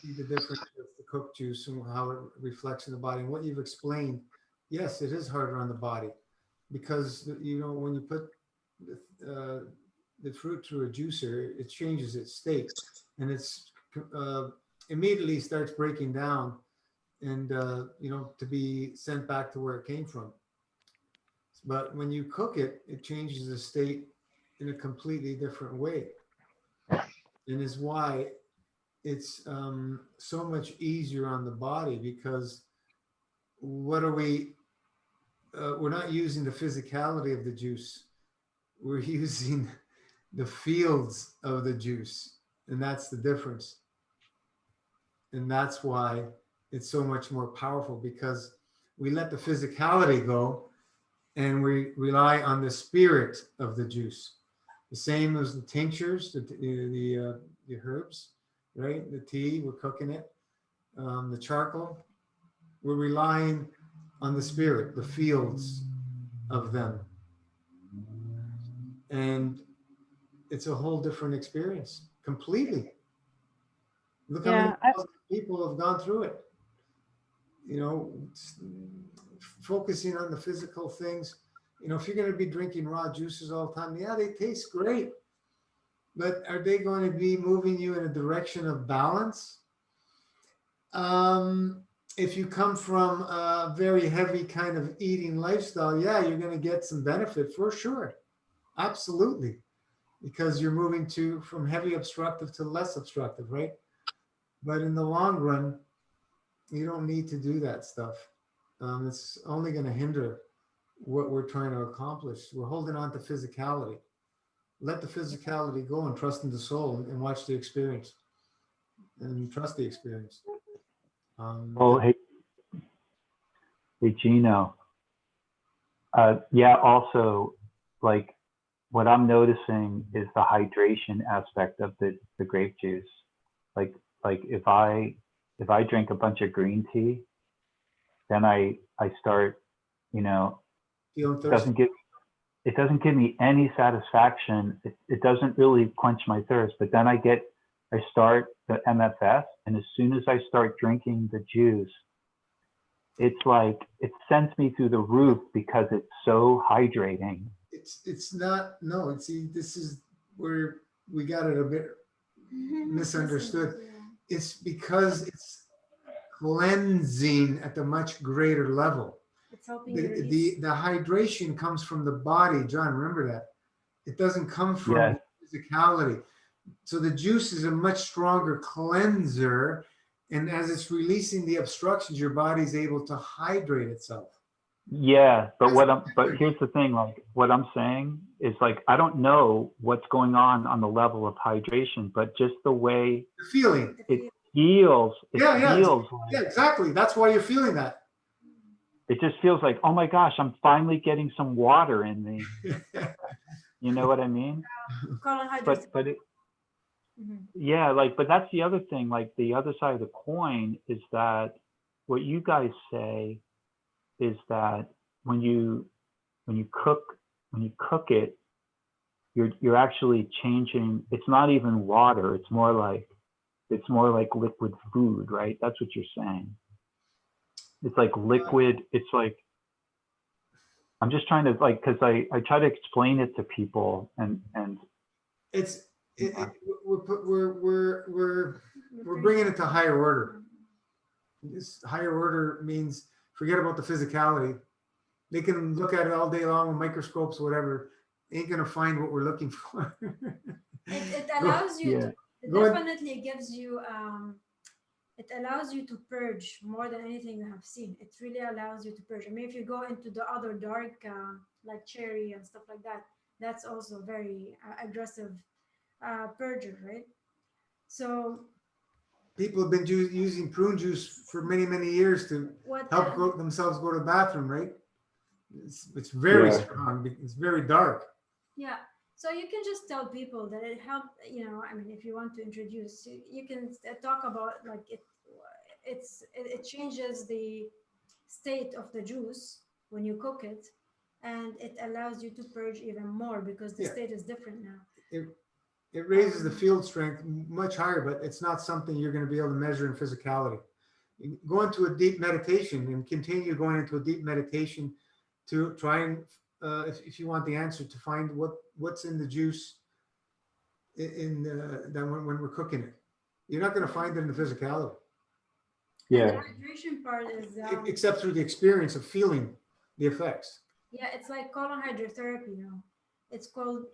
see the difference with the cooked juice and how it reflects in the body. And what you've explained, yes, it is harder on the body because when you put the fruit through a juicer, it changes its state and it's immediately starts breaking down and to be sent back to where it came from. But when you cook it, it changes the state in a completely different way, and is why it's so much easier on the body, because what are we're not using the physicality of the juice, we're using the fields of the juice, and that's the difference. And that's why it's so much more powerful, because we let the physicality go and we rely on the spirit of the juice. The same as the tinctures, the herbs, right? The tea, we're cooking it. The charcoal, we're relying on the spirit, the fields of them. And it's a whole different experience, completely. Look how many Yeah, I- people have gone through it. Focusing on the physical things. If you're going to be drinking raw juices all the time, yeah, they taste great. But are they going to be moving you in a direction of balance? If you come from a very heavy kind of eating lifestyle, yeah, you're going to get some benefit for sure. Absolutely. Because you're moving from heavy obstructive to less obstructive, right? But in the long run, you don't need to do that stuff. It's only going to hinder what we're trying to accomplish. We're holding on to physicality. Let the physicality go and trust in the soul and watch the experience and trust the experience. Oh, hey, Gino. Yeah, also, like, what I'm noticing is the hydration aspect of the grape juice. Like if I drink a bunch of green tea, then I start, Feeling it thirsty. doesn't give me any satisfaction. It doesn't really quench my thirst. But then I start the MFS, and as soon as I start drinking the juice, it's like it sends me through the roof because it's so hydrating. It's not, no, see, this is where we got it a bit misunderstood. It's because it's cleansing at a much greater level. It's helping you The release. hydration comes from the body, John, remember that. It doesn't come from Yes. physicality. So the juice is a much stronger cleanser, and as it's releasing the obstructions, your body's able to hydrate itself. Yeah, but here's the thing, like what I'm saying is, like, I don't know what's going on the level of hydration, but just the way The feeling. it feels, Yeah, feels like, yeah, exactly. That's why you're feeling that. it just feels like, oh my gosh, I'm finally getting some water in me. You know what I mean? Colon hydration. But it, Mhm. yeah, like, but that's the other thing, like the other side of the coin is that what you guys say is that when you cook it, you're actually changing. It's not even water. It's more like liquid food, right? That's what you're saying. It's like liquid. It's like, I'm just trying to, like, because I try to explain it to people, and we're bringing it to higher order. This higher order means forget about the physicality. They can look at it all day long with microscopes or whatever. Ain't gonna find what we're looking for. It allows you Yeah. to, it Go ahead. definitely gives you it allows you to purge more than anything you have seen. It really allows you to purge. I mean, if you go into the other dark like cherry and stuff like that, that's also very aggressive purger, right? So People have been using prune juice for many, many years to what help themselves go to the bathroom, right? It's very Yeah. strong. It's very dark. Yeah. So you can just tell people that it helped, I mean, if you want to introduce, you can talk about like it changes the state of the juice when you cook it, and it allows you to purge even more because the Yeah. state is different now. It raises the field strength much higher, but it's not something you're going to be able to measure in physicality. You go into a deep meditation and continue going into a deep meditation to try and, if you want the answer, to find what's in the juice then when we're cooking it. You're not going to find it in the physicality. Yeah. The hydration part is, except through the experience of feeling the effects. yeah, it's like colon hydrotherapy now. It's called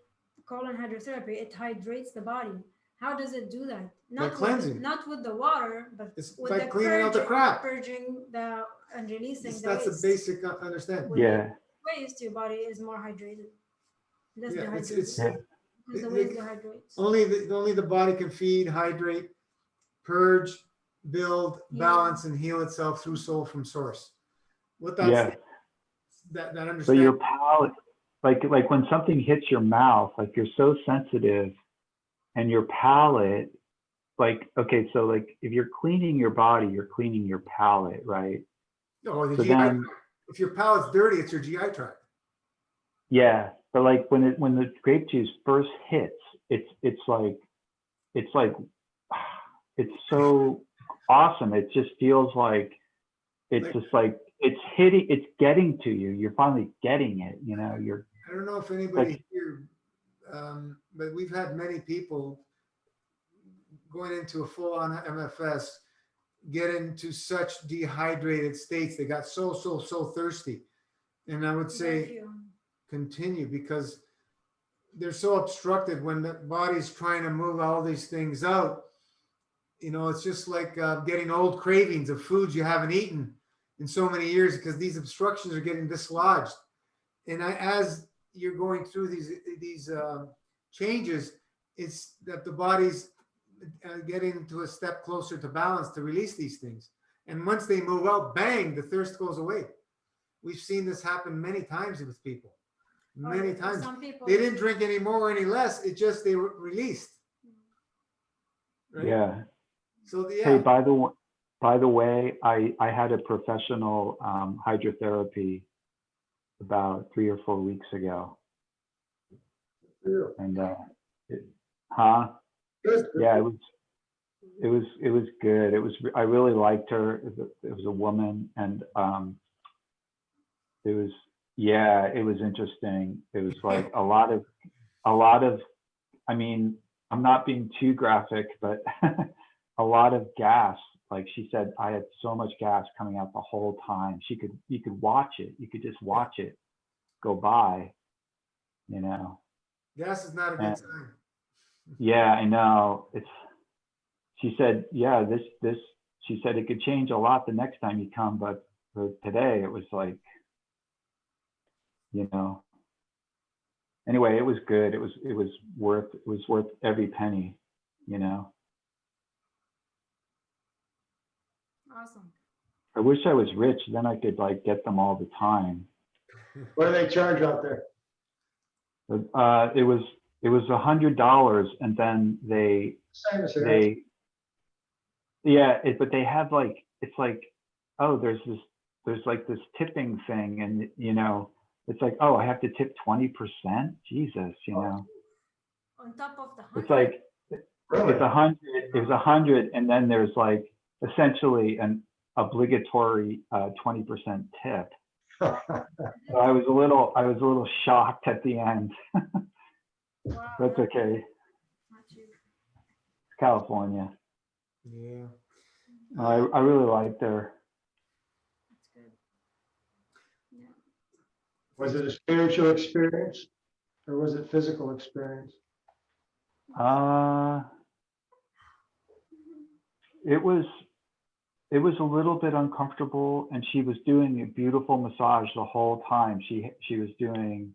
colon hydrotherapy. It hydrates the body. How does it do that? Not cleansing. not with the water, but It's with by the cleaning out the crap. purging the and releasing the That's waste. a basic understanding. When Yeah. waste, your body is more hydrated, less Yeah, dehydrated. it's Yeah. Because the it- waste it- dehydrates. only the body can feed, hydrate, purge, build, Yeah. balance, and heal itself through soul from source. What that's Yeah. that So understanding. your palate, like when something hits your mouth, like you're so sensitive, and your palate, like, okay, so like if you're cleaning your body, you're cleaning your palate, right? Oh, the So GI then, tract. If your palate's dirty, it's your GI tract. yeah, but like when the grape juice first hits, it's like it's so awesome. It just feels like it's Like- just like it's hitting, it's getting to you. You're finally getting it, you know. I don't know if anybody here, but we've had many people going into a full-on MFS get into such dehydrated states. They got so thirsty. And I would Very say few. continue, because they're so obstructed when the body's trying to move all these things out. You know, it's just like getting old cravings of foods you haven't eaten in so many years, because these obstructions are getting dislodged. And as you're going through these changes, it's that the body's getting to a step closer to balance to release these things. And once they move out, bang, the thirst goes away. We've seen this happen many times with people. Many Or times. Some people. They didn't drink any more or any less. It just they were released. Right? Yeah. So Hey, yeah. by the way, I had a professional hydrotherapy about 3 or 4 weeks ago, and huh? Good. Yeah, it was good. I really liked her. It was a woman, and it was interesting. It was like a lot of. I mean, I'm not being too graphic, but a lot of gas. Like she said, I had so much gas coming out the whole time. You could watch it. You could just watch it go by, you know. Gas is not a good And- sign. Yeah, I know. She said, yeah, she said it could change a lot the next time you come, but for today it was like, you know. Anyway, it was good. It was worth every penny, you know. Awesome. I wish I was rich, then I could like get them all the time. What do they charge out there? But, it was $100, and then Same as here. but they have like, it's like, oh, there's like this tipping thing, and you know, it's like, oh, I have to tip 20%. Jesus, you know, On top of the 100. it's like Really? it's 100. It was 100, and then there's like essentially an obligatory 20% tip. So I was a little shocked at the end. Wow, That's okay. not cheap. California. Yeah. I really liked her. That's good. Yeah. Was it a spiritual experience or was it physical experience? It was a little bit uncomfortable, and she was doing a beautiful massage the whole time. She was doing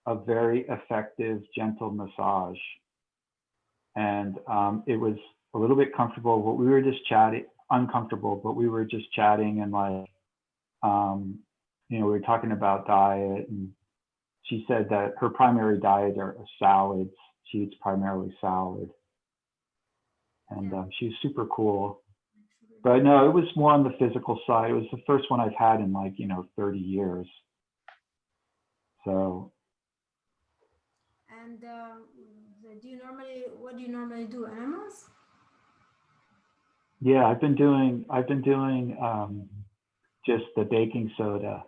a very effective, gentle massage, and it was a little bit comfortable, but we were just uncomfortable, but we were just chatting, and like, you know, we were talking about diet, and she said that her primary diet are salads. She eats primarily salad, and she was super cool. But no, it was more on the physical side. It was the first one I've had in like, 30 years. So. And what do you normally do? Animals? Yeah, I've been doing just the baking soda.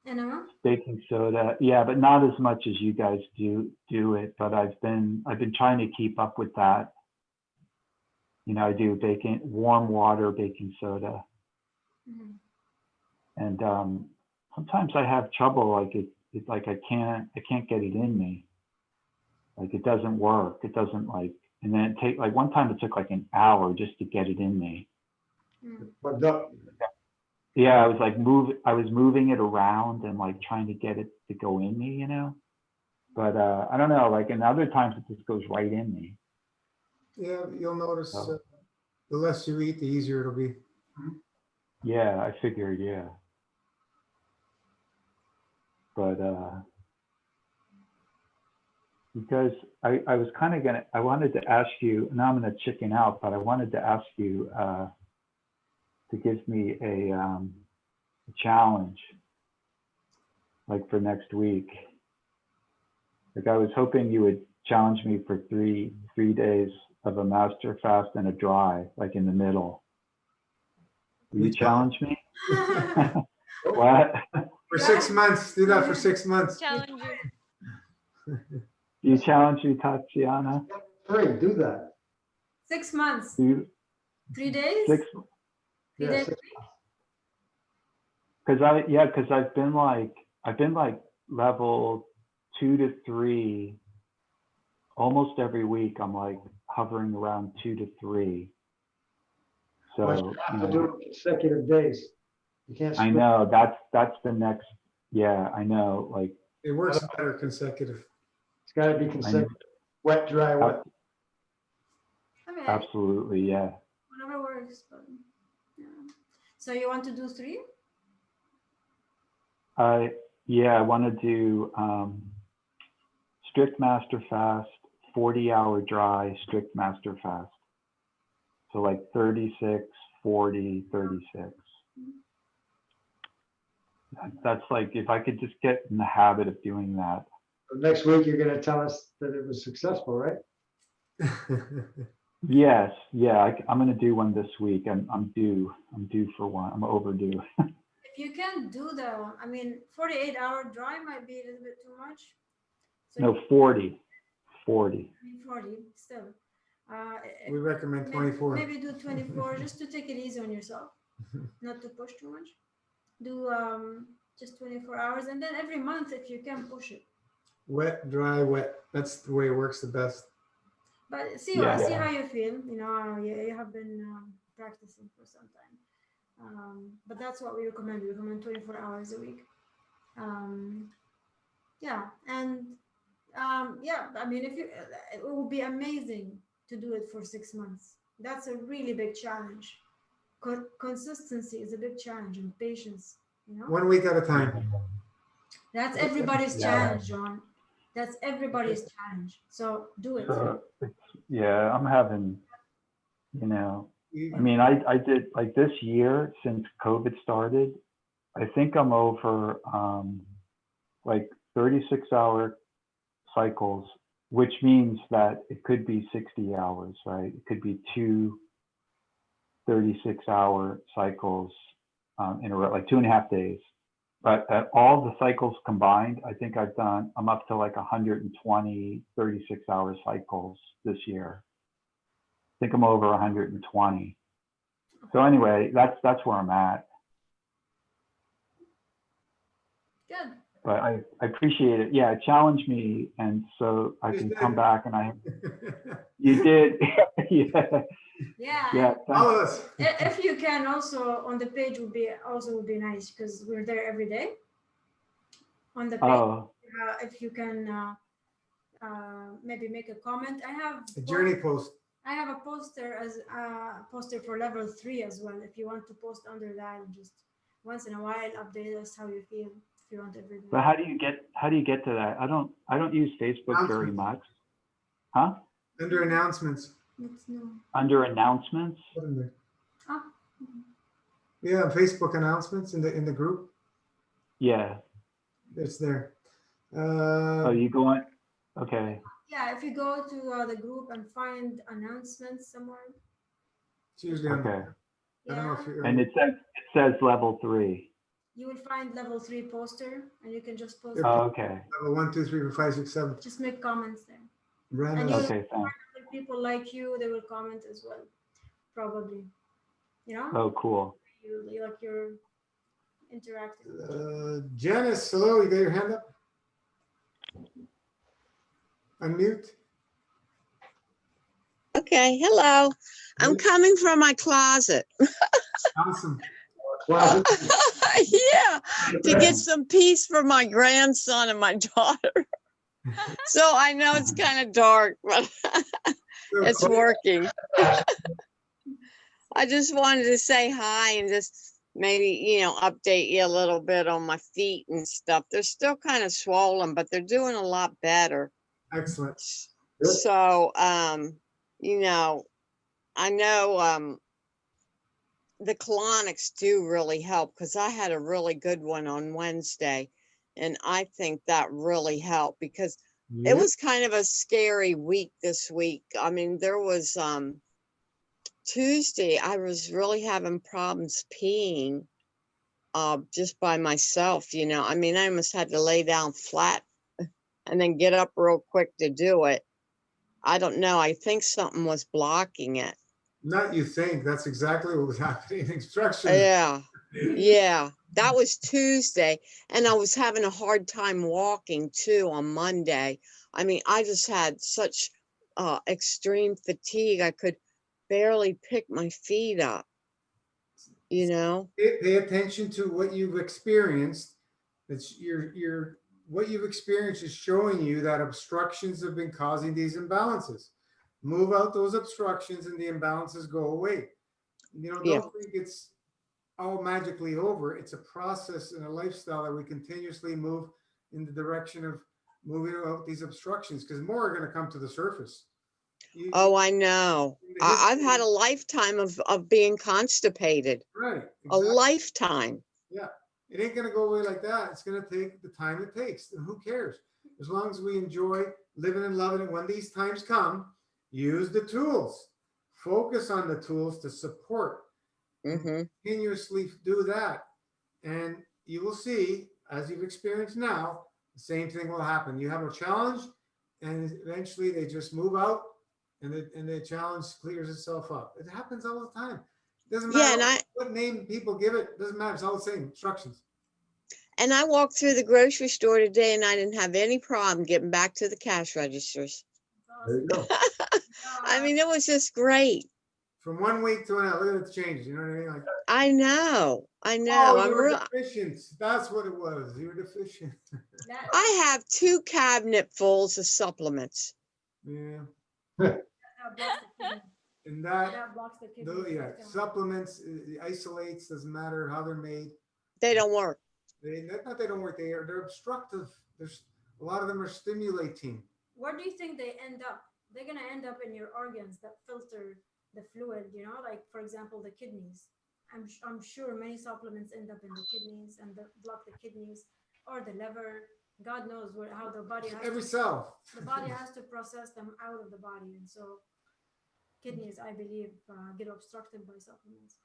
Animal? Baking soda, yeah, but not as much as you guys do it. But I've been trying to keep up with that. I do warm water, baking soda. Mhm. And sometimes I have trouble, like it's like I can't get it in me. Like it doesn't work. It doesn't like, and then one time it took like an hour just to get it in me. Mm. Plugged up. Yeah, I was like I was moving it around and like trying to get it to go in me, But I don't know, like, and other times it just goes right in me. Yeah, you'll notice Oh. the less you eat, the easier it'll be. Yeah, I figured, yeah. But because I was kind of I wanted to ask you, now I'm gonna chicken out, but I wanted to ask you to give me a challenge, like for next week. Like I was hoping you would challenge me for three days of a master fast and a dry, like in the middle. Will you challenge me? What? For 6 months, do that for 6 months. Challenge you. You challenge me, Tatiana? Three, do that. 6 months, You 3 days. 6? 3 Yeah, days. six- Because I've been like level 2 to 3 almost every week. I'm like hovering around 2 to 3. But So you have to do it consecutive days. You can't. I split. know that's the next. Yeah, I know. Like It works better consecutive. It's gotta be consecutive. Wet, dry, wet. I mean, absolutely, yeah. whatever works. But yeah. So you want to do 3? I want to do strict master fast, 40-hour dry, strict master fast. So like 36, 40, 36. That's like, if I could just get in the habit of doing that. Next week, you're gonna tell us that it was successful, right? Yes, yeah, I'm gonna do one this week. I'm due for one. I'm overdue. If you can do I mean, 48-hour dry might be a little bit too much. So No, 40. 40 still. We recommend 24. Maybe do 24 just to take it easy on yourself, not to push too much. Do just 24 hours, and then every month if you can push it. Wet, dry, wet. That's the way it works the best. But see Yeah. how you feel. You have been practicing for some time. But that's what we recommend. We recommend 24 hours a week. Yeah, and yeah, I mean, it would be amazing to do it for 6 months. That's a really big challenge. Consistency is a big challenge, and patience. 1 week at a time. That's everybody's Yeah. challenge, John. That's everybody's challenge. So do it. Yeah, I'm having, You- I mean, I did like this year since COVID started, I think I'm over like 36-hour cycles, which means that it could be 60 hours, right? It could be 2 36-hour cycles in a row, like 2.5 days. But at all the cycles combined, I think I'm up to like 120 36-hour cycles this year. I think I'm over 120. So anyway, that's where I'm at. Good. But I appreciate it. Yeah, challenge me, and so I can come back and you did. Yeah. Yeah. Yeah. Follow us. If you can also on the page would be nice, because we're there every day. On the page, Oh, if you can maybe make a comment. A journey post. I have a poster as poster for level 3 as well. If you want to post under that, and just once in a while update us how you feel. If you want every day. but how do you get to that? I don't use Facebook very much. Huh? Under announcements. It's no. Under announcements? Put in there. Ah. Yeah, Facebook announcements in the group. Yeah. It's there. Oh, you go on? Okay. Yeah, if you go to the group and find announcements somewhere. It's usually on Okay. there. I don't know if you're. And it says level 3. You will find level 3 poster, and you can just post. Oh, okay. Level 1, 2, 3, 4, 5, 6, 7. Just make comments there. Random. And you- Okay, thanks. People like you, they will comment as well. probably. You know, Oh, coul you like you're interacting. Janice, hello, you got your hand up? Unmute. Okay, hello. I'm Hey, coming from my closet. awesome. Closet. Yeah, to get some peace for my grandson and my daughter. So I know it's kind of dark, but it's working. I just wanted to say hi and just maybe, update you a little bit on my feet and stuff. They're still kind of swollen, but they're doing a lot better. Excellent. Good. So, I know the colonics do really help because I had a really good one on Wednesday. And I think that really helped because it Yeah. was kind of a scary week this week. I mean, there was Tuesday, I was really having problems peeing just by myself, I mean, I almost had to lay down flat and then get up real quick to do it. I don't know. I think something was blocking it. Not you think, that's exactly what was happening. Instructions. Yeah. Yeah. That was Tuesday. And I was having a hard time walking too on Monday. I mean, I just had such extreme fatigue. I could barely pick my feet up, Pay attention to what you've experienced. It's your what you've experienced is showing you that obstructions have been causing these imbalances. Move out those obstructions and the imbalances go away. Yeah. Don't think it's all magically over. It's a process and a lifestyle that we continuously move in the direction of moving out these obstructions because more are going to come to the surface. Oh, I know. In the I've had history- a lifetime of being constipated. right. A Exactly. lifetime. Yeah. It ain't going to go away like that. It's going to take the time it takes. And who cares? As long as we enjoy living and loving it, when these times come, use the tools. Focus on the tools to support. Mm-hmm. Continuously do that. And you will see, as you've experienced now, the same thing will happen. You have a challenge, and eventually they just move out, and the challenge clears itself up. It happens all the time. Doesn't Yeah, matter and what name people give it. Doesn't matter. It's all the same instructions. I walked through the grocery store today and I didn't have any problem getting back to the cash registers. There you go. I mean, it was just great. From one week to another, look at the changes. You know what I mean? Like, I know. oh, I'm you were real. deficient. That's what it was. You were deficient. That, I have 2 cabinet fulls of supplements. Yeah. that blocks the kidney. And that, That blocks the kidney. yeah, system. supplements, isolates, doesn't matter how they're made. They don't work. Not they don't work. They're obstructive. There's a lot of them are stimulating. Where do you think they end up? They're gonna end up in your organs that filter the fluid. Like for example, the kidneys. I'm sure many supplements end up in the kidneys and block the kidneys or the liver. God knows how the body has Every cell. the body has to process them out of the body, and so kidneys, I believe, get obstructed by supplements.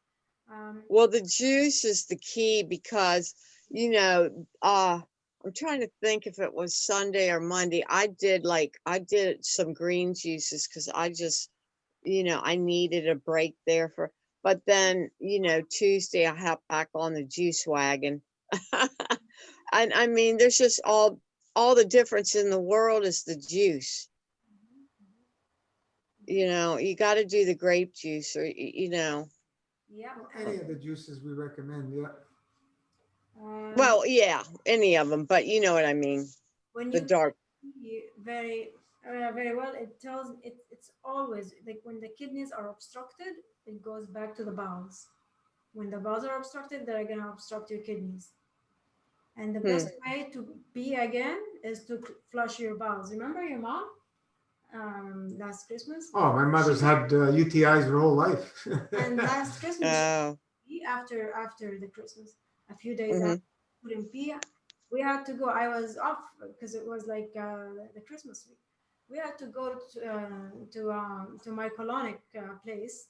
Well, the juice is the key because, I'm trying to think if it was Sunday or Monday. I did some green juices because I just, I needed a break there but then, Tuesday I hopped back on the juice wagon. And I mean, there's just all the difference in the world is the juice. You got to do the grape juice or, Yeah. Any of the juices we recommend. Yeah. Well, yeah, any of them, but you know what I mean. When The you dark. very very well, it's always like when the kidneys are obstructed, it goes back to the bowels. When the bowels are obstructed, they're gonna obstruct your kidneys. And the best way to pee again is to flush your bowels. Remember your mom last Christmas? Oh, my mother's had UTIs her whole life. And last Christmas, Oh, after the Christmas, a few days Mhm. after, couldn't pee. We had to go. I was off because it was like the Christmas week. We had to go to my colonic place,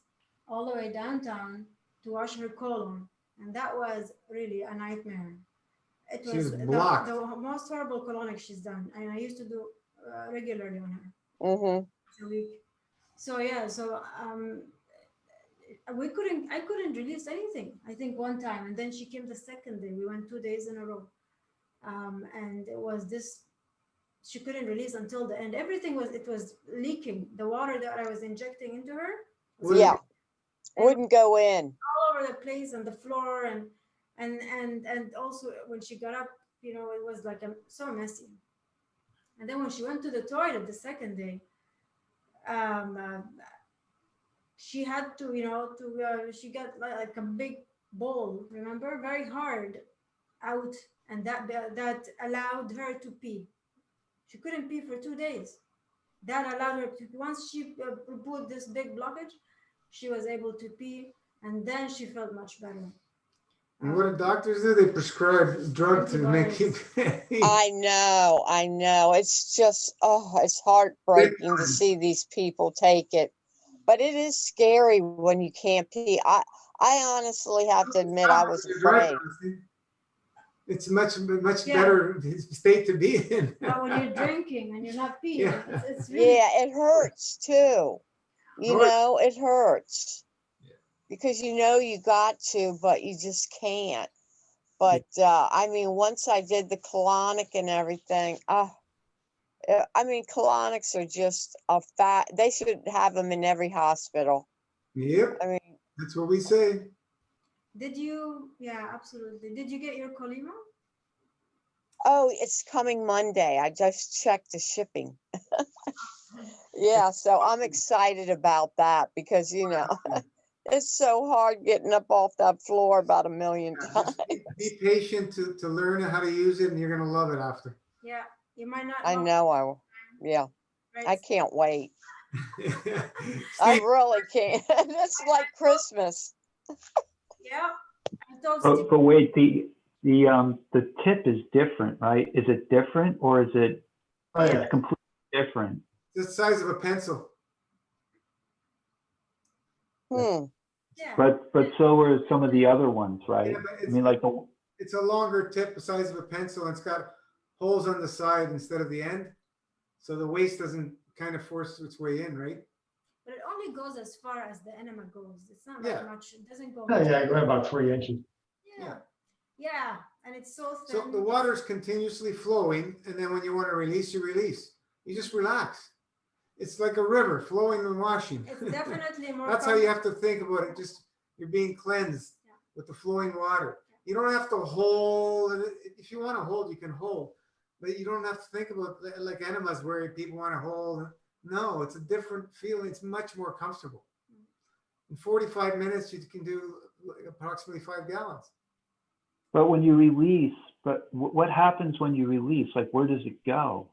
all the way downtown to wash her colon, and that was really a nightmare. It She was was blocked. the most horrible colonic she's done, and I used to do regularly on her mhm. a week. So yeah, so I couldn't release anything, I think one time. And then she came the second day. We went 2 days in a row. And it was this, she couldn't release until the end. Everything it was leaking. The water that I was injecting into her was Yeah, and wouldn't go in. all over the place on the floor. And also when she got up, you know, it was like so messy. And then when she went to the toilet the second day, she had to, you know, she got like a big bowl, remember, very hard out, and that allowed her to pee. She couldn't pee for 2 days. That allowed her to, once she put this big blockage, she was able to pee, and then she felt much better. And what do doctors do? They prescribe drug to make you pay. I know. It's just, oh, it's heartbreaking to see these people take it. But it is scary when you can't pee. I honestly have to admit I was afraid. It's much Yeah. better state to be in. But when you're drinking and you're not peeing, Yeah. it's really, Yeah, it hurts too. You Hurt. know, it hurts. Yeah. Because you know you got to, but you just can't. But I mean, once I did the colonic and everything, I mean, colonics are just they should have them in every hospital. Yep, I mean, that's what we say. yeah, absolutely. Did you get your Colima? oh, it's coming Monday. I just checked the shipping. Yeah, so I'm excited about that because, you know, it's so hard getting up off that floor about 1,000,000 times. Just be patient to learn how to use it, and you're gonna love it after. Yeah, you might not. I know yeah, Right? I can't wait. I Steve, really can't. It's like Christmas. Yeah. I told But, Steve, but wait, the tip is different, right? Is it different or is it Oh, yeah. it's completely different? the size of a pencil. Hmm. yeah. But so are some of the other ones, right? Yeah, but I mean, like the it's a longer tip, the size of a pencil, and it's got holes on the side instead of the end. So the waste doesn't kind of force its way in, right? But it only goes as far as the enema goes. It's not Yeah. like much. It doesn't go. Oh, much. yeah, I go about 3 inches. Yeah. Yeah. And it's so So thin. the water's continuously flowing, and then when you want to release, you release. You just relax. It's like a river flowing and washing. It's definitely more. That's how you have to think about it. Just you're being cleansed Yeah. with the flowing water. You don't have to hold. If you want to hold, you can hold, but you don't have to think about like enemas where people want to hold. No, it's a different feeling. It's much more comfortable. In 45 minutes, you can do approximately 5 gallons. but when you release, but what happens when you release? Like, where does it go?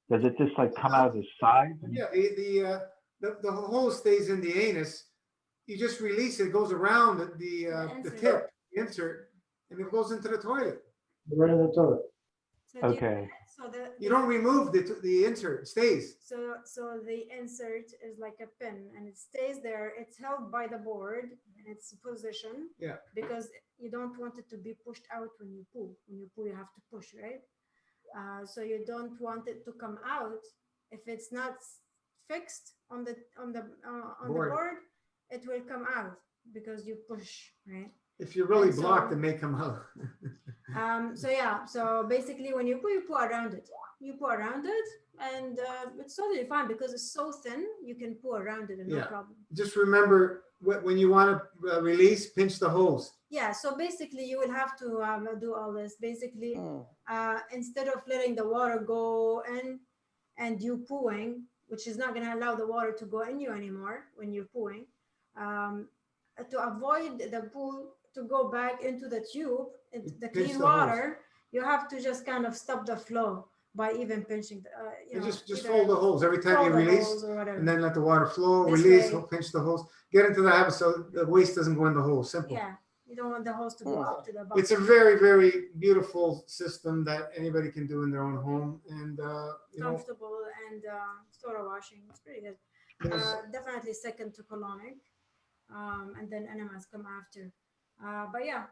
Does it just like come out of the side? Yeah, the hole stays in the anus. You just release it. It goes around the insert. tip, the insert, and it goes into the toilet. Right in the toilet. So do you- Okay. So You don't remove the insert. It stays. So the insert is like a pin, and it stays there. It's held by the board in its position. Yeah. Because you don't want it to be pushed out when you poo. When you poo, you have to push, right? So you don't want it to come out if it's not fixed on the board. It will come out because you push, right? If you're really And so- blocked, it may come out. So yeah, so basically when you poo around it. You poo around it, and it's totally fine because it's so thin. You can poo around it and no Yeah. problem. Just remember when you want to release, pinch the hose. Yeah. So basically, you will have to do all this. Basically, Hmm. instead of letting the water go in and you pooing, which is not going to allow the water to go in you anymore when you're pooing, to avoid the poo to go back into the tube, into the Pinch clean the hose. water, you have to just kind of stop the flow by even pinching the, And just either fold the hose every time fold you the release, hose or whatever. and then let the water flow. This Release, way. pinch the hose. Get into the habit so the waste doesn't go in the hole. Simple. Yeah, you don't want the hose to go Hmm. up to the bottom. It's a very, very beautiful system that anybody can do in their own home, and you know, Comfortable and soda washing. It's pretty good. there's- Definitely second to colonic, and then enemas come after. But yeah,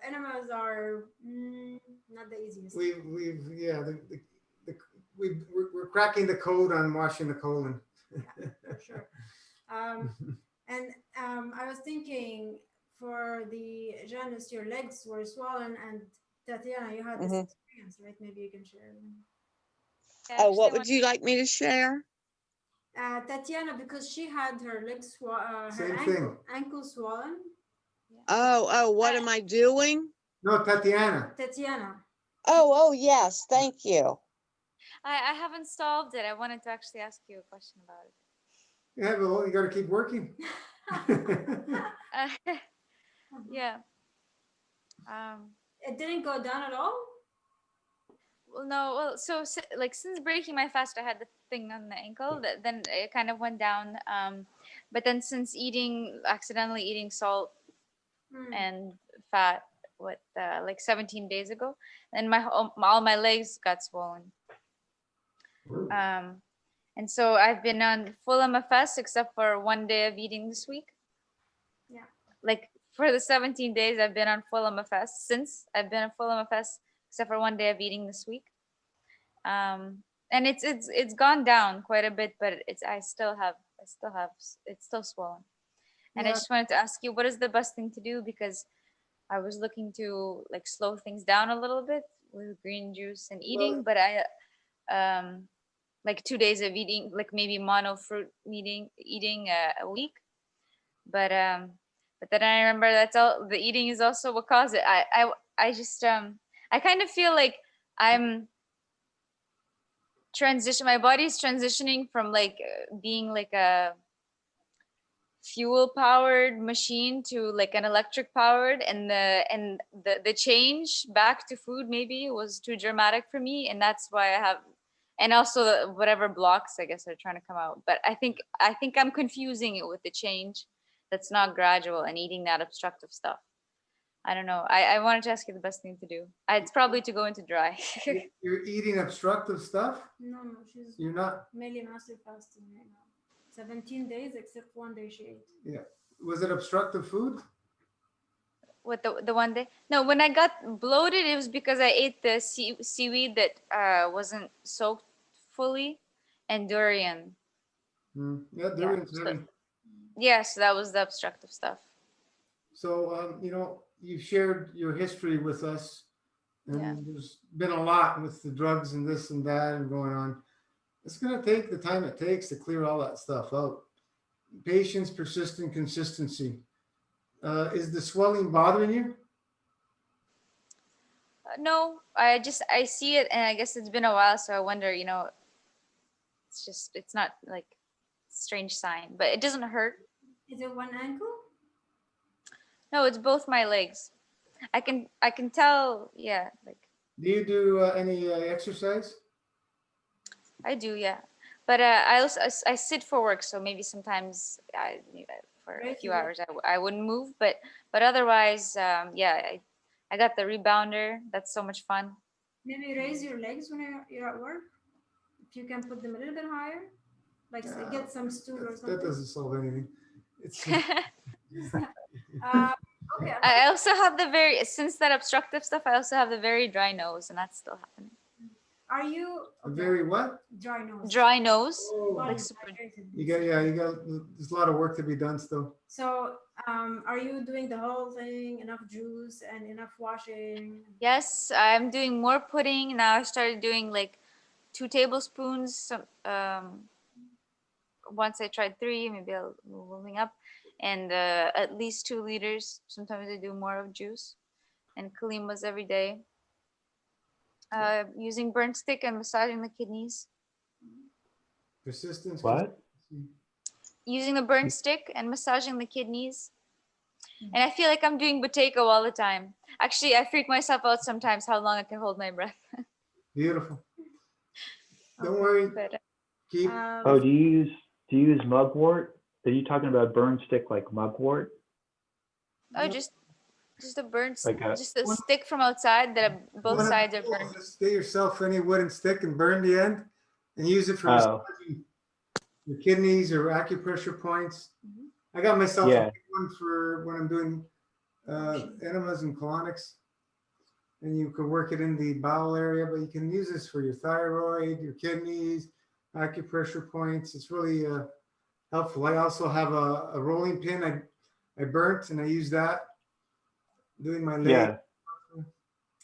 enemas are not the easiest. we're cracking the code on washing the colon. For sure. And I was thinking for the Janice, your legs were swollen, and Tatiana, you had this Mhm. experience, right? Maybe you can share. Oh, what would you like me to share? Tatiana, because she had her legs, her Same thing. ankle swollen. Oh, what am I doing? No, Tatiana. Tatiana. Oh, yes, thank you. I haven't solved it. I wanted to actually ask you a question about it. Yeah, well, you gotta keep working. Uh, yeah. It didn't go down at all. Well, no. Well, so like since breaking my fast, I had the thing on the ankle. That then it kind of went down. But then since accidentally eating salt Hmm. and fat, like 17 days ago, and all my legs got swollen. And so I've been on full MFS except for one day of eating this week. Yeah. Like for the 17 days I've been on full MFS. Since I've been on full MFS except for one day of eating this week. And it's gone down quite a bit, but I still have it's still swollen. And I Yeah. just wanted to ask you, what is the best thing to do? Because I was looking to like slow things down a little bit with green juice and eating, but I like 2 days of eating, like maybe mono fruit eating a week. But then I remember that's all the eating is also what caused it. I just I kind of feel like I'm my body's transitioning from like being like a fuel powered machine to like an electric powered, and the change back to food maybe was too dramatic for me, and that's why I have, and also whatever blocks I guess are trying to come out. But I think I'm confusing it with the change that's not gradual and eating that obstructive stuff. I don't know. I wanted to ask you the best thing to do. It's probably to go into dry. You're eating obstructive stuff? No, she's You're not, mainly master fasting right now. 17 days except one day she ate. was it obstructive food? With the one day, no, when I got bloated, it was because I ate the seaweed that wasn't soaked fully, and durian. Yeah, durian's heavy. Yes, that was the obstructive stuff. So, you've shared your history with us, and Yeah. there's been a lot with the drugs and this and that and going on. It's going to take the time it takes to clear all that stuff out. Patience, persistent, consistency. Is the swelling bothering you? No, I see it, and I guess it's been a while, so I wonder, it's not like strange sign, but it doesn't hurt. Is it one ankle? No, it's both my legs. I can tell. Yeah, like Do you do any exercise? I do. Yeah, but I also I sit for work, so maybe sometimes for a few hours I wouldn't move, but otherwise, yeah, I got the rebounder. That's so much fun. Maybe raise your legs when you're at work. If you can put them a little bit higher, like get some stool or something. That doesn't solve anything. It's Okay. I also have since that obstructive stuff, I also have the very dry nose, and that's still happening. Are you a very what? dry nose? Dry nose, Oh, like super. you got there's a lot of work to be done still. So, are you doing the whole thing? Enough juice and enough washing? Yes, I'm doing more pudding now. I started doing like 2 tablespoons. Once I tried 3, maybe I'll move moving up, and at least 2 liters. Sometimes I do more of juice, and kalimas every day. Using burnt stick and massaging the kidneys. Persistence. What? Using the burnt stick and massaging the kidneys. And I feel like I'm doing Buteyko all the time. Actually, I freak myself out sometimes how long I can hold my breath. Beautiful. Don't worry. But, Keep. Oh, do you use mugwort? Are you talking about burn stick like mugwort? oh, just a burnt, Like just a stick from outside that both sides are burnt. Just get yourself any wooden stick and burn the end, and use it for Oh. massaging your kidneys or acupressure points. I got myself Yeah. a big one for when I'm doing enemas and colonics, and you can work it in the bowel area, but you can use this for your thyroid, your kidneys, acupressure points. It's really helpful. I also have a rolling pin I burnt and I use that doing my leg.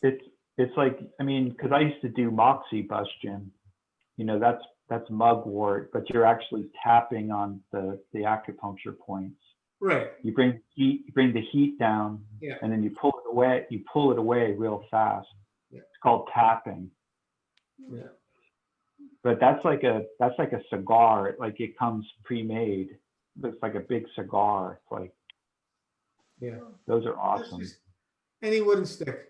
Yeah. It's like, I mean, because I used to do moxibustion, you know, that's mugwort, but you're actually tapping on the acupuncture points. Right. You bring the heat down, Yeah. and then you pull it away real fast. Yeah. It's called tapping. Yeah. But that's like a cigar. Like it comes pre-made. Looks like a big cigar. It's like, Yeah. those are That's awesome. just any wooden stick.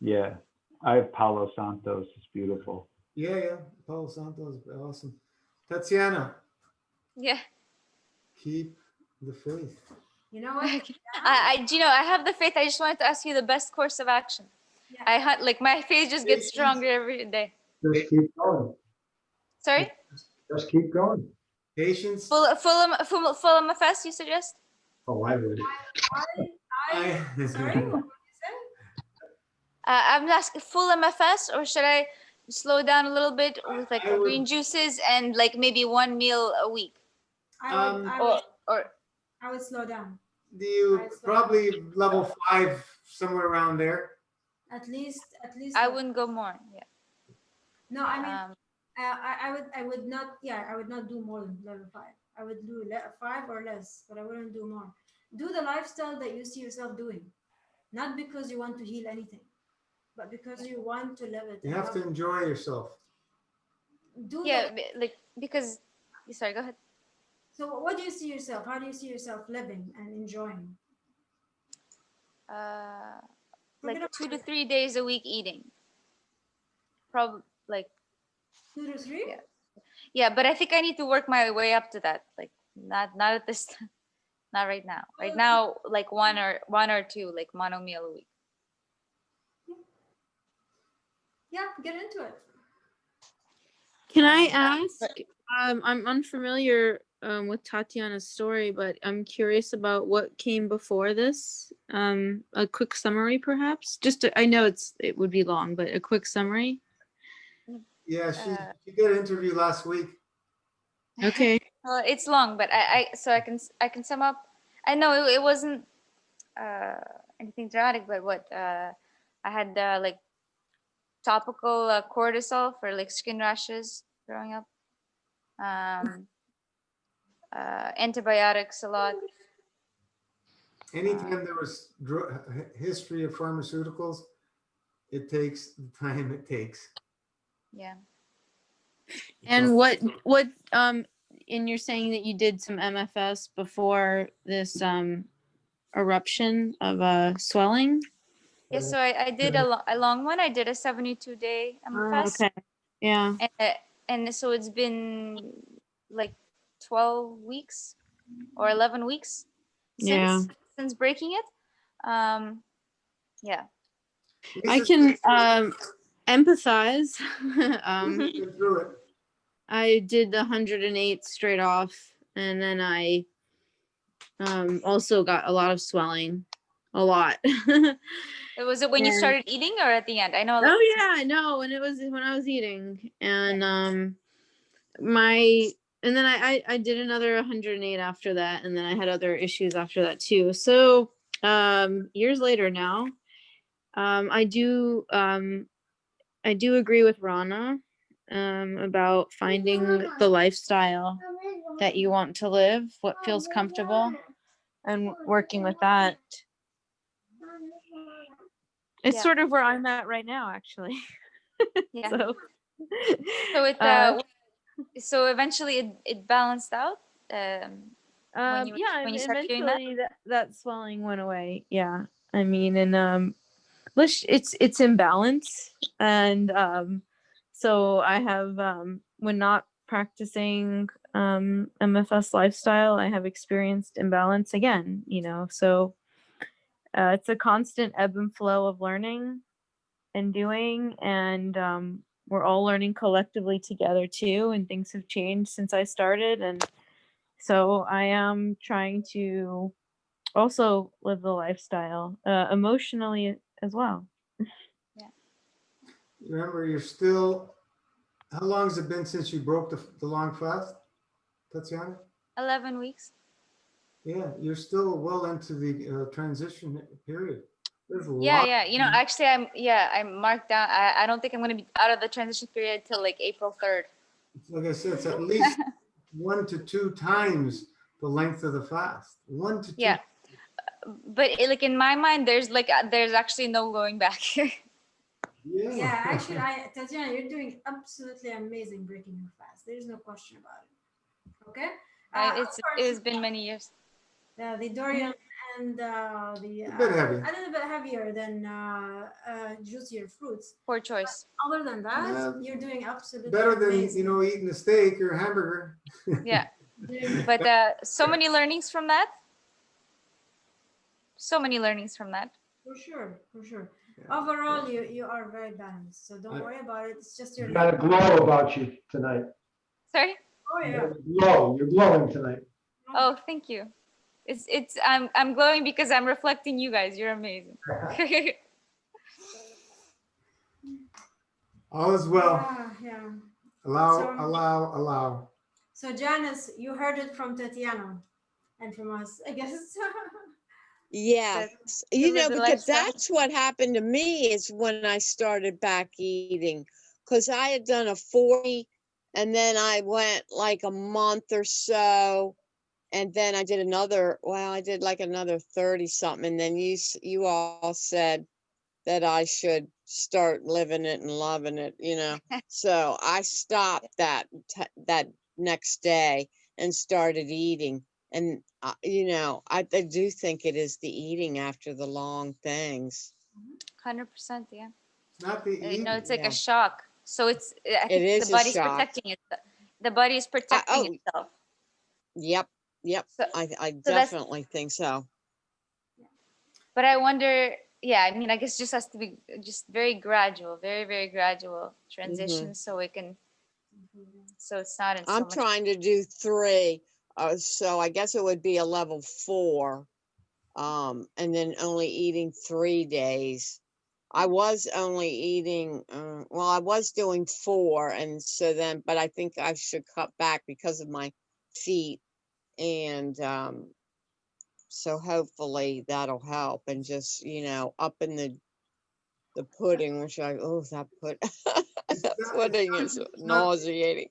Yeah. I have Palo Santos. It's beautiful. Yeah, yeah. Palo Santo is awesome. Tatiana, Yeah. keep the faith. You know what? I I have the faith. I just wanted to ask you the best course of action. Yeah. I had like my faith just gets stronger every day. Just keep going. Sorry, Just keep going. Patience. full MFS you suggest? Oh, I would. Sorry, what did you say? I'm asking full MFS, or should I slow down a little bit with like I would- green juices and like maybe one meal a week? I would slow down. Do you I saw- probably level 5 somewhere around there? At least. I wouldn't go more. Yeah. No, I mean, Um, I would not. Yeah, I would not do more than level 5. I would do 5 or less, but I wouldn't do more. Do the lifestyle that you see yourself doing, not because you want to heal anything, but because you want to live it. You and have to love it. enjoy yourself. Do yeah, that. like because. Sorry, go ahead. So, what do you see yourself? How do you see yourself living and enjoying? Like Forget 2 to about 3 days a week eating. Probably like 2 to 3. Yeah. yeah, but I think I need to work my way up to that. Like not at this, not right now. Right now, like one or two, like mono meal a week. Yeah, get into it. Can I ask? I'm unfamiliar with Tatiana's story, but I'm curious about what came before this. A quick summary, perhaps. I know it would be long, but a quick summary. Yeah, she did an interview last week. Okay. Well, it's long, but I can sum up. I know it wasn't anything dramatic, but I had like topical cortisol for like skin rashes growing up. Antibiotics a lot. Anytime there was history of pharmaceuticals, it takes the time it takes. Yeah. And what and you're saying that you did some MFS before this eruption of swelling? Yeah, so I did a long one. I did a 72-day MFS. Okay. Yeah. And so it's been like 12 weeks or 11 weeks since breaking it. Yeah. I can empathize. Get through it. I did the 108 straight off, and then I also got a lot of swelling, a lot. Was it when you started eating or at the end? I know. Oh yeah, no, and it was when I was eating, and and then I did another 108 after that, and then I had other issues after that too. So years later now, I do agree with Rana about finding the lifestyle that you want to live, what feels comfortable, and working with that. It's sort of where I'm at right now, actually. Yeah. So it so eventually it balanced out. When you started doing that? eventually that swelling went away. Yeah, I mean, and it's in balance, and so I have when not practicing MFS lifestyle, I have experienced imbalance again. So it's a constant ebb and flow of learning and doing, and we're all learning collectively together too, and things have changed since I started, and so I am trying to also live the lifestyle emotionally as well. Remember, you're still How long has it been since you broke the long fast, Tatiana? 11 weeks. Yeah, you're still well into the transition period. There's a Yeah, lot. yeah. You know, actually, I'm marked down. I don't think I'm gonna be out of the transition period till like April 3rd. Like I said, it's at least 1 to 2 times the length of the fast. 1 to 2. Yeah, but like in my mind, there's actually no going back. Yeah, actually, Tatiana, you're doing absolutely amazing breaking your fast. There's no question about it. Okay. Of It course, has been many years. the Dorian and the A bit heavy. a little bit heavier than juicier fruits. Poor choice. Other than that, Yeah. you're doing absolutely Better than, amazing. eating a steak or a hamburger. Yeah, Doing- but so many learnings from that. So many learnings from that. for sure, for sure. Yeah. Overall, you are very balanced, so don't I- worry about it. It's just your You got a glow about you tonight. Sorry. Oh You yeah. have a glow. You're glowing tonight. Oh, thank you. I'm glowing because I'm reflecting you guys. You're amazing. All is well. Yeah. Allow, So- allow. So Janice, you heard it from Tatiana and from us, I guess. Yes, to you live know, the because lifestyle. that's what happened to me is when I started back eating. Because I had done a 40 and then I went like a month or so. And then I did I did like another 30 something. And then you all said that I should start living it and loving it, So I stopped that next day and started eating. And, I do think it is the eating after the long things. 100%. Yeah. It's not the eating. It's like Yeah. a shock. So I think is the a body's shock. protecting it. The body is protecting oh. itself. Yep. So, I that's- definitely think so. but I wonder, yeah, I mean, I guess just has to be just very gradual, very, very gradual transition so it can, so it's not in so I'm much. trying to do 3. So I guess it would be a level 4. And then only eating 3 days. I was only eating, I was doing 4. And so then, but I think I should cut back because of my feet. And, so hopefully that'll help and just, up in the pudding, that pudding is nauseating.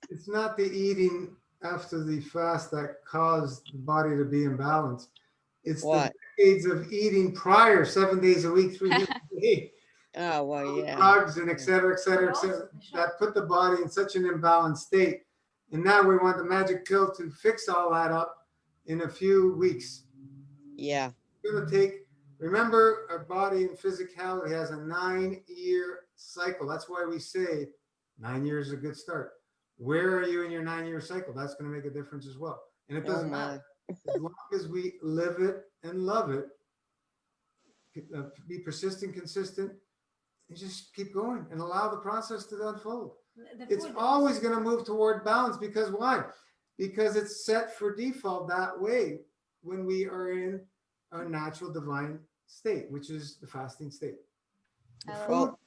It's not the eating after the fast that caused the body to be imbalanced. It's What? the decades of eating prior, 7 days a week, 3 days a week. Oh, well, yeah. Drugs and et cetera, that put the body in such an imbalanced state. And now we want the magic pill to fix all that up in a few weeks. Yeah. It's going to take, remember, our body and physicality has a 9-year cycle. That's why we say 9 years is a good start. Where are you in your 9-year cycle? That's going to make a difference as well. And it doesn't matter. As long as we live it and love it, be persistent, consistent, and just keep going and allow the process to unfold. It's always going to move toward balance because why? Because it's set for default that way when we are in our natural divine state, which is the fasting state. The food, Well-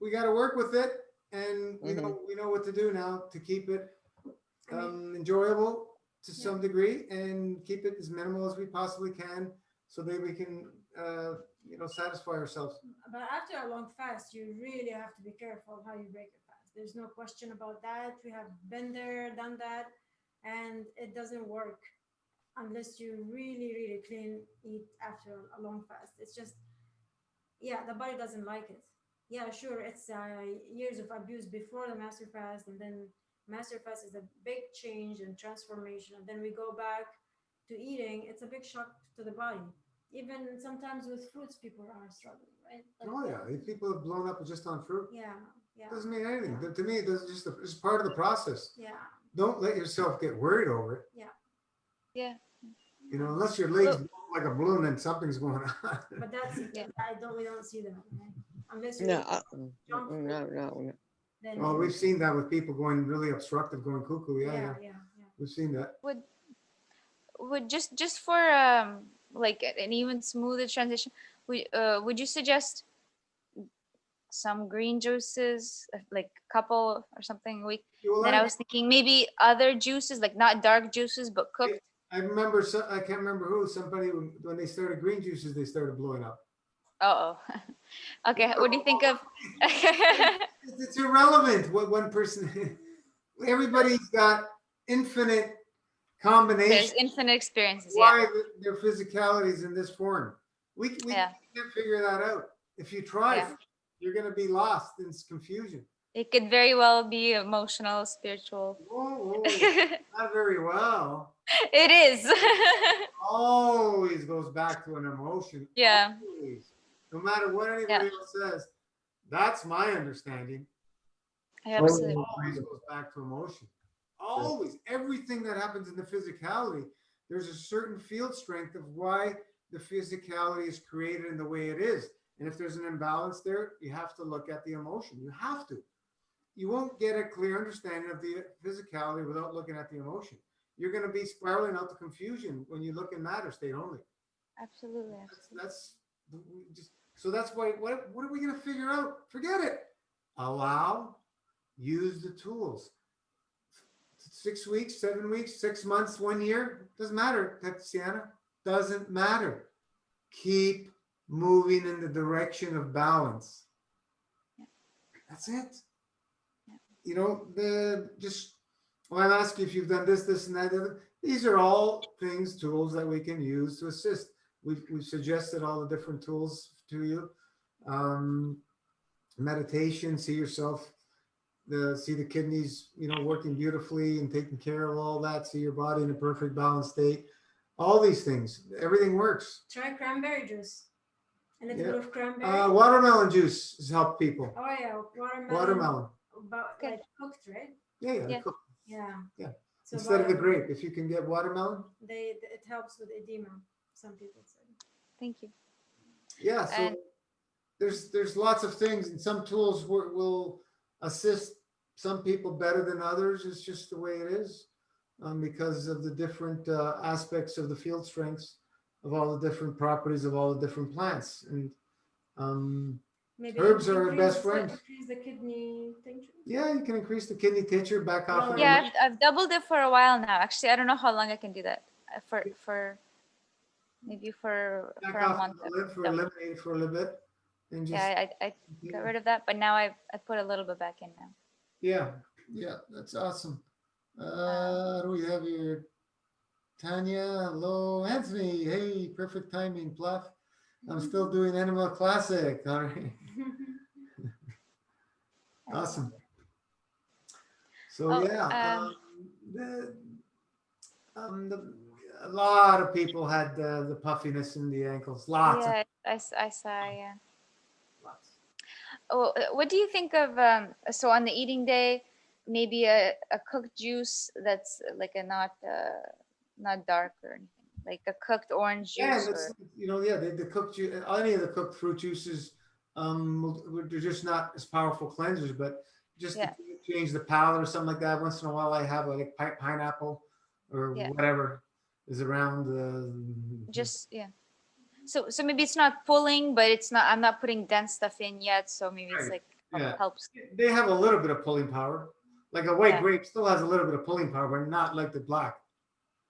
we got to work with it, and we know what to do now to keep it enjoyable to some degree and keep it as minimal as we possibly can so that we can satisfy ourselves. But after a long fast, you really have to be careful how you break your fast. There's no question about that. We have been there, done that, and it doesn't work unless you really, really clean eat after a long fast. It's just, the body doesn't like it. Yeah, sure, it's years of abuse before the master fast, and then master fast is a big change and transformation, and then we go back to eating. It's a big shock to the body. Even sometimes with fruits, people are struggling, right? Oh yeah, these people have blown up just on fruit. Yeah. Doesn't mean anything. To me, it's part of the process. Yeah. Don't let yourself get worried over it. Yeah. Unless your legs blow like a balloon, then something's going on. But that's we don't see that, right? Unless you No, eat junk food, no. then Well, we've seen that with people going really obstructive, going cuckoo. Yeah. We've seen that. Would just for like an even smoother transition, would you suggest some green juices, like a couple or something a week. Well, Then I was thinking maybe other juices, like not dark juices, but cooked. I remember, I can't remember who, somebody, when they started green juices, they started blowing up. Oh, okay. What do you think of? It's irrelevant what one person, everybody's got infinite There's combinations. infinite experiences. Yeah. Why their physicality is in this form. We Yeah. can't figure that out. If you try, Yeah. you're going to be lost in confusion. It could very well be emotional, spiritual. Whoa, It not very well. is. Always goes back to an emotion. Yeah. Always. No matter what anybody else says, that's my understanding. Absolutely. Always goes back to emotion. Always. Everything that happens in the physicality, there's a certain field strength of why the physicality is created in the way it is. And if there's an imbalance there, you have to look at the emotion. You have to. You won't get a clear understanding of the physicality without looking at the emotion. You're going to be spiraling out to confusion when you look in matter state only. Absolutely. That's just, so that's why, what are we going to figure out? Forget it. Allow, use the tools. 6 weeks, 7 weeks, 6 months, 1 year, doesn't matter, Tatiana, doesn't matter. Keep moving in the direction of balance. That's it. You know, when I ask you if you've done this, and that, these are all things, tools that we can use to assist. We've suggested all the different tools to you. Meditation, see yourself, see the kidneys, working beautifully and taking care of all that. See your body in a perfect balanced state. All these things, everything works. Try cranberry juice. A little bit of cranberry. Watermelon juice has helped people. Oh yeah, Watermelon. About like cooked, right? Yeah. Yeah. So Instead of the grape, if you can get watermelon. it helps with edema. Some people say. Thank you. Yeah. So And- there's lots of things, and some tools will assist some people better than others. It's just the way it is, because of the different aspects of the field strengths of all the different properties of all the different plants. And Maybe herbs are our best friends. Increase the kidney tincture. Yeah, you can increase the kidney tincture back off. Yeah, I've doubled it for a while now. Actually, I don't know how long I can do that. For maybe for back a off month. the lid for eliminate for a little bit, and just I got rid of that, but now I put a little bit back in now. yeah, that's awesome. Who do we have here? Tanya, hello, Anthony. Hey, perfect timing, Pluff. I'm still doing Animal Classic. All right. Awesome. So a lot of people had the puffiness in the ankles. Lots. Yeah, I saw. Yeah. Lots. Oh, what do you think of so on the eating day, maybe a cooked juice that's like a not dark or anything, like a cooked orange juice? The cooked juice, any of the cooked fruit juices, they're just not as powerful cleansers, but just to change the palate or something like that. Once in a while, I have like pineapple or whatever is around. So maybe it's not pulling, but it's not. I'm not putting dense stuff in yet, so maybe it's like helps. They have a little bit of pulling power. Like a white grape still has a little bit of pulling power, but not like the black.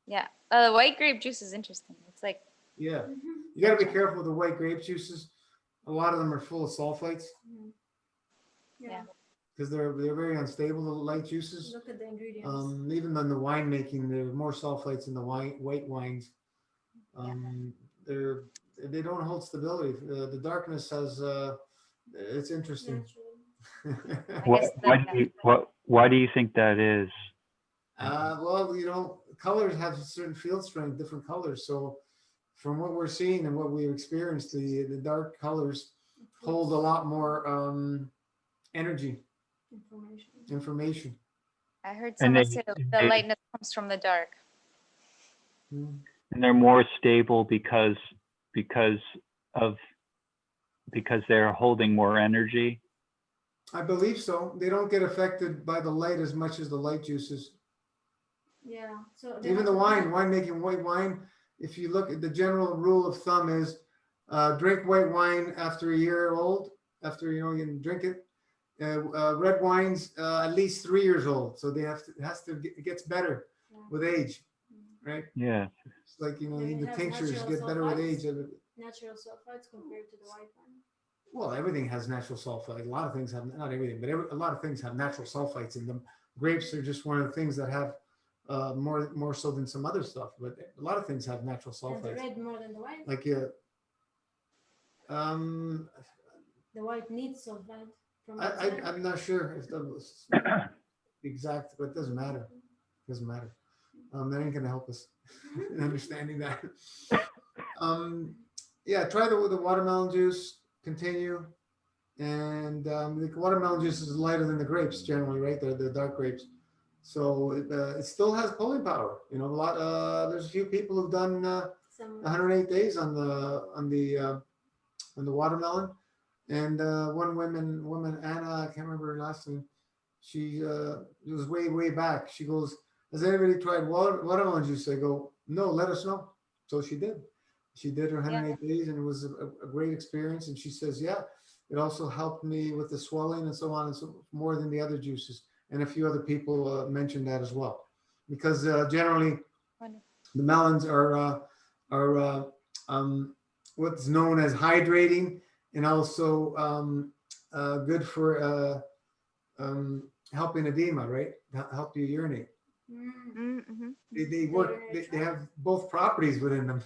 Yeah, the white grape juice is interesting. It's like you got to be careful with the white grape juices. A lot of them are full of sulfites. Yeah. Because they're very unstable, the light juices. Look at the ingredients. Even in the winemaking, there are more sulfites in the white wines. They don't hold stability. The darkness has it's interesting. Why do you think that is? Well, colors have a certain field strength, different colors. So from what we're seeing and what we've experienced, the dark colors hold a lot more energy, information. I heard someone say the lightness comes from the dark. Mm. And they're more stable because they're holding more energy. I believe so. They don't get affected by the light as much as the light juices. Yeah. So even the winemaking white wine, if you look at the general rule of thumb is drink white wine after a year old after, you can drink it. Red wines, at least 3 years old. So it gets better with age, right? Yeah. It's like, It the has tinctures natural get better with sulfites. age. Natural sulfites compared to the white one. Well, everything has natural sulfite. A lot of things have, not everything, but a lot of things have natural sulfites in them. Grapes are just one of the things that have more so than some other stuff, but a lot of things have natural And the sulfites. red more than the white. Like, The white needs sulfite from I, outside. I'm not sure if that was exact, but it doesn't matter. Doesn't matter. That ain't gonna help us in understanding that. Yeah, try the watermelon juice, continue. And the watermelon juice is lighter than the grapes generally, right? The dark grapes. So it still has pulling power. There's a few people who've done 108 days on the watermelon. And one woman, Anna, I can't remember her last name. She it was way back. She goes, "Has anybody tried watermelon juice?" I go, "No, let us know." So she did. She did her 108 days, and it was a great experience. And she says, "Yeah, it also helped me with the swelling and so on and so more than the other juices." And a few other people mentioned that as well, because generally Wonderful. the melons are what's known as hydrating, and also good for helping edema, right? Help you urinate. Mm-hmm. They work. They have both properties within them.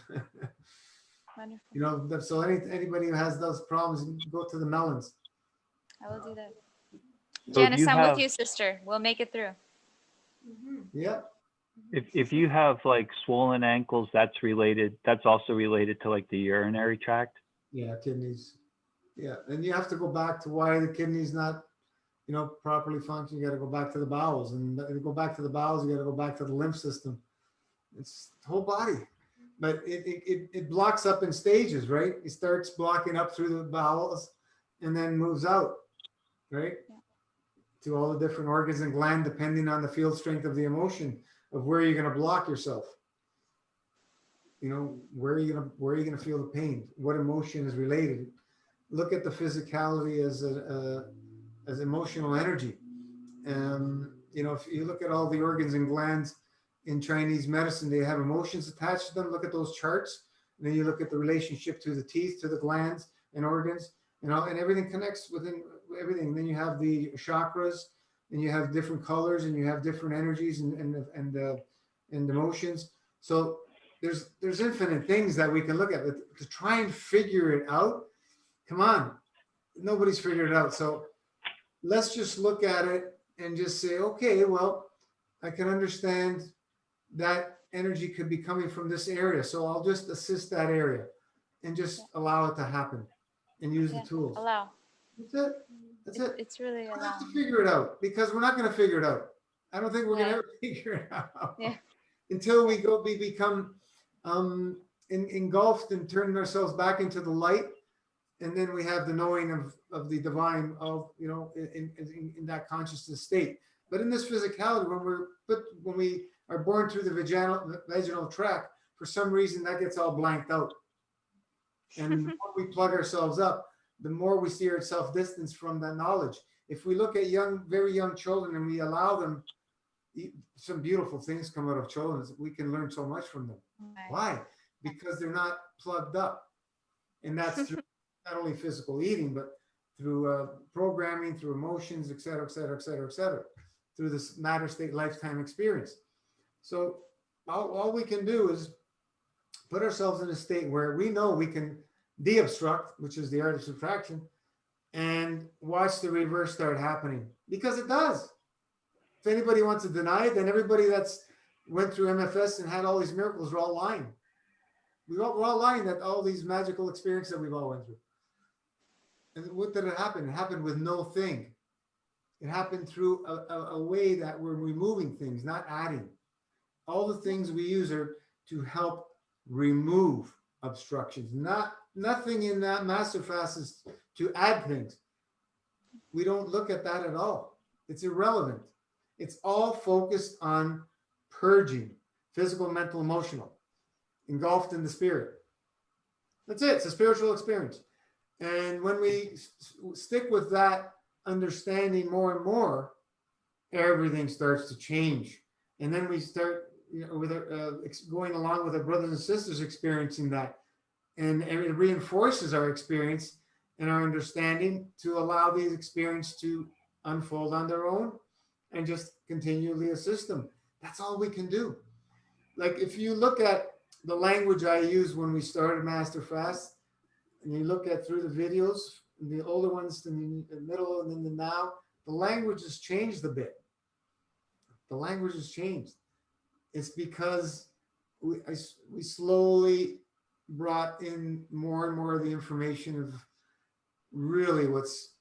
Wonderful. So anybody who has those problems, go to the melons. I will do that. So if Janice, you I'm have, with you, sister. We'll make it through. Yeah. if you have like swollen ankles, that's also related to like the urinary tract. Yeah, kidneys. Yeah, and you have to go back to why the kidneys not, properly function. You got to go back to the bowels, and to go back to the bowels, you got to go back to the lymph system. It's the whole body, but it blocks up in stages, right? It starts blocking up through the bowels, and then moves out, right? Yeah. To all the different organs and gland, depending on the field strength of the emotion of where you're going to block yourself. Where are you going to feel the pain? What emotion is related? Look at the physicality as emotional energy. If you look at all the organs and glands in Chinese medicine, they have emotions attached to them. Look at those charts. And then you look at the relationship to the teeth, to the glands and organs, and everything connects within everything. And then you have the chakras, and you have different colors, and you have different energies and emotions. So there's infinite things that we can look at, but to try and figure it out, come on, nobody's figured it out. So let's just look at it and just say, okay, well, I can understand that energy could be coming from this area. So I'll just assist that area and just allow it to happen and use the tools. Allow. That's it. That's it. It's really We don't allow. have to figure it out, because we're not going to figure it out. I don't think we're going to ever figure it out until we become engulfed and turn ourselves back into the light. And then we have the knowing of the divine in that consciousness state. But in this physicality, when we are born through the vaginal tract, for some reason that gets all blanked out. And the more we plug ourselves up, the more we see ourselves distanced from that knowledge. If we look at very young children and we allow them, some beautiful things come out of children. We can learn so much from them. Right. Why? Because they're not plugged up. And that's through not only physical eating, but through programming, through emotions, et cetera, et cetera, et cetera, et cetera, through this matter state lifetime experience. So all we can do is put ourselves in a state where we know we can de-obstruct, which is the art of subtraction, and watch the reverse start happening, because it does. If anybody wants to deny it, then everybody that's went through MFS and had all these miracles are all lying. We're all lying that all these magical experiences that we've all went through. And what did it happen? It happened with no thing. It happened through a way that we're removing things, not adding. All the things we use are to help remove obstructions. Nothing in that master fast is to add things. We don't look at that at all. It's irrelevant. It's all focused on purging, physical, mental, emotional, engulfed in the spirit. That's it. It's a spiritual experience. And when we stick with that understanding more and more, everything starts to change. And then we start, with going along with our brothers and sisters experiencing that, and it reinforces our experience and our understanding to allow these experiences to unfold on their own and just continually assist them. That's all we can do. Like if you look at the language I used when we started Master Fast, and you look at through the videos, the older ones, the middle, and then the now, the language has changed a bit. The language has changed. It's because we slowly brought in more and more of the information of really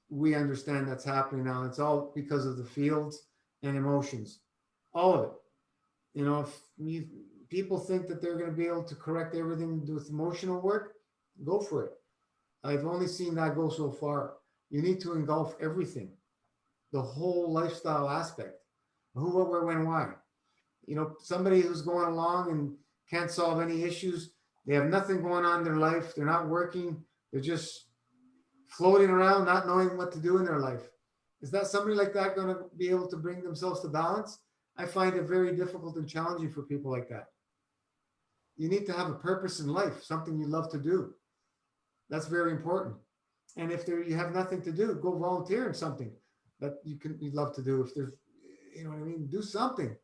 we understand that's happening now. It's all because of the fields and emotions, all of it. If people think that they're going to be able to correct everything with emotional work, go for it. I've only seen that go so far. You need to engulf everything, the whole lifestyle aspect, who, what, where, when, why. Somebody who's going along and can't solve any issues, they have nothing going on in their life, they're not working, they're just floating around, not knowing what to do in their life. Is that somebody like that going to be able to bring themselves to balance? I find it very difficult and challenging for people like that. You need to have a purpose in life, something you love to do. That's very important. And if you have nothing to do, go volunteer in something that you love to do. If there's, do something.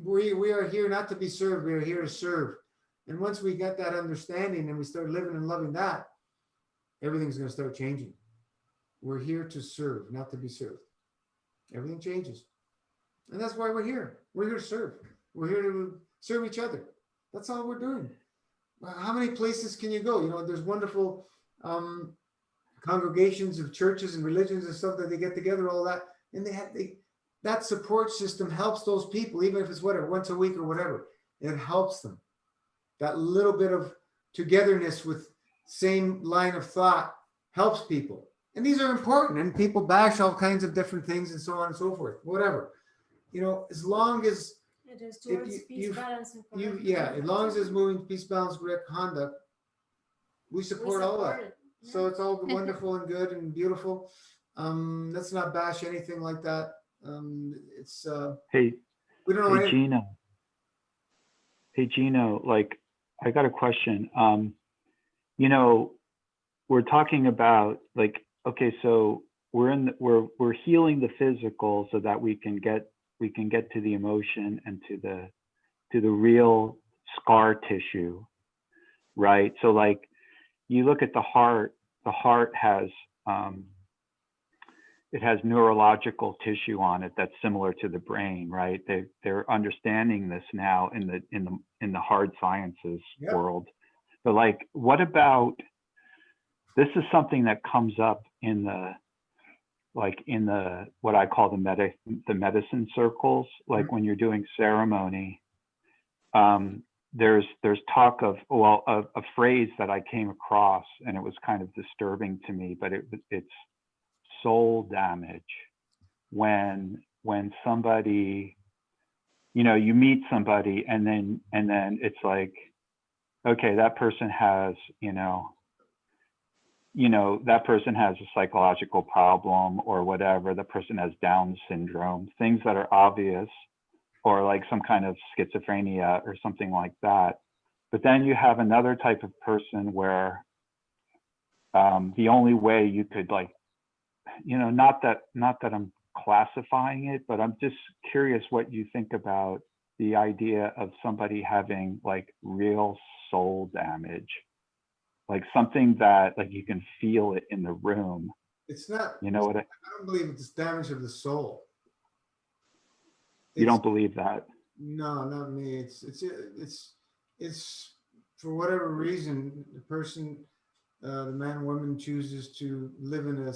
We are here not to be served. We are here to serve. And once we get that understanding and we start living and loving that, everything's going to start changing. We're here to serve, not to be served. Everything changes. And that's why we're here. We're here to serve. We're here to serve each other. That's all we're doing. How many places can you go? There's wonderful congregations of churches and religions and stuff that they get together, all that. And that support system helps those people, even if it's whatever, once a week or whatever. It helps them. That little bit of togetherness with same line of thought helps people. And these are important. And people bash all kinds of different things and so on and so forth, whatever. As long as it is towards peace, balance, and as long as it's moving peace, balance, correct conduct, we support all that. Yeah. So it's all wonderful and good and beautiful. Let's not bash anything like that. It's hey, we don't know. Hey Gino, like I got a question. We're talking about like, okay, so we're healing the physical so that we can get to the emotion and to the real scar tissue, right? So like you look at the heart has it has neurological tissue on it that's similar to the brain, right? They're understanding this now in the hard sciences world. But like, what about, this is something that comes up in the what I call the medicine circles, like when you're doing ceremony, there's talk of a phrase that I came across and it was kind of disturbing to me, but it's soul damage. When somebody, you meet somebody and then it's like, okay, that person has, that person has a psychological problem or whatever, the person has Down syndrome, things that are obvious, or like some kind of schizophrenia or something like that. But then you have another type of person where the only way you could like, not that I'm classifying it, but I'm just curious what you think about the idea of somebody having like real soul damage. Like something that like you can feel it in the room. It's not, I don't believe it's damage of the soul. You don't believe that? No, not me. It's for whatever reason, the person, the man or woman chooses to live in a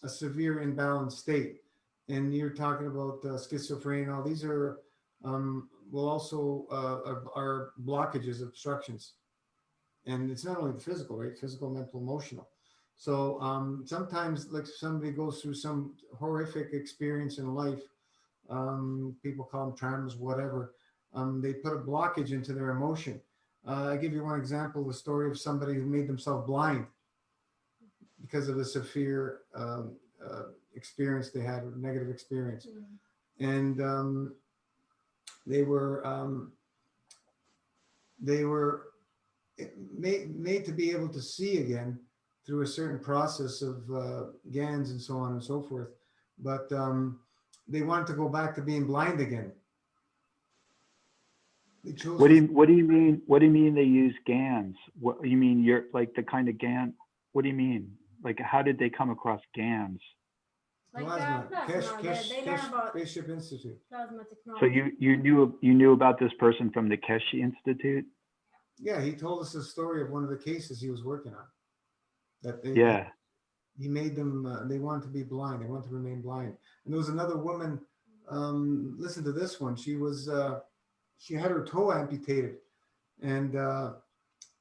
severe imbalanced state. And you're talking about schizophrenia. All these are also are blockages, obstructions. And it's not only the physical, right? Physical, mental, emotional. So sometimes like somebody goes through some horrific experience in life, people call them traumas, whatever. They put a blockage into their emotion. I give you one example, the story of somebody who made themselves blind because of a severe experience they had, a negative experience. And they were made to be able to see again through a certain process of GANs and so on and so forth. But they wanted to go back to being blind again. They chose What do you mean? What do you mean they use GANs? What you mean? You're like the kind of GAN? What do you mean? Like, how did they come across GANs? Like plasma. plasma. They learn about Spaceship Institute. plasma So technology. you knew about this person from the Keshe Institute? Yeah, he told us the story of one of the cases he was working on. That they, Yeah. he made them. They wanted to be blind. They wanted to remain blind. And there was another woman. Listen to this one. She was. She had her toe amputated, and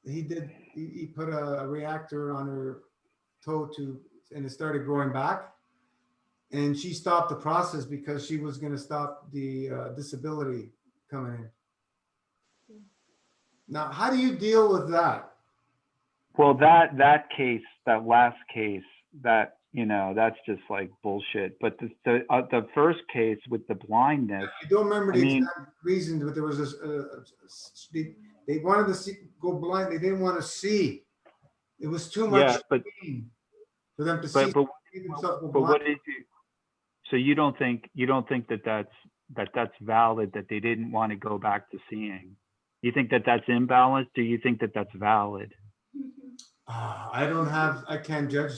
he put a reactor on her toe and it started growing back. And she stopped the process because she was going to stop the disability coming in. Now, how do you deal with that? Well, that case, that last case, that that's just like bullshit. But the first case with the blindness, I don't remember the I mean- exact reason, but there was this. They wanted to go blind. They didn't want to see. It was too much yeah, but pain for them to see. but themselves go but what blind. did you? So you don't think that's valid, that they didn't want to go back to seeing? You think that that's imbalanced? Do you think that that's valid? I can't judge.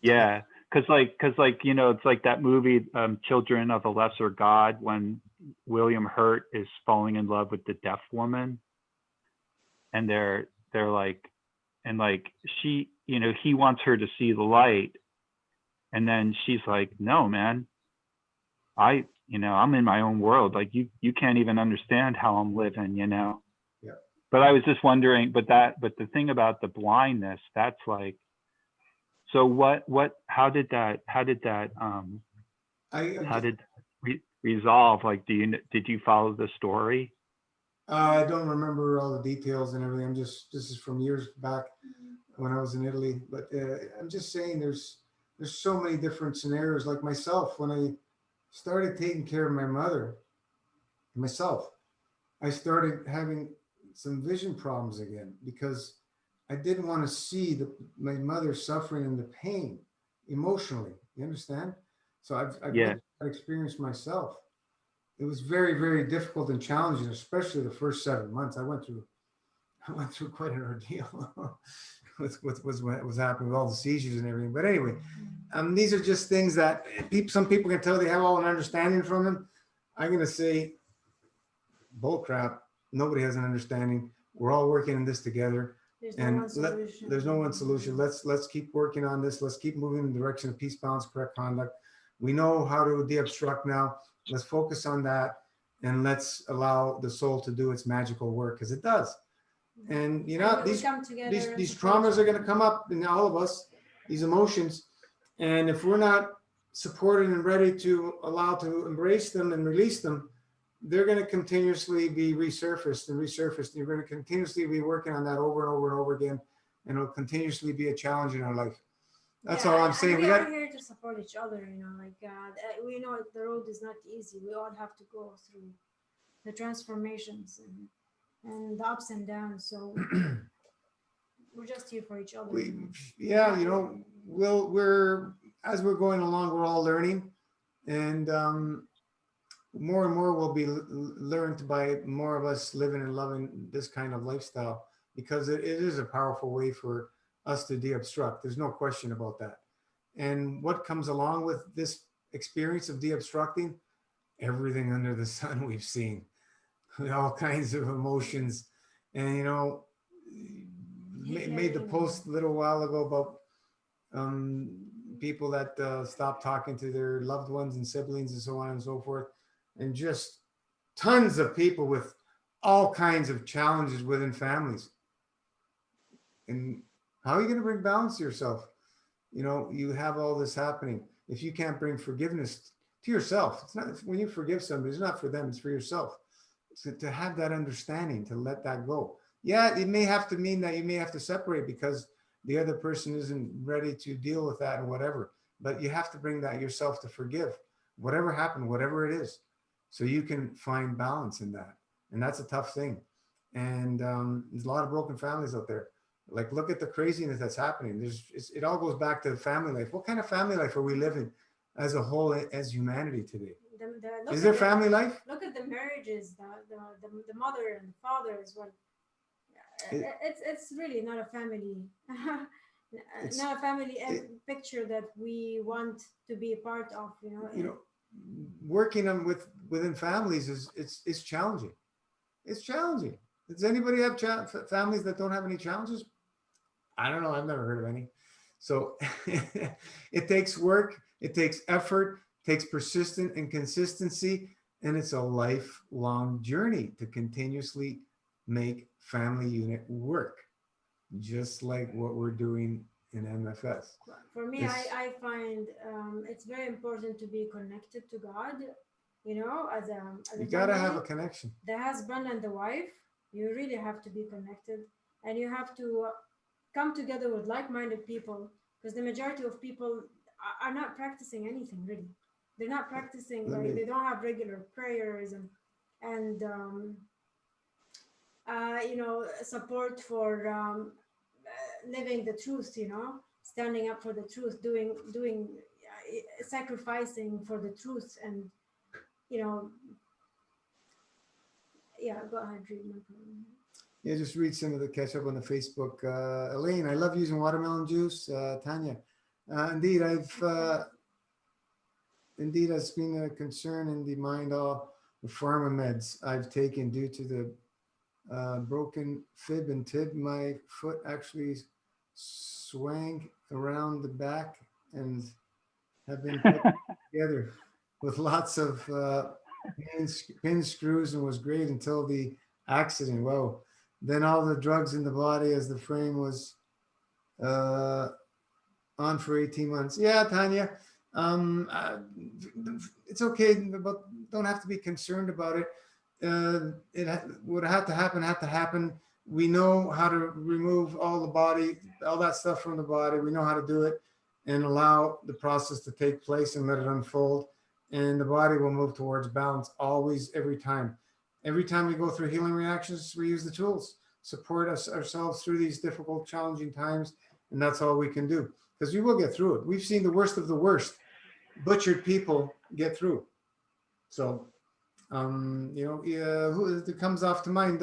Yeah, because it's like that movie, Children of a Lesser God, when William Hurt is falling in love with the deaf woman, and they're like, and like she, he wants her to see the light, and then she's like, no, man, I'm in my own world. Like you can't even understand how I'm living, Yeah. But I was just wondering, but the thing about the blindness, that's like, so how did that resolve? Like, did you follow the story? I don't remember all the details and everything. This is from years back when I was in Italy. But I'm just saying there's so many different scenarios. Like myself, when I started taking care of my mother, myself, I started having some vision problems again because I didn't want to see my mother suffering and the pain emotionally. You understand? So I've Yeah. went through that experience myself. It was very, very difficult and challenging, especially the first 7 months. I went through quite an ordeal with what was happening with all the seizures and everything. But anyway, these are just things that some people can tell they have all an understanding from them. I'm going to say, bull crap. Nobody has an understanding. We're all working in this together. There's no And one solution. there's no one solution. Let's keep working on this. Let's keep moving in the direction of peace, balance, correct conduct. We know how to de-obstruct now. Let's focus on that, and let's allow the soul to do its magical work, because it does. And We these come together and these support traumas each are going to other. come up in all of us, these emotions, and if we're not supported and ready to allow to embrace them and release them, they're going to continuously be resurfaced and resurfaced. You're going to continuously be working on that over and over and over again, and it'll continuously be a challenge in our life. That's all I'm and saying. we We are got here to support each other. We know the road is not easy. We all have to go through the transformations and the ups and downs. So we're just here for each other. we're as we're going along, we're all learning, and more and more will be learned by more of us living and loving this kind of lifestyle, because it is a powerful way for us to de-obstruct. There's no question about that. And what comes along with this experience of de-obstructing? Everything under the sun we've seen, all kinds of emotions. And made the post a little while ago about people that stopped talking to their loved ones and siblings and so on and so forth, and just tons of people with all kinds of challenges within families. And how are you going to bring balance to yourself? You have all this happening. If you can't bring forgiveness to yourself, it's not when you forgive somebody, it's not for them, it's for yourself. to have that understanding, to let that go. Yeah, it may have to mean that you may have to separate because the other person isn't ready to deal with that or whatever. But you have to bring that yourself to forgive whatever happened, whatever it is, so you can find balance in that. And that's a tough thing. And there's a lot of broken families out there. Like, look at the craziness that's happening. It all goes back to family life. What kind of family life are we living as a whole, as humanity today? Look Is there at family life? Look at the marriages, the mother and the father as well. It's really not a family, not a family picture that we want to be a part of. Working on within families is challenging. It's challenging. Does anybody have families that don't have any challenges? I don't know. I've never heard of any. So it takes work. It takes effort. It takes persistence and consistency. And it's a lifelong journey to continuously make family unit work, just like what we're doing in MFS. For me, I find it's very important to be connected to God. As a You gotta family, have a connection. the husband and the wife, you really have to be connected, and you have to come together with like-minded people, because the majority of people are not practicing anything really. They're not practicing, like they don't have regular prayers and support for living the truth, standing up for the truth, doing sacrificing for the truth, and go ahead, read my problem. Yeah, just read some of the catch up on the Facebook. Elaine, I love using watermelon juice. Tanya, indeed, indeed has been a concern in the mind all the pharma meds I've taken due to the broken fib and tib. My foot actually swang around the back and have been put together with lots of pin screws, and was great until the accident. Wow. Then all the drugs in the body as the frame was on for 18 months. Yeah, Tanya, it's okay, but don't have to be concerned about it. It would have to happen. We know how to remove all the body, all that stuff from the body. We know how to do it and allow the process to take place and let it unfold. And the body will move towards balance always, every time. Every time we go through healing reactions, we use the tools, support ourselves through these difficult, challenging times. And that's all we can do, because we will get through it. We've seen the worst of the worst butchered people get through. So, who comes off to mind?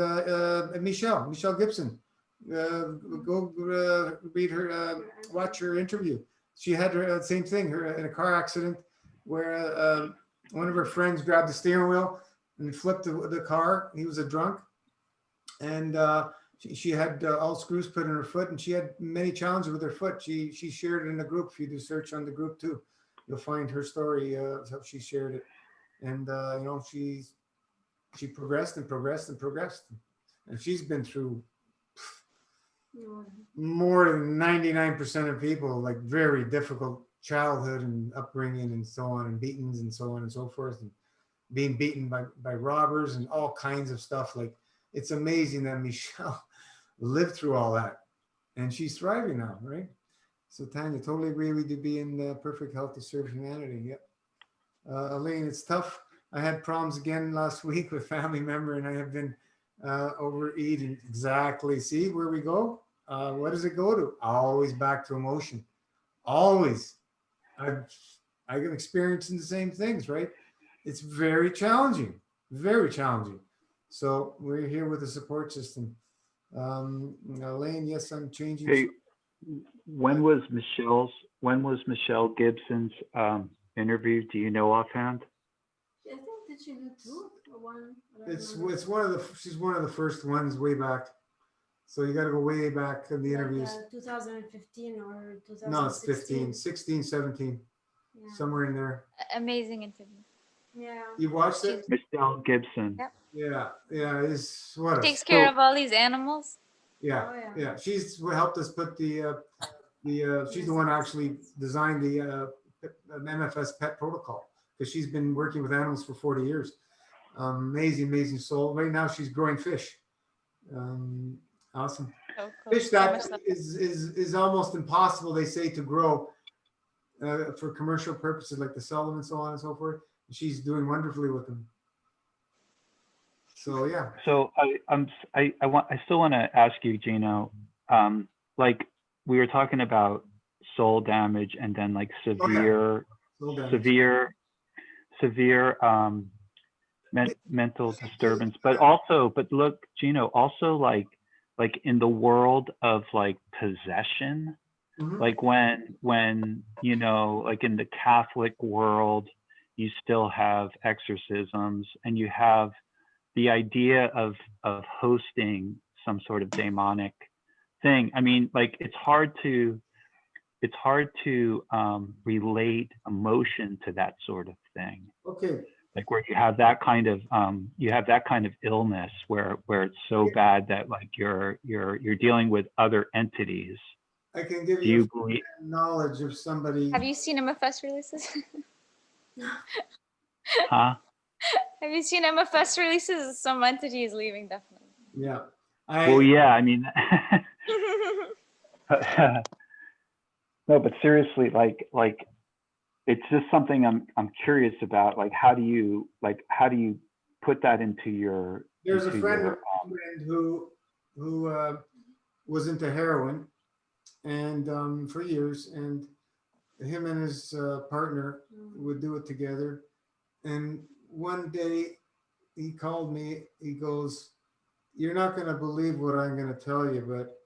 Michelle Gibson. Go read her, watch her interview. She had her same thing, her in a car accident where one of her friends grabbed the steering wheel and flipped the car. He was a drunk, and she had all screws put in her foot, and she had many challenges with her foot. She shared it in the group. If you do search on the group too, you'll find her story, how she shared it. And she progressed and progressed and progressed, and she's been through more than 99% of people, like very difficult childhood and upbringing and so on, and beatings and so on and so forth, and being beaten by robbers and all kinds of stuff. Like, it's amazing that Michelle lived through all that, and she's thriving now, right? So Tanya, totally agree with you, be in perfect health to serve humanity. Yep. Elaine, it's tough. I had problems again last week with family member, and I have been overeating. Exactly. See where we go? What does it go to? Always back to emotion. Always. I'm experiencing the same things, right? It's very challenging, very challenging. So we're here with the support system. Elaine, yes, I'm changing. Hey, when was Michelle Gibson's interview? Do you know offhand? I think that she do two or one. It's one of the, she's one of the first ones way back. So you got to go way back in the interviews. 2015 or 2016. No, it's 15, 16, 17, Yeah. somewhere in there. Amazing interview. Yeah. You watched it? Michelle Gibson. Yep. Yeah. It's what? Takes care of all these animals. Yeah, Oh, yeah. She's what helped us put the she's the one who actually designed the MFS pet protocol, because she's been working with animals for 40 years. Amazing soul. Right now she's growing fish. Awesome. So cool. Fish I that must love- is almost impossible, they say, to grow for commercial purposes, like the salmon and so on and so forth. She's doing wonderfully with them. So yeah. So I still want to ask you, Gino, like we were talking about soul damage and then like severe mental disturbance, but look, Gino, also like in the world of like possession, Mhm. like when you know, like in the Catholic world, you still have exorcisms and you have the idea of hosting some sort of demonic thing. I mean, like it's hard to relate emotion to that sort of thing. Okay. Like where you have that kind of illness where it's so bad that like you're dealing with other entities. I can give Do you you believe? knowledge of somebody. Have you seen MFS releases? Huh? Have you seen MFS releases? Some entity is leaving, definitely. Yeah. Well, yeah. I mean, no, but seriously, like it's just something I'm curious about. Like, how do you put that into your? There's a into friend your, of mine who was into heroin, and for years, and him and his partner would do it together. And one day he called me. He goes, "You're not going to believe what I'm going to tell you, but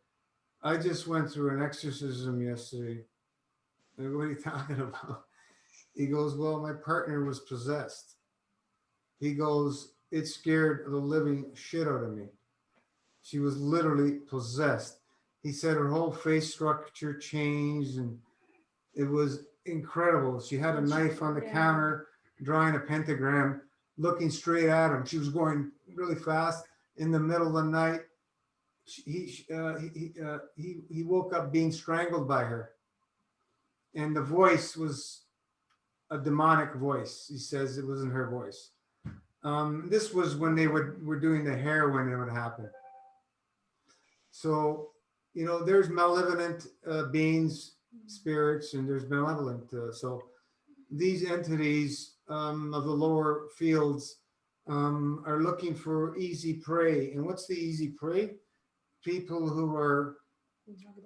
I just went through an exorcism yesterday." I go, "What are you talking about?" He goes, "Well, my partner was possessed." He goes, "It scared the living shit out of me. She was literally possessed." He said her whole face structure changed, and it was incredible. She had a knife on the counter, drawing a pentagram, looking straight at him. She was going really fast. In the middle of the night, he woke up being strangled by her, and the voice was a demonic voice. He says it wasn't her voice. This was when they were doing the heroin, it would happen. So, you know, there's malevolent beings, spirits, and there's benevolent. So these entities of the lower fields are looking for easy prey. And what's the easy prey? People who are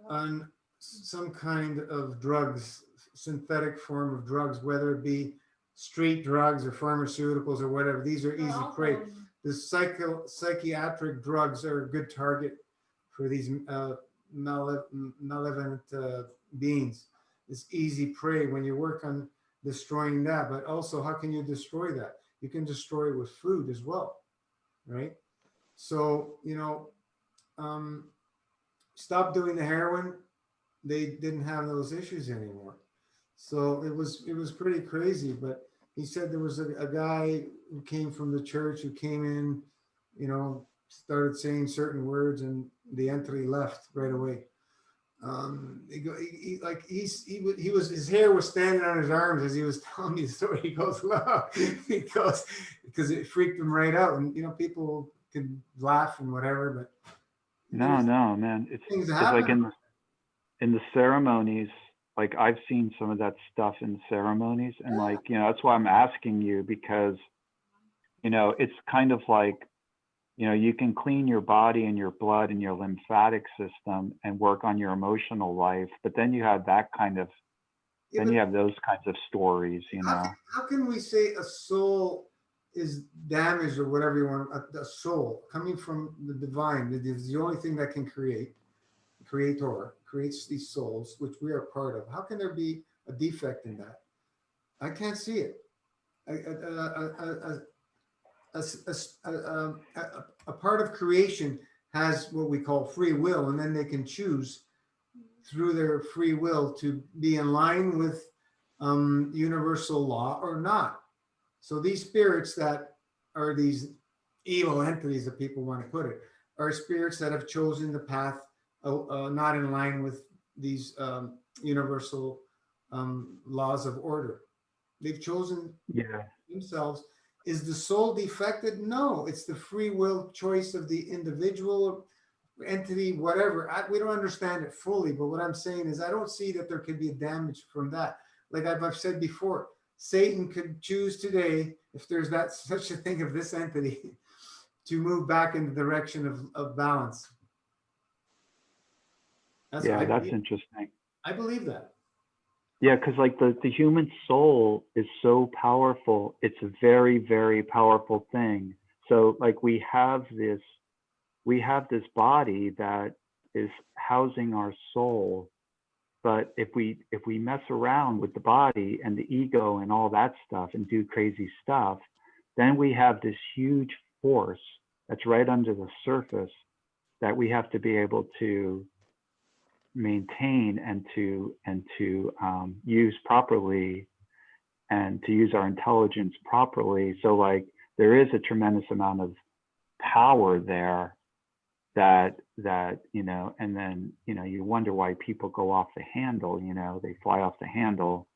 on some kind of drugs, synthetic form of drugs, whether it be street drugs or pharmaceuticals or whatever. These are easy prey. The psychiatric drugs are a good target for these malevolent beings. It's easy prey when you work on destroying that. But also, how can you destroy that? You can destroy it with food as well, right? So, you know, stop doing the heroin. They didn't have those issues anymore. So it was pretty crazy. But he said there was a guy who came from the church who came in, you know, started saying certain words, and the entity left right away. His hair was standing on his arms as he was telling me the story. He goes, "Look," because it freaked him right out. And you know, people could laugh and whatever, but no, man, it's happen. like in the ceremonies. Like I've seen some of that stuff in ceremonies, and like, you know, that's why I'm asking you, because, you know, it's kind of like, you know, you can clean your body and your blood and your lymphatic system and work on your emotional life, but then you have that kind of, then you have those kinds of stories, you know. How can we say a soul is damaged or whatever you want? A soul coming from the divine, it is the only thing that can create. Creator creates these souls, which we are part of. How can there be a defect in that? I can't see it. A part of creation has what we call free will, and then they can choose through their free will to be in line with universal law or not. So these spirits that are these evil entities, that people want to put it, are spirits that have chosen the path not in line with these universal laws of order. They've chosen themselves, Is the soul defected? No, it's the free will choice of the individual entity, whatever. We don't understand it fully, but what I'm saying is I don't see that there could be a damage from that. Like I've said before, Satan could choose today, if there's that such a thing of this entity, to move back in the direction of balance. That's what Yeah, I that's believe. interesting. I believe that. Yeah, because like the human soul is so powerful. It's a very, very powerful thing. So like we have this body that is housing our soul. But if we mess around with the body and the ego and all that stuff and do crazy stuff, then we have this huge force that's right under the surface that we have to be able to maintain and to use properly, and to use our intelligence properly. So like there is a tremendous amount of power there that you know, and then you know, you wonder why people go off the handle, you know, they fly off the handle.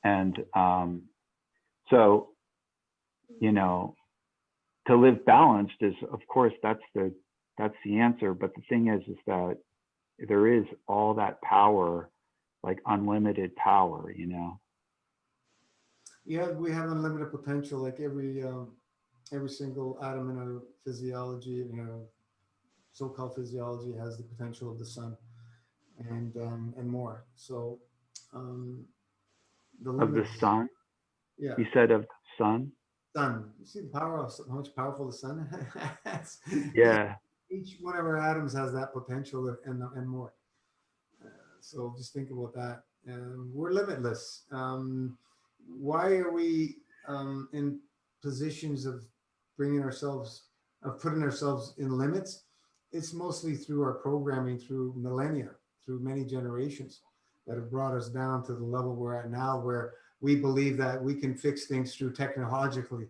And so you know, to live balanced is, of course, that's the answer. But the thing is that there is all that power, like unlimited power, you know. Yeah, we have unlimited potential, like every single atom in our physiology, you know, so-called physiology has the potential of the sun, and more. So the Of the limits, sun? yeah, You said of the sun? sun. You see the power of how much powerful the sun has. Yeah. Each one of our atoms has that potential and more. So just think about that. We're limitless. Why are we in positions of putting ourselves in limits? It's mostly through our programming, through millennia, through many generations that have brought us down to the level we're at now, where we believe that we can fix things through technologically.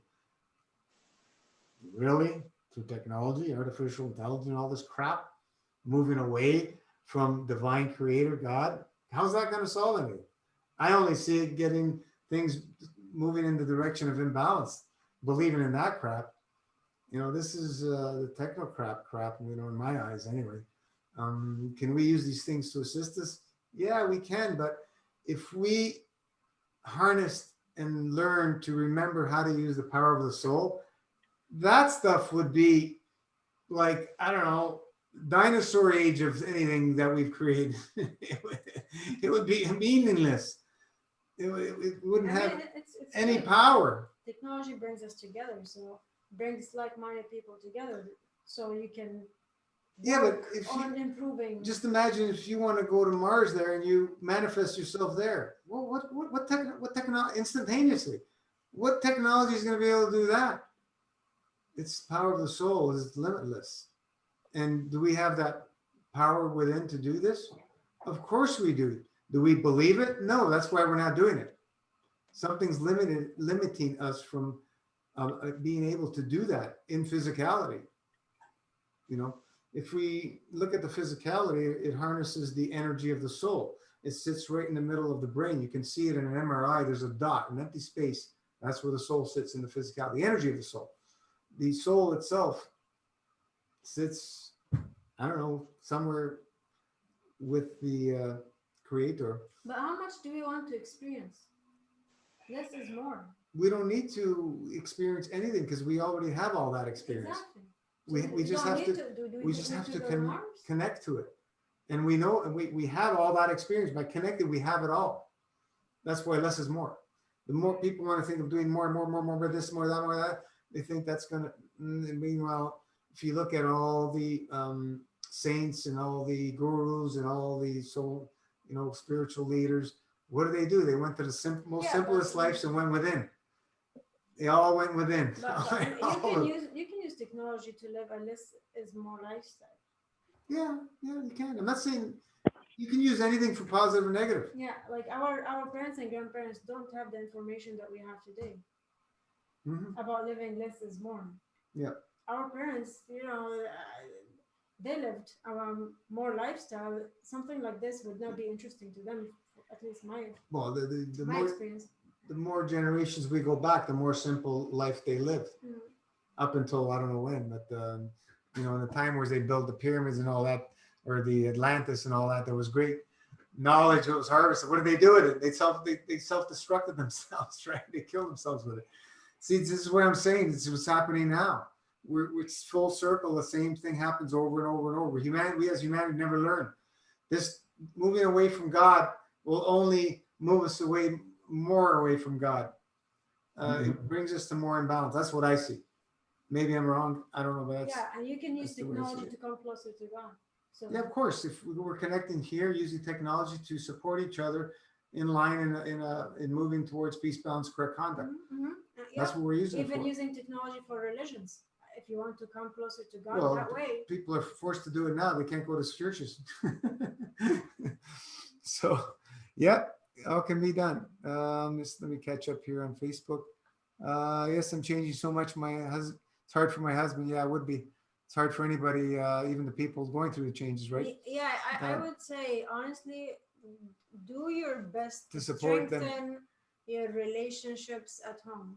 Really? Through technology, artificial intelligence, all this crap, moving away from divine creator God? How's that going to solve anything? I only see it getting things moving in the direction of imbalance, believing in that crap. You know, this is the techno crap, you know, in my eyes anyway. Can we use these things to assist us? Yeah, we can. But if we harnessed and learned to remember how to use the power of the soul, that stuff would be like, I don't know, dinosaur age of anything that we've created. It would be meaningless. It wouldn't have it's any good. power. Technology brings us together, so brings like-minded people together, so you can Yeah, but work if on improving. just imagine if you want to go to Mars there and you manifest yourself there. Well, what technology instantaneously? What technology is going to be able to do that? It's power of the soul is limitless. And do we have that power within to do this? Of course we do. Do we believe it? No, that's why we're not doing it. Something's limiting us from being able to do that in physicality. You know, if we look at the physicality, it harnesses the energy of the soul. It sits right in the middle of the brain. You can see it in an MRI. There's a dot, an empty space. That's where the soul sits in the physicality, the energy of the soul. The soul itself sits, I don't know, somewhere with the creator. But how much do we want to experience? Less is more. We don't need to experience anything because we already have all that experience. Exactly. We just have to connect to it. And we know, and we have all that experience. By connecting, we have it all. That's why less is more. The more people want to think of doing more and more, more this, more that, more that, they think that's going to, meanwhile, if you look at all the saints and all the gurus and all the spiritual leaders, what do? They went to the most simplest lives and went within. They all went within. But you can use technology to live a less is more lifestyle. Yeah, you can. I'm not saying you can use anything for positive or negative. Yeah, like our parents and grandparents don't have the information that we have today about living less is more. Yeah. Our parents, they lived more lifestyle. Something like this would not be interesting to them, at least my Well, the my more experience. the more generations we go back, the more simple life they lived Mm. up until I don't know when, but you know, in the time where they built the pyramids and all that, or the Atlantis and all that, there was great knowledge that was harvested. What did they do with it? They self-destructed themselves, trying to kill themselves with it. See, this is what I'm saying. This is what's happening now. It's full circle. The same thing happens over and over and over. Humanity, we as humanity never learn. This moving away from God will only move us away more away from God. It brings us to more imbalance. That's what I see. Maybe I'm wrong. I don't know, but that's, Yeah, and you can use that's the way I see technology it. to come closer to God. So yeah, of course. If we were connecting here, using technology to support each other in line in moving towards peace, balance, correct conduct. That's what we're using it even for. using technology for religions. If you want to come closer to God Well, that way. people are forced to do it now. They can't go to churches. So, yeah, all can be done. Just let me catch up here on Facebook. Yes, I'm changing so much. It's hard for my husband. Yeah, it would be. It's hard for anybody, even the people going through the changes, right? Yeah, I Uh, would say honestly, do your best To to support them. strengthen your relationships at home,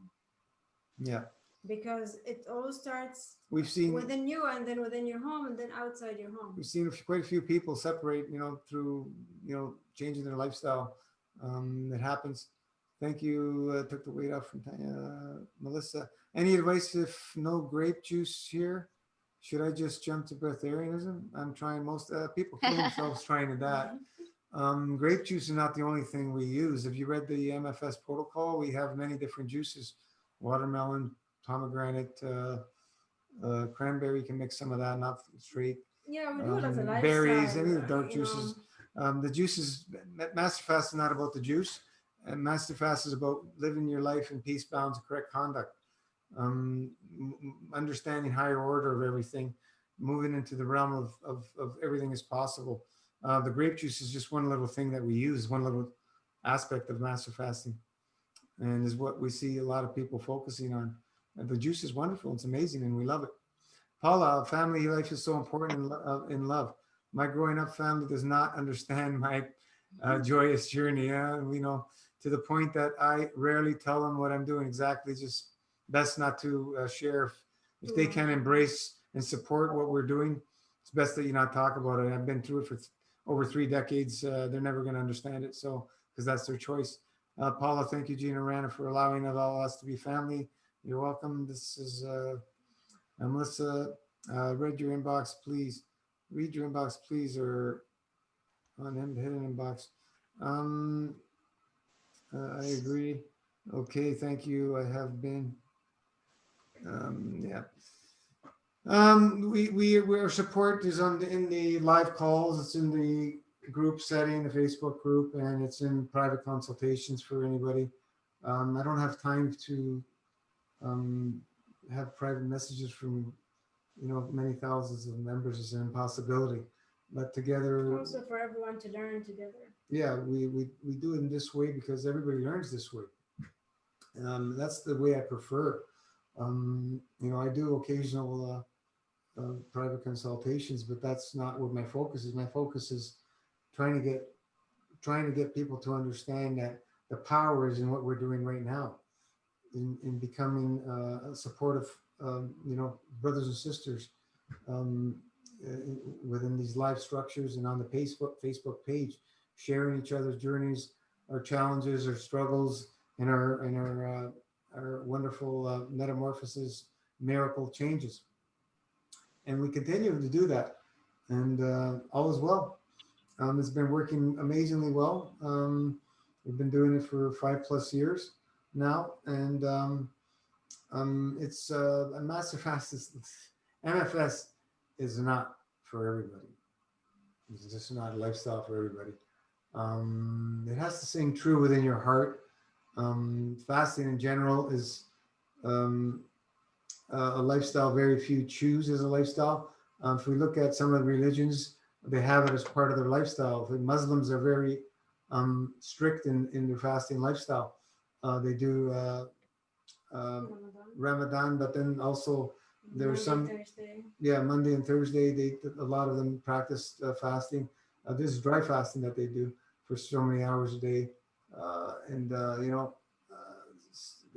Yeah, because it all starts we've seen within you, and then within your home, and then outside your home. quite a few people separate, through changing their lifestyle. It happens. Thank you. Took the weight off from Melissa. Any advice if no grape juice here? Should I just jump to breatharianism? I'm trying most people kill themselves trying to that. Grape juice is not the only thing we use. If you read the MFS protocol, we have many different juices: watermelon, pomegranate, cranberry. You can mix some of that, not straight. Yeah, we do it as a lifestyle. Berries, any of the dark you know. juices. The juices, Master Fast is not about the juice. And Master Fast is about living your life in peace, balance, and correct conduct. Understanding higher order of everything, moving into the realm of everything is possible. The grape juice is just one little thing that we use, one little aspect of Master Fasting, and is what we see a lot of people focusing on. And the juice is wonderful. It's amazing, and we love it. Paula, family life is so important in love. My growing up family does not understand my joyous journey. To the point that I rarely tell them what I'm doing exactly. Just best not to share. If they can embrace and support what we're doing, it's best that you not talk about it. I've been through it for over 3 decades. They're never going to understand it. So, because that's their choice. Paula, thank you, Gina Rana, for allowing all us to be family. You're welcome. This is Melissa. Read your inbox, please. Read your inbox, please, or on him hidden inbox. I agree. Okay, thank you. I have been. Yeah. Our support is in the live calls. It's in the group setting, the Facebook group, and it's in private consultations for anybody. I don't have time to have private messages from many thousands of members. Is an impossibility. But together, Also for everyone to learn together. yeah, we do it in this way because everybody learns this way. That's the way I prefer. I do occasional private consultations, but that's not what my focus is. My focus is trying to get people to understand that the power is in what we're doing right now, in becoming supportive, brothers and sisters within these live structures and on the Facebook page, sharing each other's journeys, our challenges, our struggles, and our wonderful metamorphoses, miracle changes. And we continue to do that, and all is well. It's been working amazingly well. We've been doing it for 5+ years now, and it's a Master Fast. MFS is not for everybody. It's just not a lifestyle for everybody. It has to sing true within your heart. Fasting in general is a lifestyle very few choose as a lifestyle. If we look at some of the religions, they have it as part of their lifestyle. The Muslims are very strict in their fasting lifestyle. They do Ramadan, but then also there's Thursday. Monday and Thursday. A lot of them practice fasting. This is dry fasting that they do for so many hours a day, and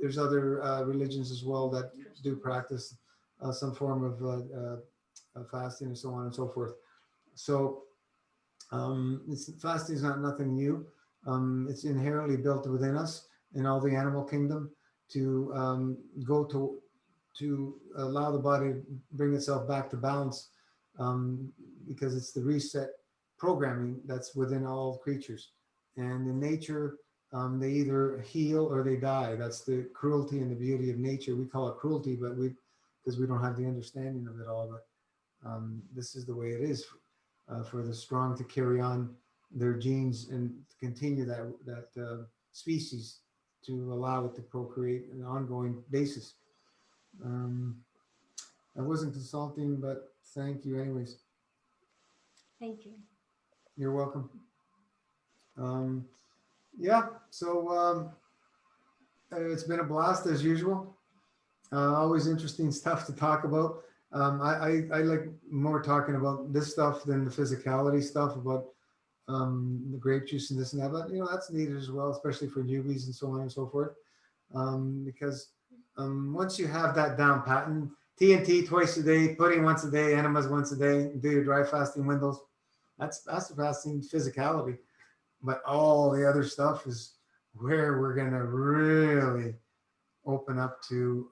there's other religions as well that do practice some form of fasting and so on and so forth. So fasting is not nothing new. It's inherently built within us in all the animal kingdom to go to allow the body to bring itself back to balance, because it's the reset programming that's within all creatures. And in nature, they either heal or they die. That's the cruelty and the beauty of nature. We call it cruelty, but because we don't have the understanding of it all. But this is the way it is for the strong to carry on their genes and to continue that species, to allow it to procreate on an ongoing basis. I wasn't consulting, but thank you anyways. Thank you. You're welcome. Yeah, so it's been a blast as usual. Always interesting stuff to talk about. I like more talking about this stuff than the physicality stuff about the grape juice and this and that, but that's needed as well, especially for newbies and so on and so forth. Because once you have that down pattern, TNT twice a day, pudding once a day, enemas once a day, do your dry fasting windows. That's the fasting physicality. But all the other stuff is where we're going to really open up to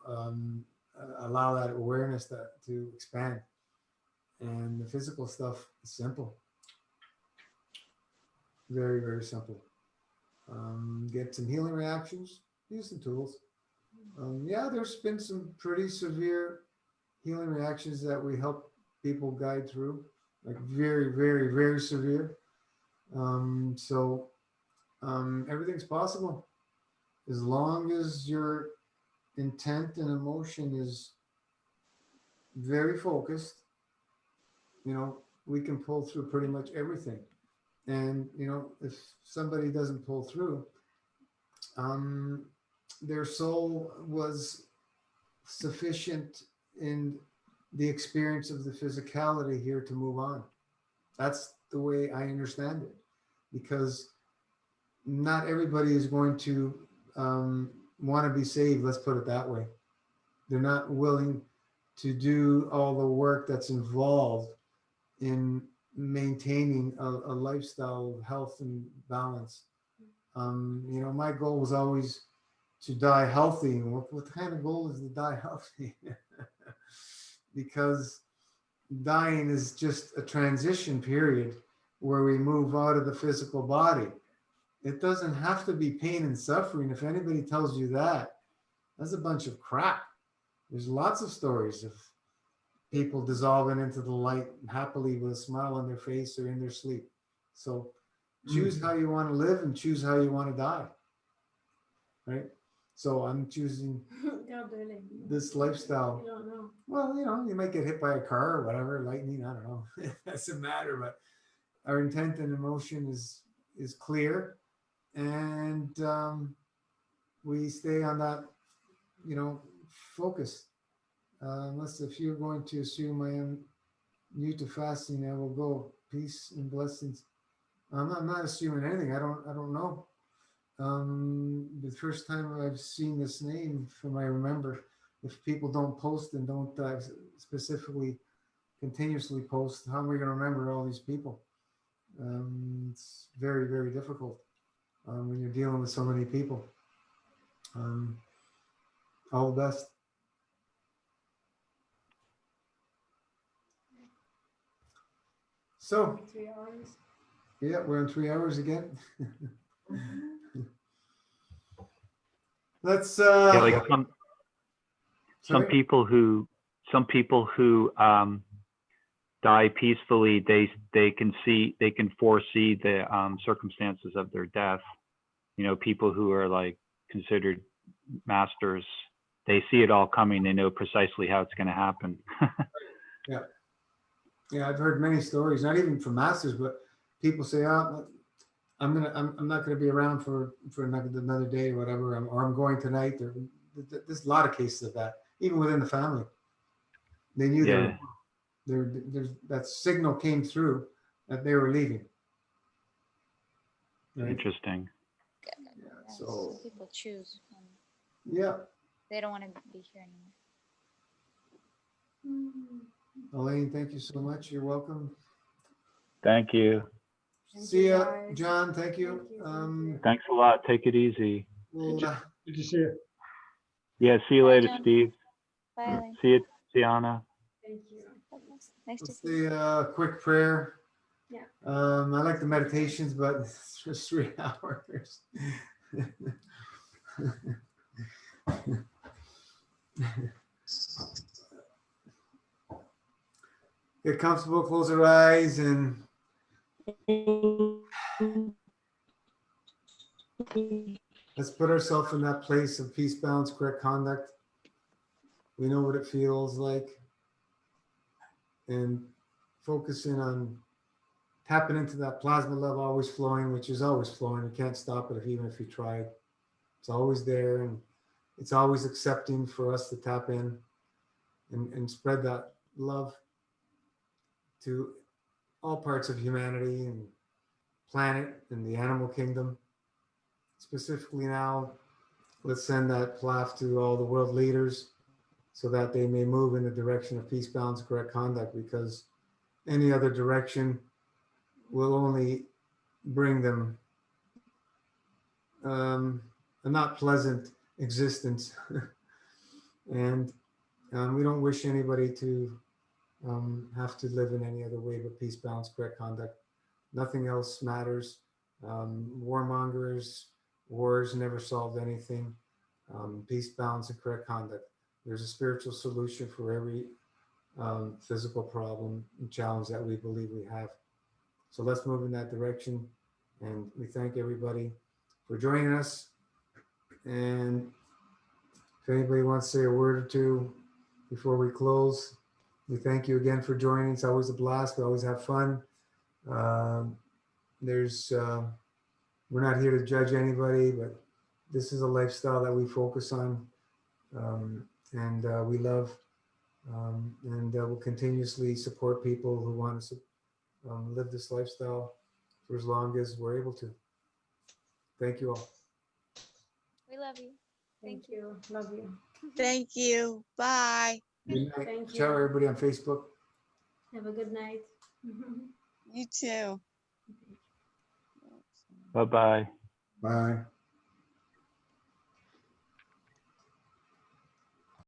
allow that awareness to expand. And the physical stuff is simple. Very, very simple. Get some healing reactions, use some tools. Yeah, there's been some pretty severe healing reactions that we help people guide through, like very, very, very severe. So everything's possible as long as your intent and emotion is very focused. We can pull through pretty much everything. And if somebody doesn't pull through, their soul was sufficient in the experience of the physicality here to move on. That's the way I understand it, because not everybody is going to want to be saved. Let's put it that way. They're not willing to do all the work that's involved in maintaining a lifestyle of health and balance. My goal was always to die healthy. What kind of goal is to die healthy? Because dying is just a transition period where we move out of the physical body. It doesn't have to be pain and suffering. If anybody tells you that, that's a bunch of crap. There's lots of stories of people dissolving into the light happily with a smile on their face or in their sleep. So choose how you want to live and choose how you want to die. Right? So I'm choosing this lifestyle. You don't know. Well, you might get hit by a car or whatever, lightning, I don't know. It doesn't matter, but our intent and emotion is clear. And we stay on that, focus. Unless if you're going to assume I am new to fasting, I will go. Peace and blessings. I'm not assuming anything. I don't know. The first time I've seen this name from I remember, if people don't post and don't specifically continuously post, how am we going to remember all these people? It's very, very difficult when you're dealing with so many people. All the best. So, 3 hours. yeah, we're in 3 hours again. Let's Yeah, like some sorry? people who die peacefully, they can foresee the circumstances of their death. People who are like considered masters, they see it all coming. They know precisely how it's going to happen. Yeah, I've heard many stories, not even from masters, but people say, "Oh, I'm not gonna be around for another day or whatever, or I'm going tonight." There's a lot of cases of that, even within the family. They knew Yeah. there's that signal came through that they were leaving. Right? Interesting. Yeah, Yes, so some people choose. Yeah, They don't want to be here anymore. Elaine, thank you so much. You're welcome. Thank you. Thank See you, ya, guys. John. Thank you. Thank you, thank you. Thanks a lot. Take it easy. We'll, Good to see you. Yeah, see you Bye, later, John. Steve. Bye, Elaine. See you, Tiana. Thank you. Nice to let's see you. say a quick prayer. Yeah. I like the meditations, but it's just 3 hours. Get comfortable, close your eyes, and let's put ourselves in that place of peace, balance, correct conduct. We know what it feels like. And focusing on tapping into that plasma love always flowing, which is always flowing. You can't stop it even if you tried. It's always there, and it's always accepting for us to tap in and spread that love to all parts of humanity and planet and the animal kingdom. Specifically now, let's send that plaf to all the world leaders so that they may move in the direction of peace, balance, correct conduct, because any other direction will only bring them a not pleasant existence. And we don't wish anybody to have to live in any other way but peace, balance, correct conduct. Nothing else matters. Warmongers, wars never solved anything. Peace, balance, and correct conduct. There's a spiritual solution for every physical problem and challenge that we believe we have. So let's move in that direction. And we thank everybody for joining us. And if anybody wants to say a word or two before we close, we thank you again for joining. It's always a blast. We always have fun. We're not here to judge anybody, but this is a lifestyle that we focus on, and we love, and we'll continuously support people who want to live this lifestyle for as long as we're able to. Thank you all. We love you. Thank you. Love you. Thank you. Bye. Good night. Thank you. Ciao, everybody on Facebook. Have a good night. You too. Bye-bye. Bye.